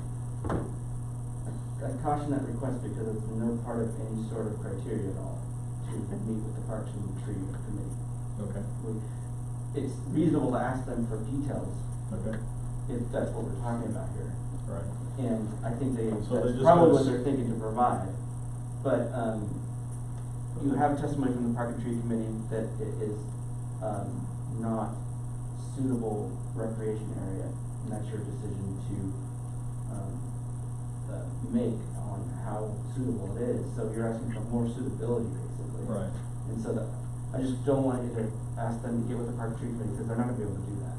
I caution that request because it's no part of any sort of criteria at all to meet with the Parks and Tree Committee. Okay. It's reasonable to ask them for details. Okay. If that's what we're talking about here. Right. And I think that's just probably what they're thinking to provide. But you have testimony from the Park and Tree Committee that it is not suitable recreation area, and that's your decision to make on how suitable it is. So you're asking for more suitability, basically. Right. And so I just don't want you to ask them to get with the Park and Tree Committee because they're not going to be able to do that.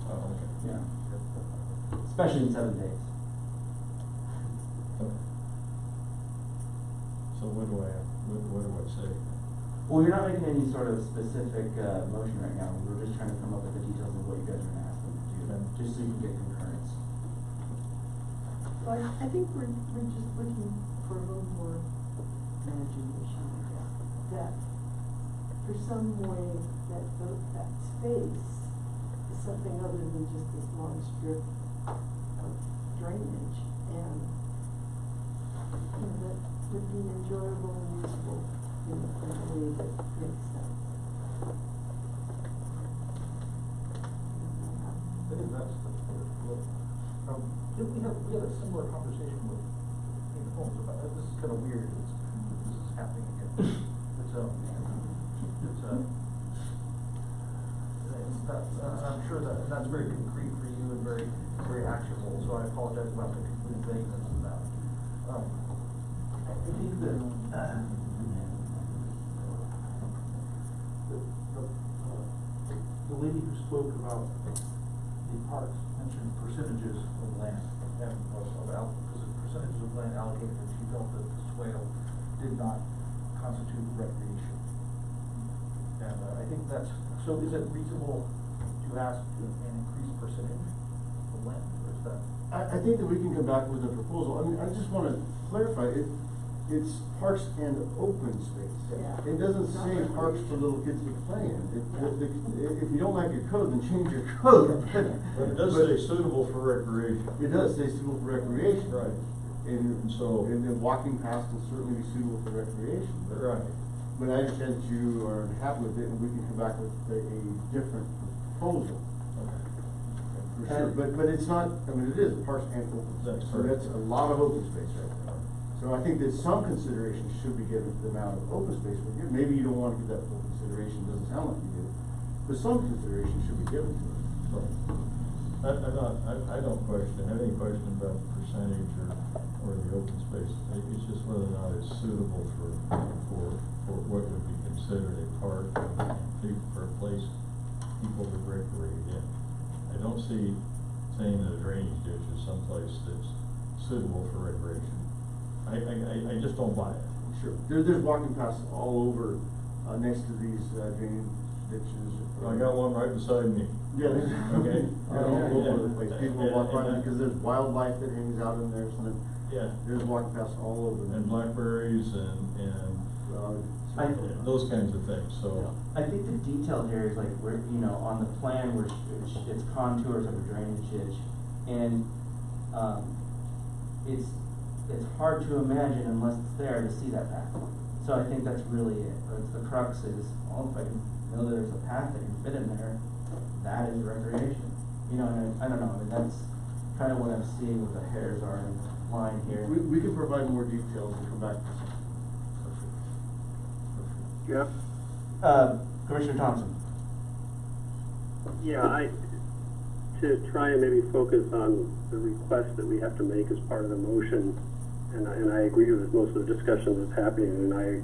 Oh, okay. Yeah. especially in 7 days. Okay. So what do I say? Well, you're not making any sort of specific, motion right now, we're just trying to come up with the details of what you guys are gonna ask them to do, just so you can get concurrence. Well, I think we're just looking for a little more imagination, I guess, that for some way that that space is something other than just this long strip of drainage, and, you know, that would be enjoyable and useful in a way that makes sense. I think that's we had a similar conversation with King Holmes about that. This is kind of weird. This is happening again. I'm sure that's very concrete for you and very, very actionable. So I apologize about the complete vagueness of that. I think that the lady who spoke about the parks mentioned percentages of land and percentages of land allocated, and she felt that the swale did not constitute recreation. And I think that's, so is it reasonable to ask an increased percentage of land, or is that? I think that we can come back with a proposal. I mean, I just wanna clarify, it's parks and open space. Yeah. It doesn't say parks for little kids to play in. If you don't like your code, then change your code. But it does say suitable for recreation. It does say suitable for recreation. Right. And so. And then walking past can certainly be suitable for recreation. Right. But I understand that you are happy with it, and we can come back with a different proposal. For sure, but it's not, I mean, it is parks and open space, so that's a lot of open space right there. So I think that some consideration should be given to the amount of open space we're given. Maybe you don't wanna give that full consideration, doesn't sound like you do, but some consideration should be given to it. I don't have any question about the percentage or the open space. It's just whether or not it's suitable for what would be considered a park for a place people to recreate in. I don't see saying that a drainage ditch is someplace that's suitable for recreation. I just don't buy it. Sure. There's walking paths all over, next to these, drainage ditches. I got one right beside me. Yeah. Okay. All over the place. People walk by them because there's wildlife that hangs out in there, so Yeah. there's walking paths all over. And blackberries and those kinds of things, so. I think the detail here is like, we're, you know, on the plan, it's contours of a drainage ditch, and, it's hard to imagine unless it's there to see that path. So I think that's really it, that's the crux is, well, if I can know there's a path that can fit in there, that is recreation. You know, and I don't know, I mean, that's kind of what I'm seeing with the hairs are in line here. We can provide more details and come back to some. Yeah. Commissioner Thompson. Yeah, to try and maybe focus on the request that we have to make as part of the motion, and I agree with most of the discussion that's happening, and I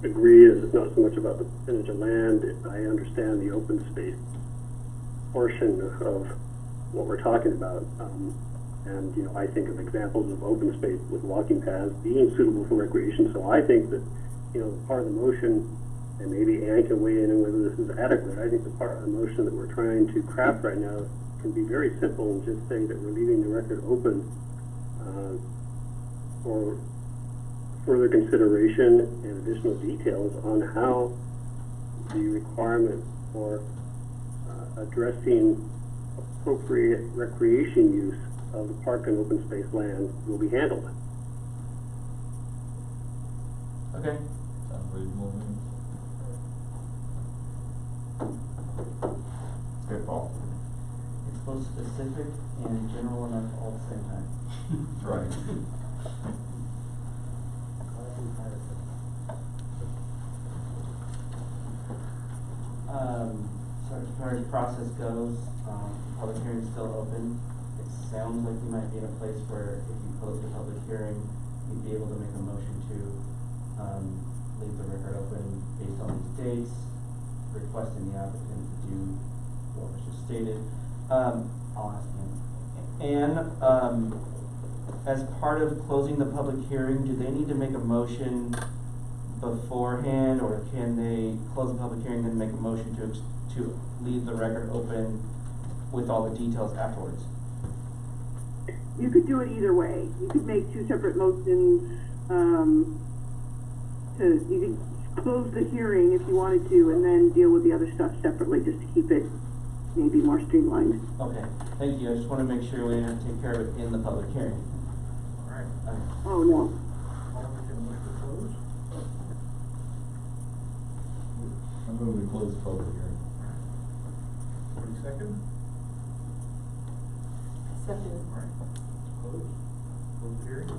agree it's not so much about the percentage of land. I understand the open space portion of what we're talking about, and you know, I think of examples of open space with walking paths being suitable for recreation. So I think that, you know, part of the motion, and maybe Ann can weigh in on whether this is adequate. I think the part of the motion that we're trying to craft right now can be very simple and just say that we're leaving the record open for further consideration and additional details on how the requirement for addressing appropriate recreation use of the park and open space land will be handled. Okay. Sounds reasonable to me. Good call. It's both specific and general enough all at the same time. Right. So as far as process goes, public hearing's still open. It sounds like you might be in a place where if you close the public hearing, you'd be able to make a motion to, leave the record open based on these dates, requesting the applicant to do what was just stated. I'll ask him. Ann, as part of closing the public hearing, do they need to make a motion beforehand, or can they close the public hearing and make a motion to leave the record open with all the details afterwards? You could do it either way. You could make two separate motions, you could close the hearing if you wanted to, and then deal with the other stuff separately, just to keep it maybe more streamlined. Okay, thank you. I just want to make sure we didn't have to take care of it in the public hearing. All right. Oh, no. I'll make a motion to close. I'm going to close the public hearing. 22nd. Second. All right. Close. Close the hearing.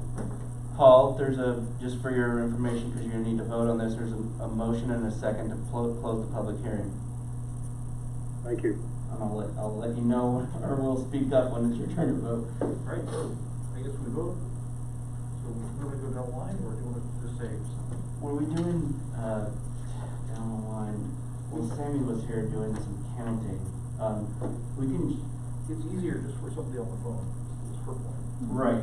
Paul, there's just for your information, because you're gonna need to vote on this, there's a motion and a second to close the public hearing. Thank you. And I'll let you know, or we'll speak up when it's your turn to vote. All right, so I guess we vote. So we want to go down the line, or do you want to just say something? Were we doing, down the line, well, Sammy was here doing some counting. We can, It's easier just for somebody on the phone, is her point. right,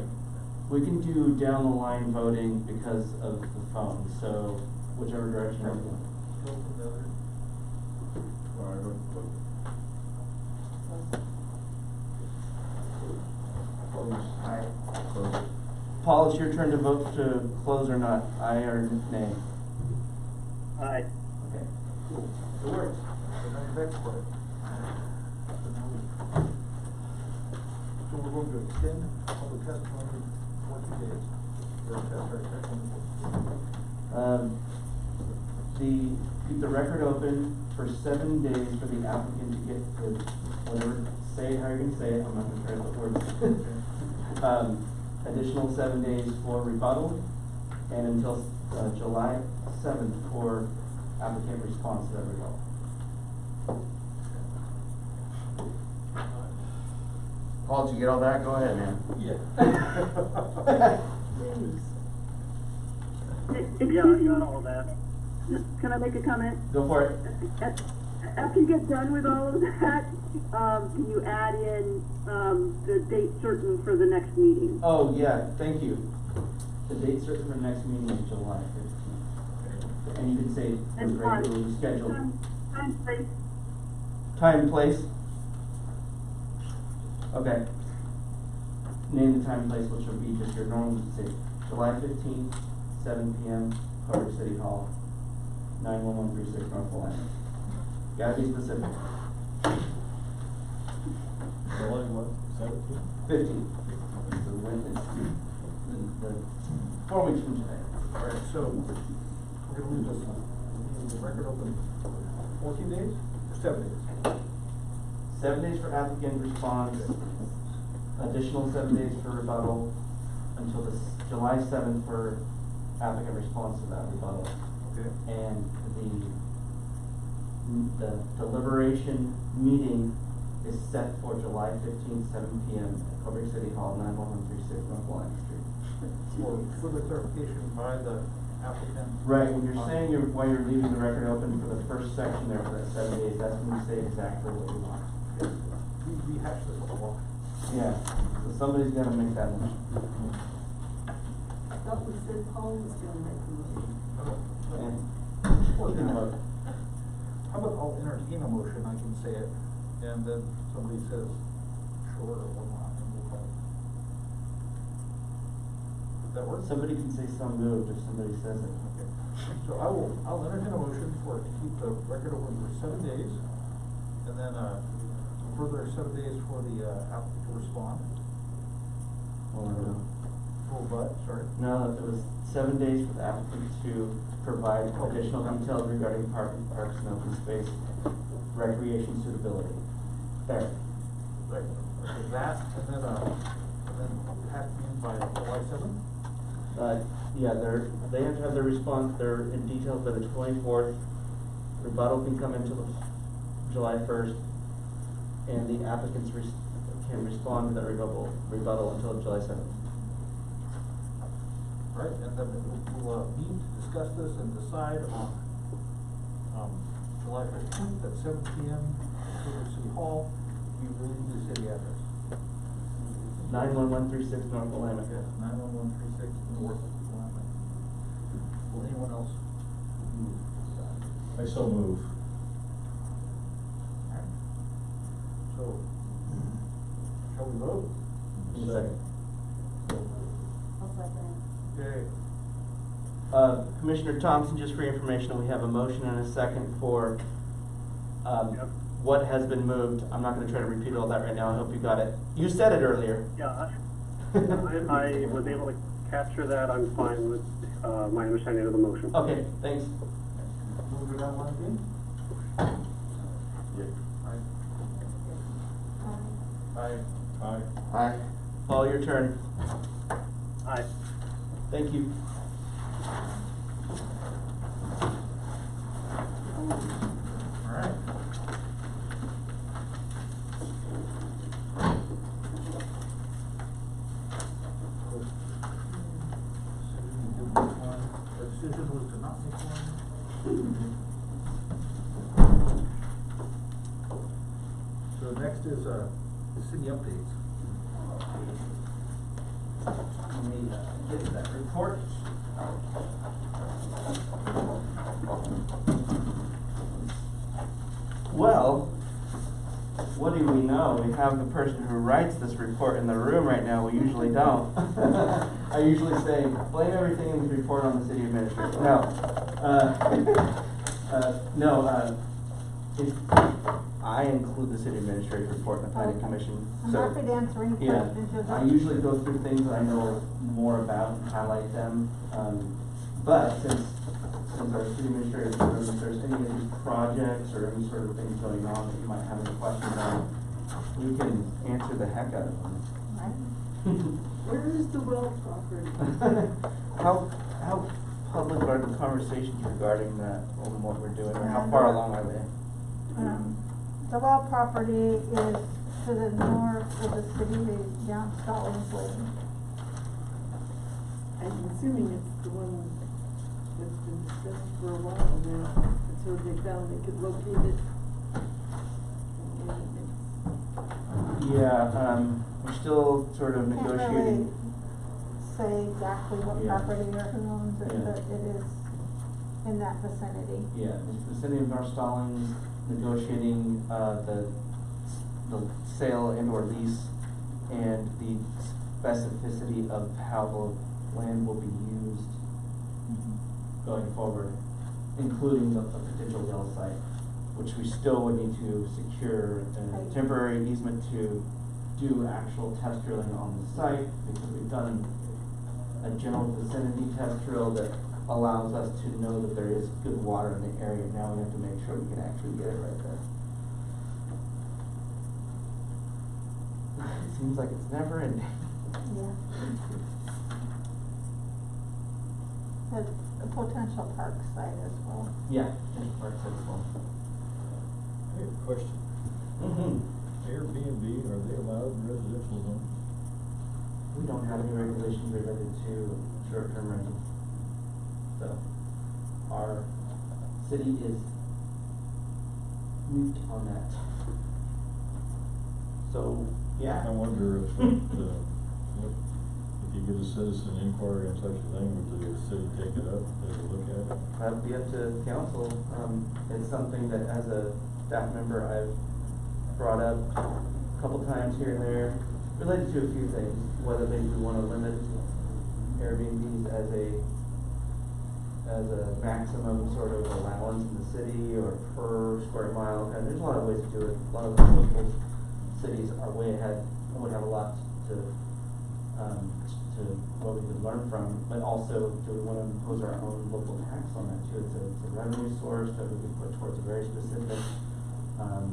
we can do down the line voting because of the phone, so whichever direction we're going. Go from the other. Close. Paul, it's your turn to vote to close or not, aye or nay? Aye. Okay. It works. So now your next part. So we're going to extend public testimony 14 days. Keep the record open for 7 days for the applicant to get the, whatever, say it how you're gonna say it, I'm not gonna try to put words. Additional 7 days for rebuttal, and until, July 7th for applicant response to that rebuttal. Paul, did you get all that? Go ahead, man. Yeah. Yeah, I got all that. Can I make a comment? Go for it. After you get done with all of that, can you add in, the date certain for the next meeting? Oh, yeah, thank you. The date certain for the next meeting is July 15th. And you can say And regularly scheduled. Time, place. Time and place? Okay. Name the time and place, which will be just your normal, say, July 15th, 7 p.m., Carter City Hall, 91136 North Atlantic. Gotta be specific. July what? 17? 15th. So when the 4 weeks from today. All right, so we're going to leave the record open 14 days or 7 days? 7 days for applicant response, additional 7 days for rebuttal, until the July 7th for applicant response to that rebuttal. Okay. And the deliberation meeting is set for July 15th, 7 p.m. at Coburg City Hall, 91136 North Lyon Street. For further clarification by the applicant. Right, when you're saying why you're leaving the record open for the first section there for that 7 days, that's when you say exactly what you want. We rehashed this a lot. Yeah, so somebody's gotta make that motion. I thought we said Paul was gonna make the motion. And Well, you can vote. How about I'll entertain a motion, I can say it, and then somebody says sure or whatnot, and we'll call it. Does that work? Somebody can say so moved if somebody says it. Okay. So I'll entertain a motion to keep the record open for 7 days, and then, further 7 days for the, applicant to respond. Sorry. No, it was 7 days for the applicant to provide additional details regarding parks and open space, recreation suitability. There. Right, okay, that, and then have to be in by July 7th? Yeah, they have to have their response, they're in details by the 24th. Rebuttal can come until July 1st, and the applicants can respond to that rebuttal until July 7th. All right, and then we'll meet to discuss this and decide on, July 15th at 7 p.m. at City Hall. You really need the city address. 91136 North Willamette. Yes, 91136 North Willamette. Will anyone else move that? I so move. So, shall we vote? Second. I'll second Okay. Commissioner Thompson, just for your information, we have a motion and a second for, what has been moved. I'm not gonna try to repeat all that right now, I hope you got it. You said it earlier. Yeah, I was able to capture that. I'm fine with my understanding of the motion. Okay, thanks. Move it on one again? Aye. Aye. Aye. Paul, your turn. Aye. Thank you. Alright. The decision was to not make one. So next is, city updates. Let me get that report. Well, what do we know? We have the person who writes this report in the room right now. We usually don't. I usually say, blame everything in this report on the city administrator. No. I include the city administrator's report in the planning commission. I'm So, happy to answer any yeah, questions you'd I like. usually go through things that I know more about and highlight them. But since our city administrator, if there's any of these projects or any sort of things going on that you might have any questions on, we can answer the heck out of them. Where is the well property? How public are the conversations regarding that and what we're doing, or how far along are they? The well property is to the north of the city, down Stallings Lane. I'm assuming it's the one that's been discussed for a while now. That's where they found they could locate it. Yeah, we're still sort of Can't really negotiating. say exactly what Yeah. property or who owns it, Yeah. but it is in that vicinity. Yeah, the city of North Stallings negotiating, the sale and or lease and the specificity of how the land will be used going forward, including the potential well site, which we still would need to secure a temporary easement to do actual test drilling on the site, because we've done a general vicinity test drill that allows us to know that there is good water in the area. Now we have to make sure we can actually get it right there. It seems like it's never ending. Yeah. A potential park site as well. Yeah, potential park site as well. I have a question. Airbnb, are they allowed in residential zones? We don't have any regulations related to short-term rentals. So, our city is mute on that. So, yeah. I wonder if, if you get a citizen inquiry on such a thing, would the city take it up, take a look at it? That'd be up to council. It's something that as a staff member I've brought up a couple times here and there, related to a few things, whether they do want to limit Airbnbs as a maximum sort of allowance in the city or per square mile, and there's a lot of ways to do it. A lot of the local cities are way ahead and would have a lot to what we could learn from, but also do we want to impose our own local tax on that too? It's a revenue source that we can put towards a very specific, I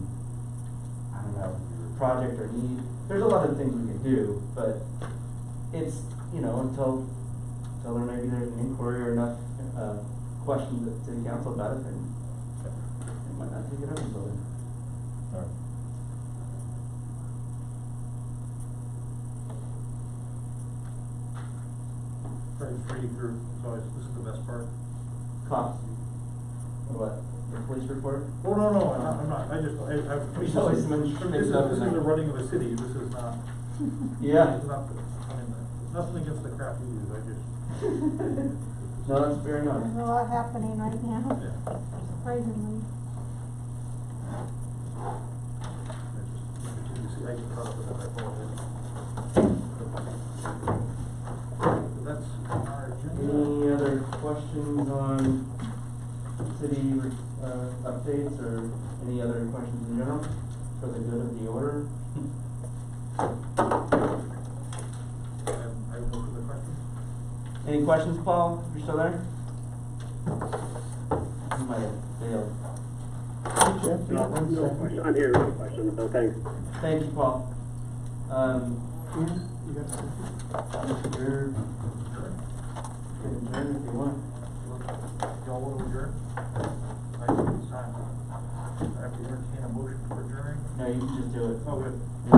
don't know, project or need. There's a lot of things we can do, but it's, you know, until there maybe there's an inquiry or enough questions at city council about it, then it might not take it up until then. All right. Just reading through, so this is the best part. Cost. What? The police report? Oh, no, I'm not, I just, We always mention this is stuff the in there. running of a city, this is not, Yeah. It's not, I mean, nothing against the crap you use, I just. No, that's fair enough. There's a lot happening right now, Yeah. surprisingly. I get caught up with that, I apologize. So that's our agenda. Any other questions on city, updates, or any other questions in general for the good of the order? I have no further questions. Any questions, Paul, if you're still there? You might have failed. No question. I'm here with a question, so thanks. Thank you, Paul. You got something? You're, you can adjourn if you want. Y'all want to adjourn? I think it's time. I have to entertain a motion for adjourning. No, you can just do it. Oh, good. Yeah.